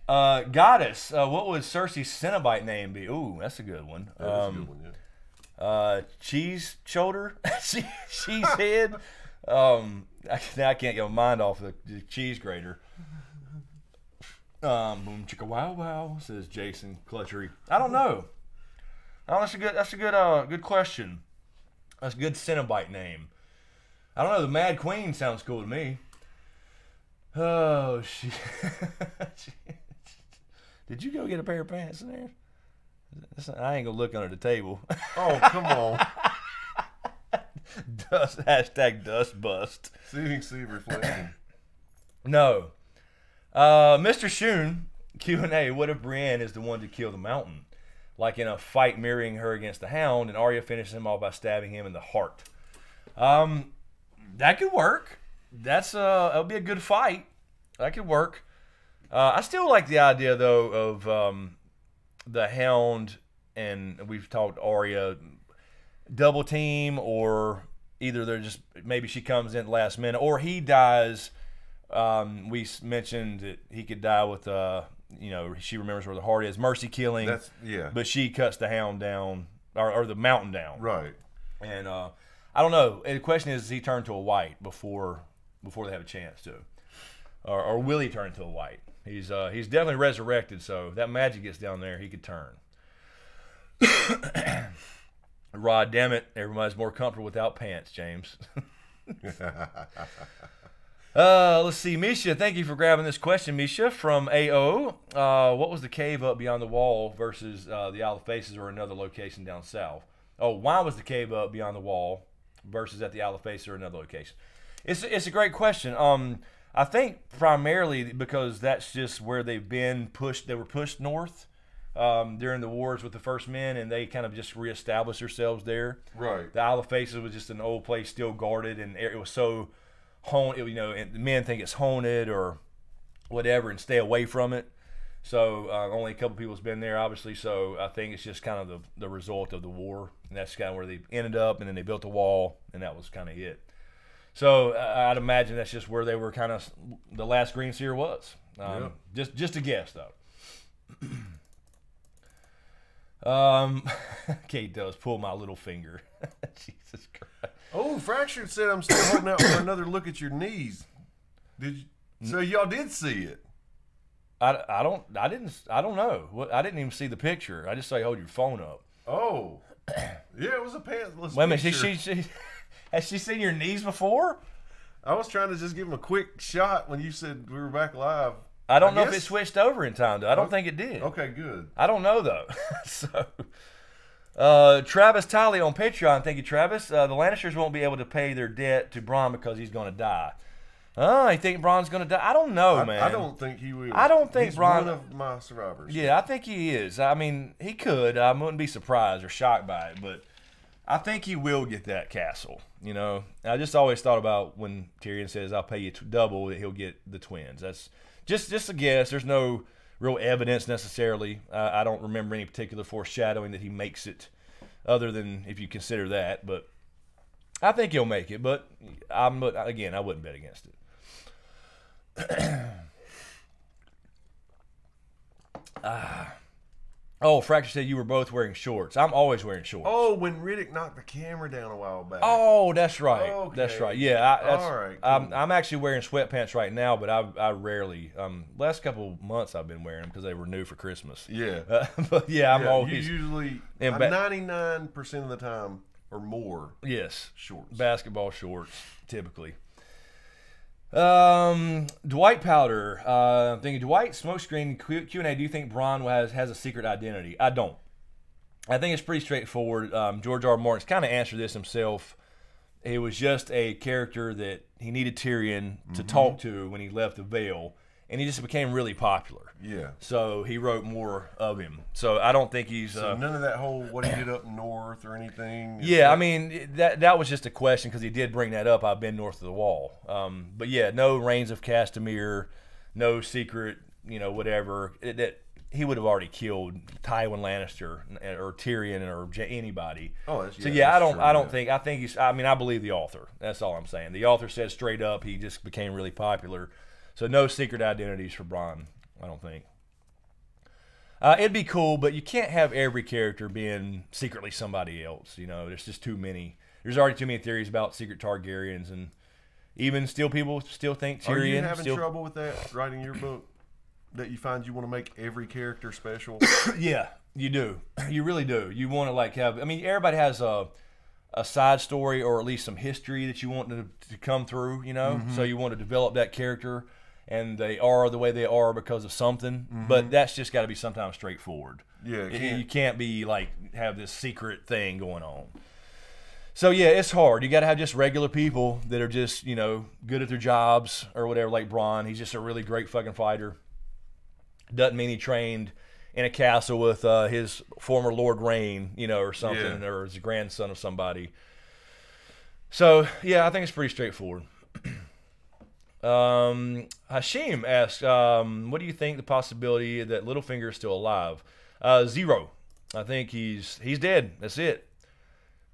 B: Goddess. What would Cersei's Cenobite name be? Ooh, that's a good one.
C: That's a good one, yeah.
B: Cheese shoulder, cheese head. I can't get my mind off the cheese grater. Boom chicka wow wow, says Jason Clutchery. I don't know. Oh, that's a good question. That's a good Cenobite name. I don't know. The Mad Queen sounds cool to me. Oh shit! Did you go get a pair of pants in there? I ain't gonna look under the table.
C: Oh, come on.
B: Dust bust.
C: See if you can see reflection.
B: No. Mr. Shun, Q&A, what if Brienne is the one to kill the Mountain? Like in a fight mirroring her against the Hound, and Arya finishes him off by stabbing him in the heart. That could work. That'll be a good fight. That could work. I still like the idea, though, of the Hound, and we've talked Arya double team, or either they're just, maybe she comes in last minute, or he dies. We mentioned that he could die with she remembers where the heart is, mercy killing.
C: That's, yeah.
B: But she cuts the Hound down, or the Mountain down.
C: Right.
B: And I don't know. And the question is, does he turn to a white before they have a chance to, or will he turn to a white? He's definitely resurrected, so if that magic gets down there, he could turn. Rod, damn it, everybody's more comfortable without pants, James. Let's see, Misha, thank you for grabbing this question, Misha, from AO. What was the cave up beyond the wall versus the Isle of Faces or another location down south? Oh, why was the cave up beyond the wall versus at the Isle of Faces or another location? It's a great question. I think primarily because that's just where they've been pushed. They were pushed north during the wars with the First Men, and they kind of just reestablished themselves there.
C: Right.
B: The Isle of Faces was just an old place, still guarded, and it was so haunted. And the men think it's haunted or whatever, and stay away from it. So only a couple people's been there, obviously. So I think it's just kind of the result of the war, and that's kind of where they ended up. And then they built a wall, and that was kind of it. So I'd imagine that's just where they were kind of, the last Green Seer was. Just a guess, though. Kate does pull my little finger. Jesus Christ.
C: Oh, Fractured said I'm still holding out for another look at your knees. Did you? So y'all did see it.
B: I don't know. I didn't even see the picture. I just saw you hold your phone up.
C: Oh, yeah, it was a pantsless.
B: Wait a minute,
C: picture.
B: has she seen your knees before?
C: I was trying to just give him a quick shot when you said we were back live.
B: I don't know if it switched over in time, though. I don't think it did.
C: Okay, good.
B: I don't know, though. So, Travis Talley on Patreon. Thank you, Travis. The Lannisters won't be able to pay their debt to Bronn because he's going to die. Oh, you think Bronn's going to die? I don't know, man.
C: I don't think he will.
B: I don't think
C: he's
B: Bronn...
C: one of my survivors.
B: Yeah, I think he is. I mean, he could. I wouldn't be surprised or shocked by it, but I think he will get that castle, you know. I just always thought about when Tyrion says, I'll pay you double, that he'll get the twins. That's just a guess. There's no real evidence necessarily. I don't remember any particular foreshadowing that he makes it, other than if you consider that. But I think he'll make it. But again, I wouldn't bet against it. Oh, Fracture said you were both wearing shorts. I'm always wearing shorts.
C: Oh, when Riddick knocked the camera down a while back.
B: Oh, that's right.
C: Okay.
B: That's right. Yeah,
C: all right. Cool.
B: I'm actually wearing sweatpants right now, but I rarely. Last couple of months I've been wearing them because they were new for Christmas.
C: Yeah.
B: But yeah, I'm always.
C: You usually 99% of the time or more.
B: Yes.
C: Shorts.
B: Basketball shorts, typically. Dwight Powder. I'm thinking, Dwight, SmokeScreen, Q&A, do you think Bronn has a secret identity? I don't. I think it's pretty straightforward. George R. Martin's kind of answered this himself. He was just a character that he needed Tyrion to talk to when he left the Vale, and he just became really popular.
C: Yeah.
B: So he wrote more of him. So I don't think he's...
C: So none of that whole what he did up north or anything?
B: Yeah, I mean, that was just a question because he did bring that up. I've been north of the wall. But yeah, no Reigns of Castamere, no secret, whatever. That he would have already killed Tywin Lannister or Tyrion or anybody.
C: Oh, that's,
B: so yeah, I don't think. I think he's. I mean, I believe the author. That's all I'm saying. The author said straight up he just became really popular. So no secret identities for Bronn, I don't think. It'd be cool, but you can't have every character being secretly somebody else. There's just too many. There's already too many theories about secret Targaryens, and even still people still think Tyrion.
C: Are you having trouble with that writing your book? That you find you want to make every character special?
B: Yeah, you do. You really do. You want to have. I mean, everybody has a side story or at least some history that you want to come through. So you want to develop that character. And they are the way they are because of something, but that's just got to be sometimes straightforward.
C: Yeah,
B: you can't be have this secret thing going on. So yeah, it's hard. You got to have just regular people that are just good at their jobs or whatever. Like Bronn, he's just a really great fucking fighter. Doesn't mean he trained in a castle with his former Lord Rain, or something, or is a grandson of somebody. So yeah, I think it's pretty straightforward. Hashim asks, what do you think the possibility that Littlefinger is still alive? 0. I think he's dead. That's it.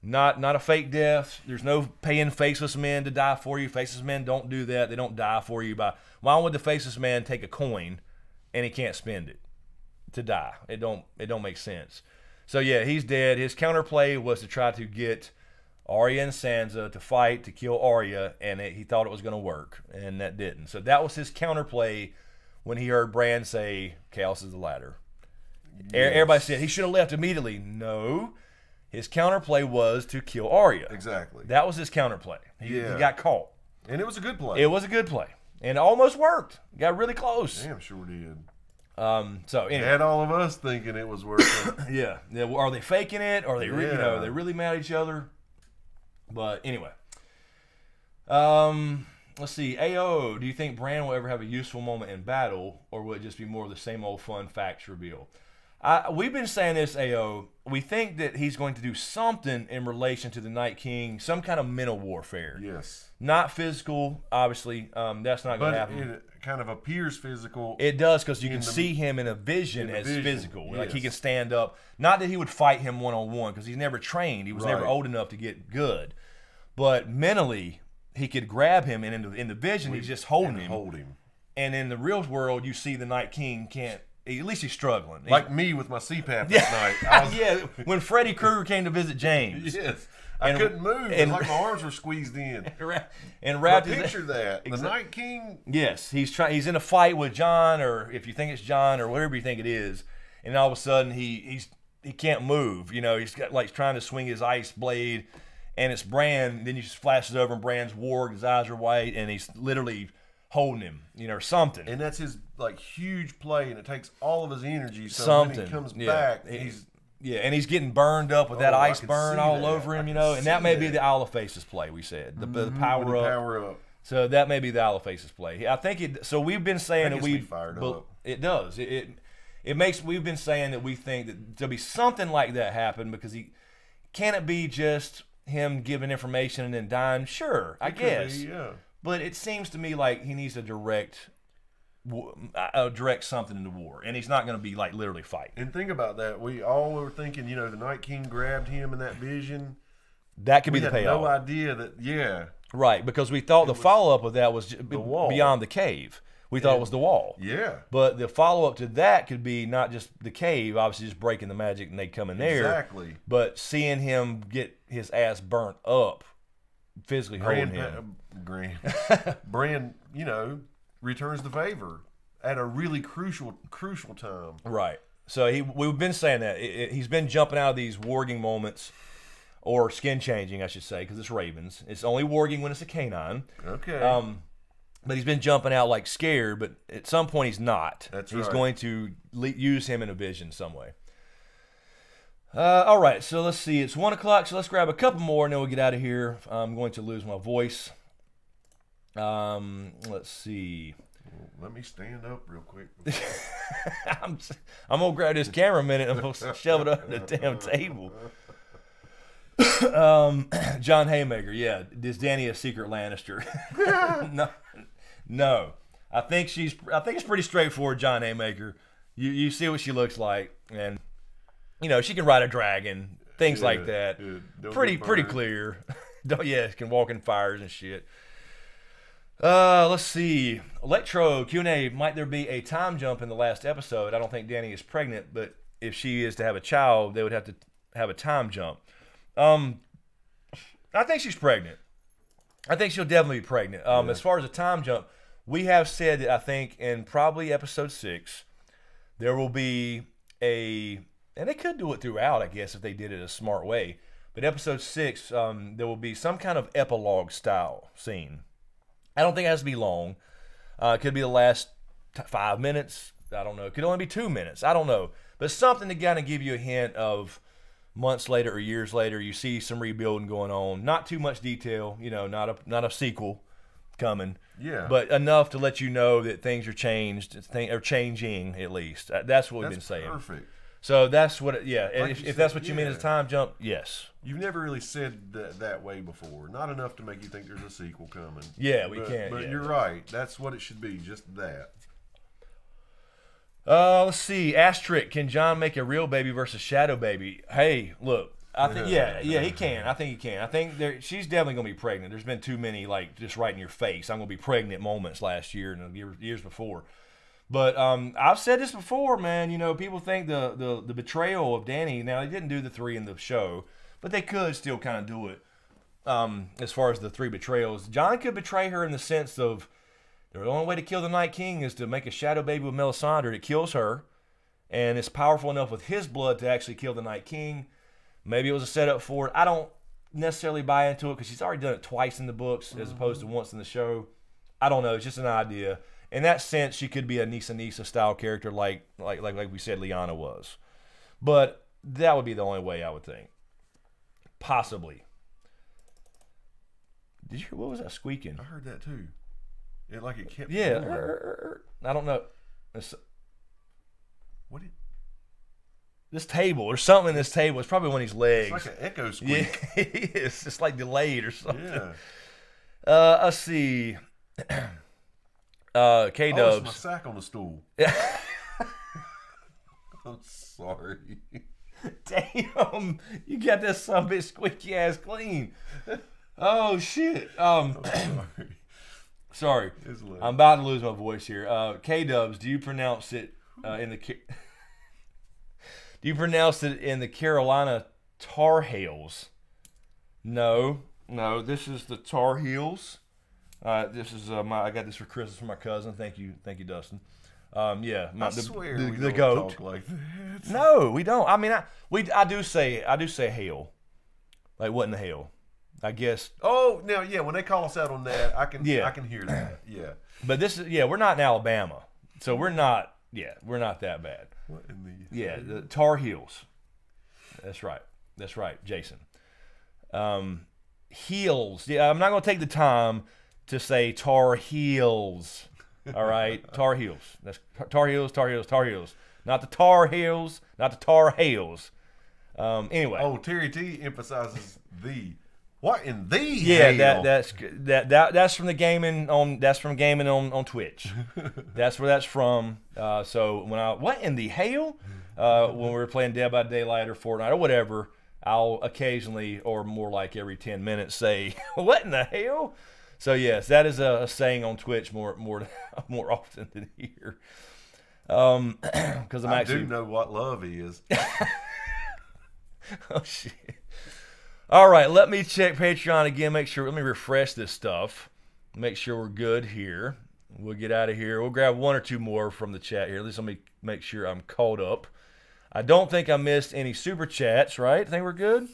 B: Not a fake death. There's no paying faceless men to die for you. Faceless men don't do that. They don't die for you. Why would the faceless man take a coin and he can't spend it to die? It don't make sense. So yeah, he's dead. His counterplay was to try to get Arya and Sansa to fight to kill Arya, and he thought it was going to work, and that didn't. So that was his counterplay when he heard Bran say, "Chaos is the ladder." Yes. Everybody said he should have left immediately. No, his counterplay was to kill Arya.
C: Exactly.
B: That was his counterplay. He got caught,
C: and it was a good play.
B: It was a good play, and it almost worked. Got really close.
C: Damn sure did.
B: So anyway,
C: had all of us thinking it was working.
B: Yeah. Are they faking it? Are they they really mad at each other? But anyway, let's see. AO, do you think Bran will ever have a useful moment in battle, or will it just be more of the same old fun facts reveal? We've been saying this, AO. We think that he's going to do something in relation to the Night King, some kind of mental warfare.
C: Yes. Not
B: physical, obviously. That's not going to happen.
C: It kind of appears physical.
B: It does, because you can see him in a vision as physical. Yes. Like he can stand up. Not that he would fight him one-on-one, because he's never trained. He was never old enough to get good. But mentally, he could grab him, and in the vision, he's just holding him.
C: Hold him.
B: And in the real world, you see the Night King can't at least he's struggling.
C: Like me with my CPAP that night.
B: Yeah, when Freddy Krueger came to visit James.
C: Yes. I couldn't move. It was like my arms were squeezed in.
B: And wrapped
C: but picture that. The Night King.
B: Yes, he's in a fight with John, or if you think it's John, or whatever you think it is, and all of a sudden he can't move. You know, he's got like trying to swing his ice blade, and it's Bran. Then he just flashes over, and Bran's warged. His eyes are white, and he's literally holding him, you know, or something.
C: And that's his like huge play, and it takes all of his energy. So
B: something.
C: when he comes back,
B: and he's getting burned up with that ice burn all
C: that.
B: over him, you know, and that may be the Isle of Faces play. We said the power up. So that may be the Isle of Faces play. I think it. So we've been saying that we
C: fired up.
B: It does. It makes. We've been saying that we think that there'll be something like that happen because can it be just him giving information and then dying? Sure, I guess.
C: Yeah.
B: But it seems to me like he needs to direct something in the war, and he's not going to be like literally fighting.
C: And think about that. We all were thinking, you know, the Night King grabbed him in that vision.
B: That could be the payoff.
C: No idea that.
B: Right, because we thought the follow up of that was the wall beyond the cave. We thought it was the wall.
C: Yeah.
B: But the follow up to that could be not just the cave, obviously just breaking the magic and they come in there.
C: Exactly.
B: But seeing him get his ass burnt up, physically holding him.
C: Bran, you know, returns the favor at a really crucial time.
B: Right. So we've been saying that. He's been jumping out of these warging moments, or skin changing, I should say, because it's ravens. It's only warging when it's a canine.
C: Okay.
B: But he's been jumping out like scared, but at some point he's not. He's going to use him in a vision some way. All right, so let's see. It's 1 o'clock, so let's grab a couple more, and then we'll get out of here. I'm going to lose my voice. Let's see.
C: Let me stand up real quick.
B: I'm going to grab this camera a minute, and I'm going to shove it under the damn table. John Haymaker, yeah. Is Dany a secret Lannister? No. I think it's pretty straightforward, John Haymaker. You see what she looks like, and you know she can ride a dragon, things like that. Pretty clear. Can walk in fires and shit. Let's see. Electro Q&A. Might there be a time jump in the last episode? I don't think Dany is pregnant, but if she is to have a child, they would have to have a time jump. I think she's pregnant. I think she'll definitely be pregnant. As far as a time jump, we have said that I think in probably episode 6, there will be and they could do it throughout, I guess, if they did it a smart way. But episode 6, there will be some kind of epilogue style scene. I don't think it has to be long. It could be the last 5 minutes. I don't know. It could only be 2 minutes. I don't know. But something to kind of give you a hint of months later or years later, you see some rebuilding going on. Not too much detail, you know, not a sequel coming.
C: Yeah.
B: But enough to let you know that things are changed, or changing at least. That's what we've been saying.
C: Perfect.
B: So that's what, like if that's what you mean as a time jump, yes.
C: You've never really said that way before. Not enough to make you think there's a sequel coming.
B: Yeah, we can't.
C: But you're right. That's what it should be, just that.
B: Let's see. Asterisk, can John make a real baby versus shadow baby? Hey, look. I think he can. I think he can. I think she's definitely going to be pregnant. There's been too many like just right in your face. I'm going to be pregnant moments last year and the years before. But I've said this before, man. You know, people think the betrayal of Dany. Now they didn't do the 3 in the show, but they could still kind of do it. As far as the 3 betrayals, John could betray her in the sense of the only way to kill the Night King is to make a shadow baby with Melisandre that kills her, and it's powerful enough with his blood to actually kill the Night King. Maybe it was a setup for it. I don't necessarily buy into it because she's already done it twice in the books as opposed to once in the show. I don't know. It's just an idea. In that sense, she could be a Nisa style character like we said Lyanna was. But that would be the only way I would think. Possibly. Did you hear, what was that squeaking?
C: I heard that too. It kept.
B: Yeah. I don't know.
C: What?
B: This table. There's something in this table. It's probably one of his legs.
C: It's like an echo squeak.
B: Yeah, it's just like delayed or something.
C: Yeah.
B: Let's see. K-Dubs.
C: Oh, it's my sack on the stool. I'm sorry.
B: Damn, you got that son of a bitch squeaky ass clean. Oh shit. Sorry. I'm about to lose my voice here. K-Dubs, do you pronounce it in the. Do you pronounce it in the Carolina Tar Heels? No. This is the Tar Heels. This is I got this for Christmas from my cousin. Thank you, Dustin. Yeah,
C: I swear we
B: the
C: don't
B: goat.
C: talk like that.
B: No, we don't. I mean, I do say hail. Like what in the hell? I guess.
C: Oh, now yeah, when they call us out on that, I can hear that. Yeah.
B: But this is we're not in Alabama, so we're not that bad.
C: What in the
B: the Tar Heels. That's right, Jason. Heels. Yeah, I'm not going to take the time to say Tar Heels. All right, Tar Heels. That's Tar Heels. Not the Tar Heels. Not the Tar Heels. Anyway.
C: Oh, Terry T emphasizes the. What in the
B: Yeah,
C: hell?
B: that's from the gaming on. That's from gaming on Twitch. That's where that's from. So what in the hell? When we were playing Dead by Daylight or Fortnite or whatever, I'll occasionally, or more like every 10 minutes, say what in the hell. So yes, that is a saying on Twitch more often than here. Because I
C: do know what love is.
B: Oh shit. All right, let me check Patreon again. Let me refresh this stuff. Make sure we're good here. We'll get out of here. We'll grab one or two more from the chat here. At least let me make sure I'm caught up. I don't think I missed any super chats, right? I think we're good.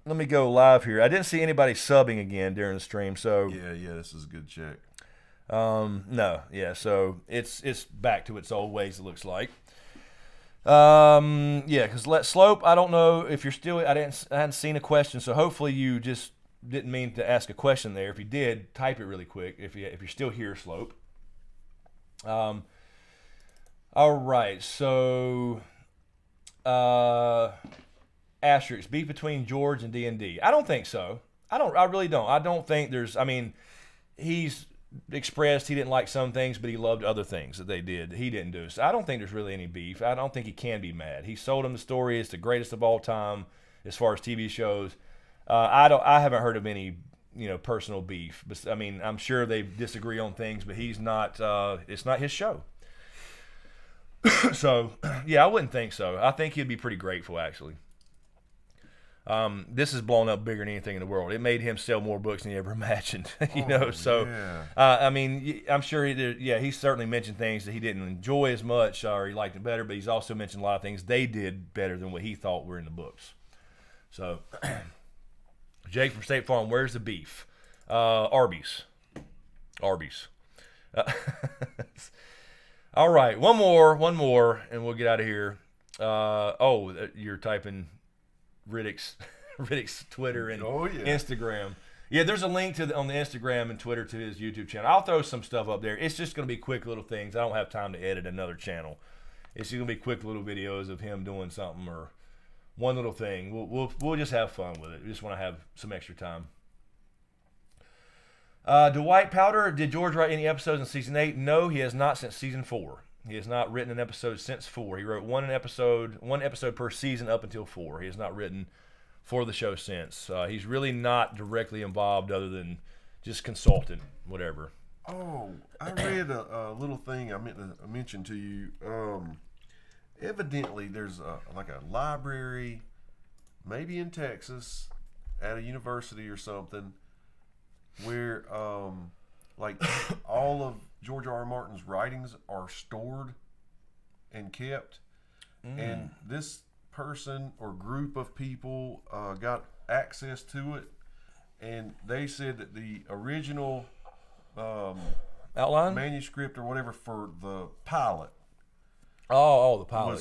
B: Let me go live here. I didn't see anybody subbing again during the stream, so
C: Yeah, this is a good check.
B: no, yeah, so it's back to its old ways. It looks like. Yeah, because Slope, I don't know if you're still. I hadn't seen a question, so hopefully you just didn't mean to ask a question there. If you did, type it really quick. If you're still here, Slope. All right, so asterisk beef between George and D&D. I don't think so. I really don't. I don't think there's. I mean, he's expressed he didn't like some things, but he loved other things that they did. He didn't do. So I don't think there's really any beef. I don't think he can be mad. He sold him the story. It's the greatest of all time as far as TV shows. I haven't heard of any personal beef. But I mean, I'm sure they disagree on things, but he's not. It's not his show. So yeah, I wouldn't think so. I think he'd be pretty grateful actually. This is blown up bigger than anything in the world. It made him sell more books than he ever imagined, So,
C: yeah.
B: I mean, I'm sure he certainly mentioned things that he didn't enjoy as much or he liked it better, but he's also mentioned a lot of things they did better than what he thought were in the books. So, Jake from State Farm, where's the beef? Arby's. All right, one more, and we'll get out of here. You're typing Riddick's Twitter and Instagram. Yeah, there's a link on the Instagram and Twitter to his YouTube channel. I'll throw some stuff up there. It's just going to be quick little things. I don't have time to edit another channel. It's just going to be quick little videos of him doing something or one little thing. We'll just have fun with it. We just want to have some extra time. Dwight Powder, did George write any episodes in season 8? No, he has not since season 4. He has not written an episode since 4. He wrote one episode per season up until 4. He has not written for the show since. He's really not directly involved other than just consulting, whatever.
C: Oh, I read a little thing I meant to mention to you. Evidently, there's like a library, maybe in Texas, at a university or something, where like all of George R.R. Martin's writings are stored and kept, and this person or group of people got access to it, and they said that the original
B: outline
C: manuscript or whatever for the pilot
B: the pilot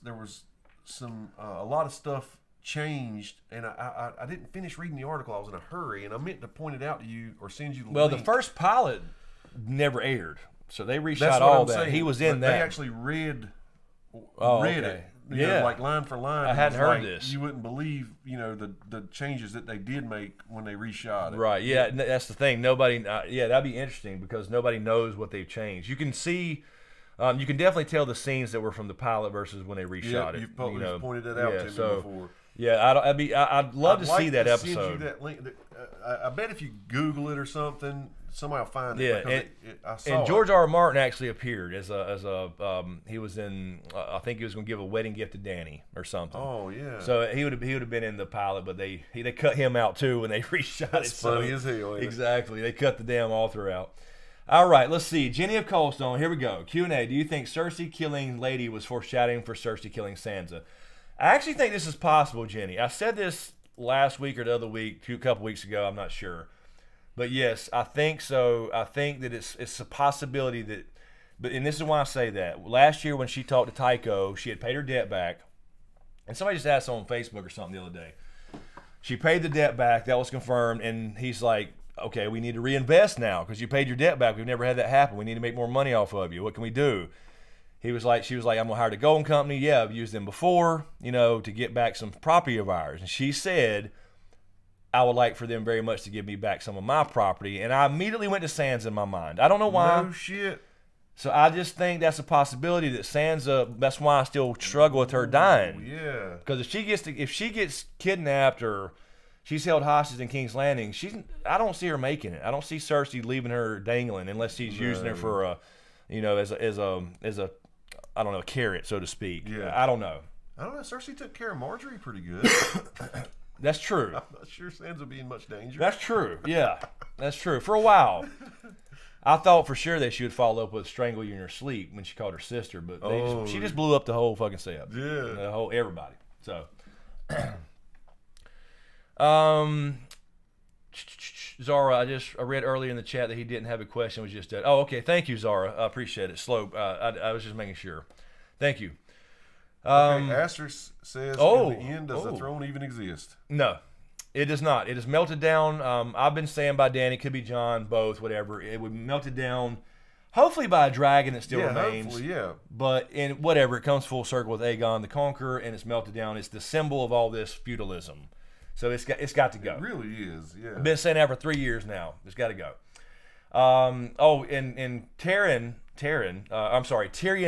C: there was some a lot of stuff changed, and I didn't finish reading the article. I was in a hurry, and I meant to point it out to you or send you the link.
B: The first pilot never aired, so they reshot all that.
C: Saying.
B: He was in that.
C: They actually read it. Like line for line.
B: I hadn't heard this.
C: You wouldn't believe, the changes that they did make when they reshot it.
B: Right. Yeah, that's the thing. Nobody. That'd be interesting because nobody knows what they've changed. You can see. You can definitely tell the scenes that were from the pilot versus when they reshot it.
C: You've pointed that out to me before.
B: Yeah, I'd love to see that episode.
C: Send you that link. I bet if you Google it or something, somebody will find it.
B: Yeah,
C: because I saw
B: and George R. R. Martin actually appeared as a he was in I think he was going to give a wedding gift to Danny or something.
C: Oh yeah.
B: So he would have been in the pilot, but they cut him out too when they reshot
C: That's
B: it.
C: funny as hell. Ain't it?
B: Exactly, they cut the damn author out. All right, let's see. Jenny of Coldstone. Here we go. Q&A. Do you think Cersei killing Lady was foreshadowing for Cersei killing Sansa? I actually think this is possible, Jenny. I said this last week or the other week, a couple weeks ago. I'm not sure. But yes, I think so. I think that it's a possibility that, and this is why I say that. Last year when she talked to Tycho, she had paid her debt back, and somebody just asked on Facebook or something the other day. She paid the debt back. That was confirmed, and he's like, okay, we need to reinvest now because you paid your debt back. We've never had that happen. We need to make more money off of you. What can we do? She was like, I'm going to hire the Golden Company. Yeah, I've used them before, to get back some property of ours. And she said, I would like for them very much to give me back some of my property. And I immediately went to Sansa in my mind. I don't know why.
C: No shit.
B: So I just think that's a possibility that Sansa, that's why I still struggle with her dying.
C: Yeah.
B: Because if she gets kidnapped or she's held hostage in King's Landing, I don't see her making it. I don't see Cersei leaving her dangling unless she's using her for a, as a I don't know, a carrot, so to speak.
C: Yeah.
B: I don't know.
C: I don't know. Cersei took care of Marjorie pretty good.
B: That's true.
C: I'm not sure Sansa would be in much danger.
B: That's true. Yeah, that's true. For a while, I thought for sure that she would follow up with strangle you in her sleep when she called her sister, but she just blew up the whole fucking set.
C: Yeah.
B: The whole everybody. So. Zara, I read earlier in the chat that he didn't have a question. Was just dead. Oh, okay. Thank you, Zara. I appreciate it. Slow. I was just making sure. Thank you.
C: Okay, Asterisk says, in the end, does the throne even exist?
B: No, it does not. It is melted down. I've been saying by Danny, could be John, both, whatever. It would melt it down, hopefully by a dragon that still remains.
C: Hopefully, yeah.
B: But in whatever, it comes full circle with Aegon the Conqueror, and it's melted down. It's the symbol of all this feudalism. So it's got to go.
C: It really is, yeah.
B: I've been saying that for 3 years now. It's got to go. And Tyrion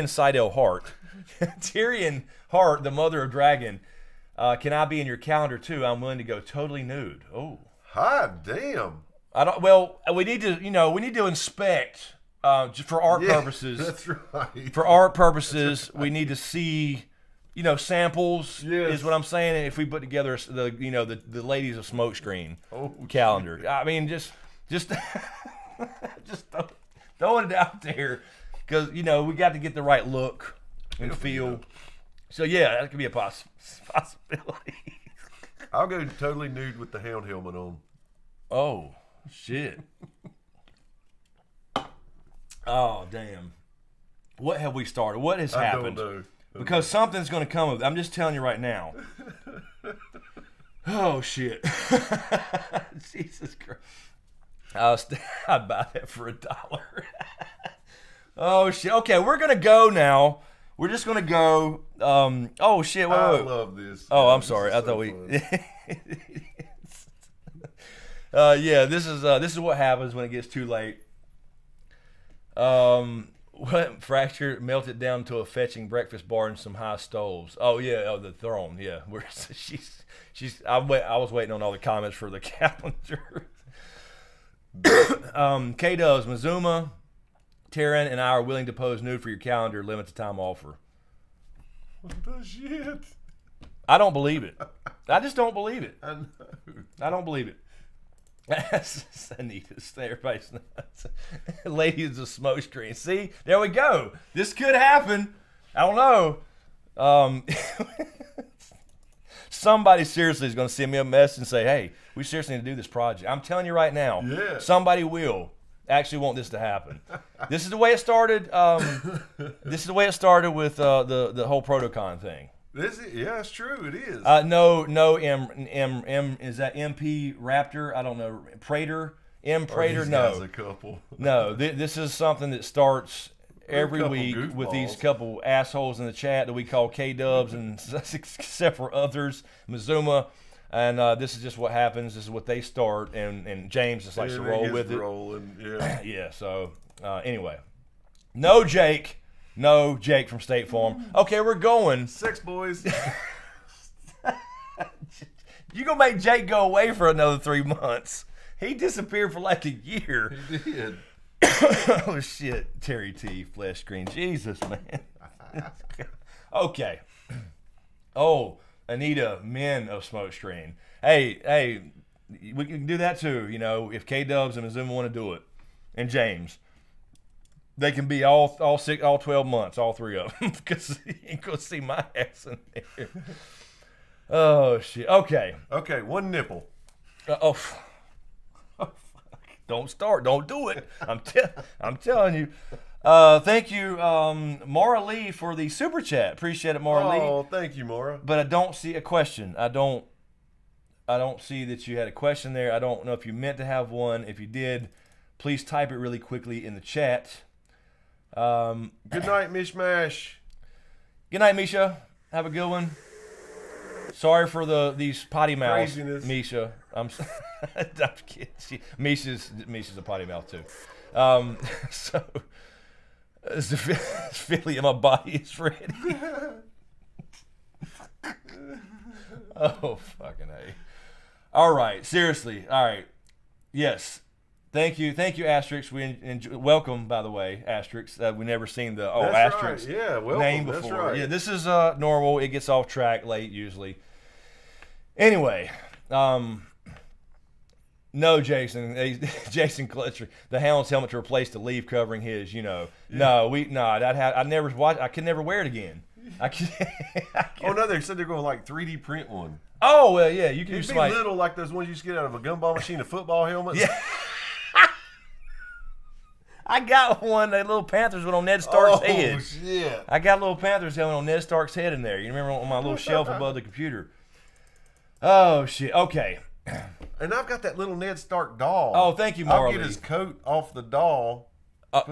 B: Seidel Hart. Tyrion Hart, the mother of dragon. Can I be in your calendar too? I'm willing to go totally nude. Oh.
C: Hot damn.
B: We need to inspect for art purposes.
C: That's right.
B: For art purposes, we need to see samples is what I'm saying. And if we put together the ladies of SmokeScreen calendar, shit. I mean, just just throwing it out there because we got to get the right look and feel. So yeah, that could be a possibility.
C: I'll go totally nude with the hound helmet on.
B: Oh shit! Oh damn! What have we started? What has happened?
C: I don't know.
B: Because something's going to come of it. I'm just telling you right now. Oh, shit. Jesus Christ. I'd buy that for $1. Oh, shit. Okay, we're going to go now. We're just going to go. Oh, shit. Wait.
C: I love this.
B: Oh, I'm sorry. I thought we... yeah, this is what happens when it gets too late. What fracture melted down to a fetching breakfast bar and some high stoves. Oh yeah, the throne. Yeah, where she's. I was waiting on all the comments for the calendar. K-Dubs, Mazuma, Taryn, and I are willing to pose nude for your calendar. Limited time offer.
C: What the shit?
B: I don't believe it. I just don't believe it.
C: I know.
B: I don't believe it. Anita's everybody's nuts. Ladies of SmokeScreen. See, there we go. This could happen. I don't know. Somebody seriously is going to send me a message and say, "Hey, we seriously need to do this project." I'm telling you right now.
C: Yeah.
B: Somebody will actually want this to happen. This is the way it started. This is the way it started with the whole Protocon thing.
C: Yeah, it's true. It is.
B: No, M is that MP Raptor? I don't know. Prater, M Prater. No,
C: a couple.
B: No. This is something that starts every week
C: goofballs
B: with these couple assholes in the chat that we call K-Dubs and except for others, Mazuma, and this is just what happens. This is what they start, and James just likes to roll with it.
C: Rolling, yeah.
B: Yeah. So anyway, no Jake from State Farm. Okay, we're going.
C: Sex boys.
B: You gonna make Jake go away for another 3 months? He disappeared for like a year.
C: He did.
B: Oh shit, Terry T, flesh screen. Jesus, man. Okay. Oh, Anita, men of SmokeScreen. Hey, we can do that too. You know, if K-Dubs and Azuma want to do it, and James, they can be all 12 months, all three of them, because you ain't gonna see my ass in there. Oh shit. Okay.
C: Okay, one nipple.
B: Oh, fuck. Don't start. Don't do it. I'm telling you. Thank you, Maura Lee, for the super chat. Appreciate it, Maura Lee.
C: Oh, thank you, Maura.
B: But I don't see a question. I don't see that you had a question there. I don't know if you meant to have one. If you did, please type it really quickly in the chat.
C: Good night, Mishmash.
B: Good night, Misha. Have a good one. Sorry for these potty mouths,
C: Craziness.
B: Misha. I'm kidding. Misha's a potty mouth too. So the feeling in my body is ready. Oh fucking A. All right, seriously. All right. Yes. Thank you, Asterix. Welcome, by the way, Asterix. We never seen the
C: That's
B: Asterix
C: right. Yeah, welcome.
B: name
C: That's
B: before.
C: right.
B: Yeah, this is normal. It gets off track late usually. Anyway, no, Jason Clutcher, the Hound's helmet to replace the leaf covering his. You know,
C: Yeah.
B: I never watch. I could never wear it again. I can't.
C: Oh no, they said they're going to like 3D print one.
B: Oh well, yeah, you can
C: It'd
B: do
C: be
B: like
C: little, like those ones you used to get out of a gumball machine, a football helmet.
B: Yeah. I got one. That little Panthers one on Ned Stark's head.
C: Oh shit!
B: I got a little Panthers helmet on Ned Stark's head in there. You remember on my little shelf above the computer? Oh shit. Okay.
C: And I've got that little Ned Stark doll.
B: Oh, thank you,
C: I'll
B: Marley.
C: get his coat off the doll. Put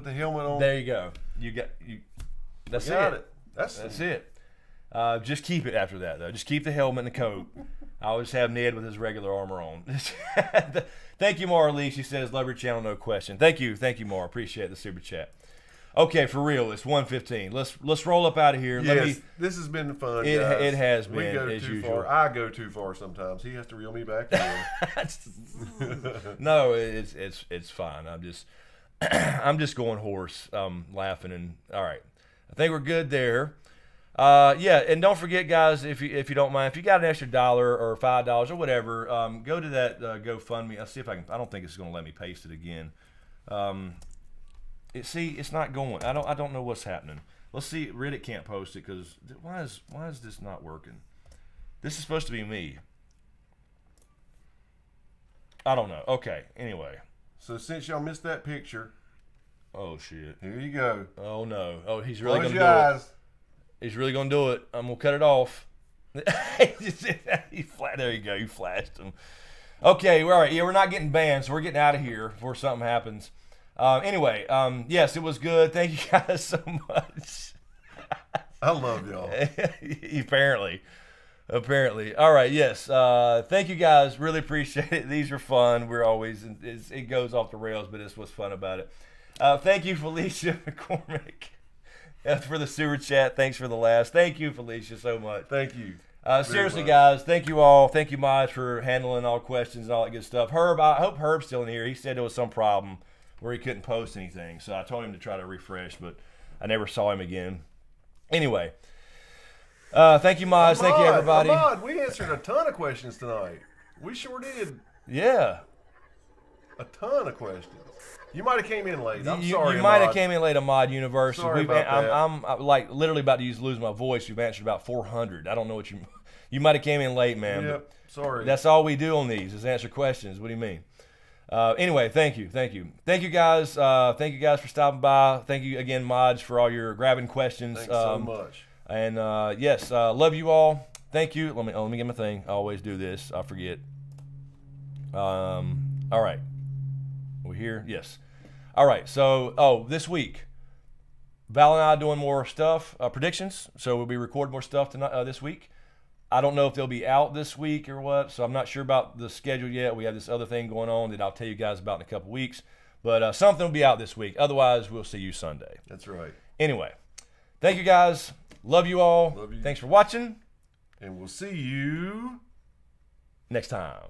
C: the helmet on.
B: There you go. That's
C: Got
B: it.
C: it. That's
B: it. Just keep it after that though. Just keep the helmet and the coat. I always have Ned with his regular armor on. Thank you, Maura Lee. She says, "Love your channel, no question." Thank you, Maura. Appreciate the super chat. Okay, for real, it's 1:15. Let's roll up out of here.
C: Yes, this has been fun.
B: It
C: guys.
B: has
C: We
B: been,
C: go
B: as
C: too
B: usual.
C: far. I go too far sometimes. He has to reel me back in.
B: No, it's fine. I'm just going hoarse, laughing, and all right. I think we're good there. Yeah, and don't forget, guys, if you don't mind, if you got an extra $1 or $5 or whatever, go to that GoFundMe. I'll see if I can. I don't think it's going to let me paste it again. It's not going. I don't know what's happening. Let's see. Reddit can't post it because why is this not working? This is supposed to be me. I don't know. Okay. Anyway.
C: So since y'all missed that picture,
B: Oh shit.
C: here you go.
B: Oh no. Oh, he's really
C: Close
B: going to
C: your
B: do it.
C: eyes.
B: He's really going to do it. I'm going to cut it off. There you go. You flashed him. Okay. All right. Yeah, we're not getting banned, so we're getting out of here before something happens. Anyway, yes, it was good. Thank you guys so much.
C: I love y'all.
B: Apparently. All right. Yes. Thank you guys. Really appreciate it. These are fun. We're always, it goes off the rails, but it's what's fun about it. Thank you, Felicia McCormick. For the super chat. Thanks for the laughs. Thank you, Felicia, so much.
C: Thank you.
B: Seriously,
C: much.
B: guys, thank you all. Thank you, Miles, for handling all questions and all that good stuff. Herb, I hope Herb's still in here. He said there was some problem where he couldn't post anything, so I told him to try to refresh, but I never saw him again. Anyway, thank you, Miles. Thank you, everybody.
C: Ahmad, we answered a ton of questions tonight. We sure did.
B: Yeah.
C: A ton of questions. You might have came in late. I'm
B: You
C: sorry,
B: might have
C: Ahmad.
B: came in late on Mod Universe.
C: Sorry about that.
B: I'm like literally about to lose my voice. We've answered about 400. I don't know what you might have came in late, man.
C: Yep. Sorry.
B: That's all we do on these is answer questions. What do you mean? Anyway, thank you guys. Thank you guys for stopping by. Thank you again, Mods, for all your grabbing questions.
C: Thanks so much.
B: And yes, love you all. Thank you. Let me get my thing. I always do this. I forget. All right. Are we here? Yes. All right. So, this week, Val and I doing more stuff, predictions. So we'll be recording more stuff tonight, this week. I don't know if they'll be out this week or what, so I'm not sure about the schedule yet. We have this other thing going on that I'll tell you guys about in a couple weeks. But something will be out this week. Otherwise, we'll see you Sunday.
C: That's right.
B: Anyway, thank you guys. Love you all.
C: Love you.
B: Thanks for watching.
C: And we'll see you
B: Next time.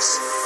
A: Kannapolis.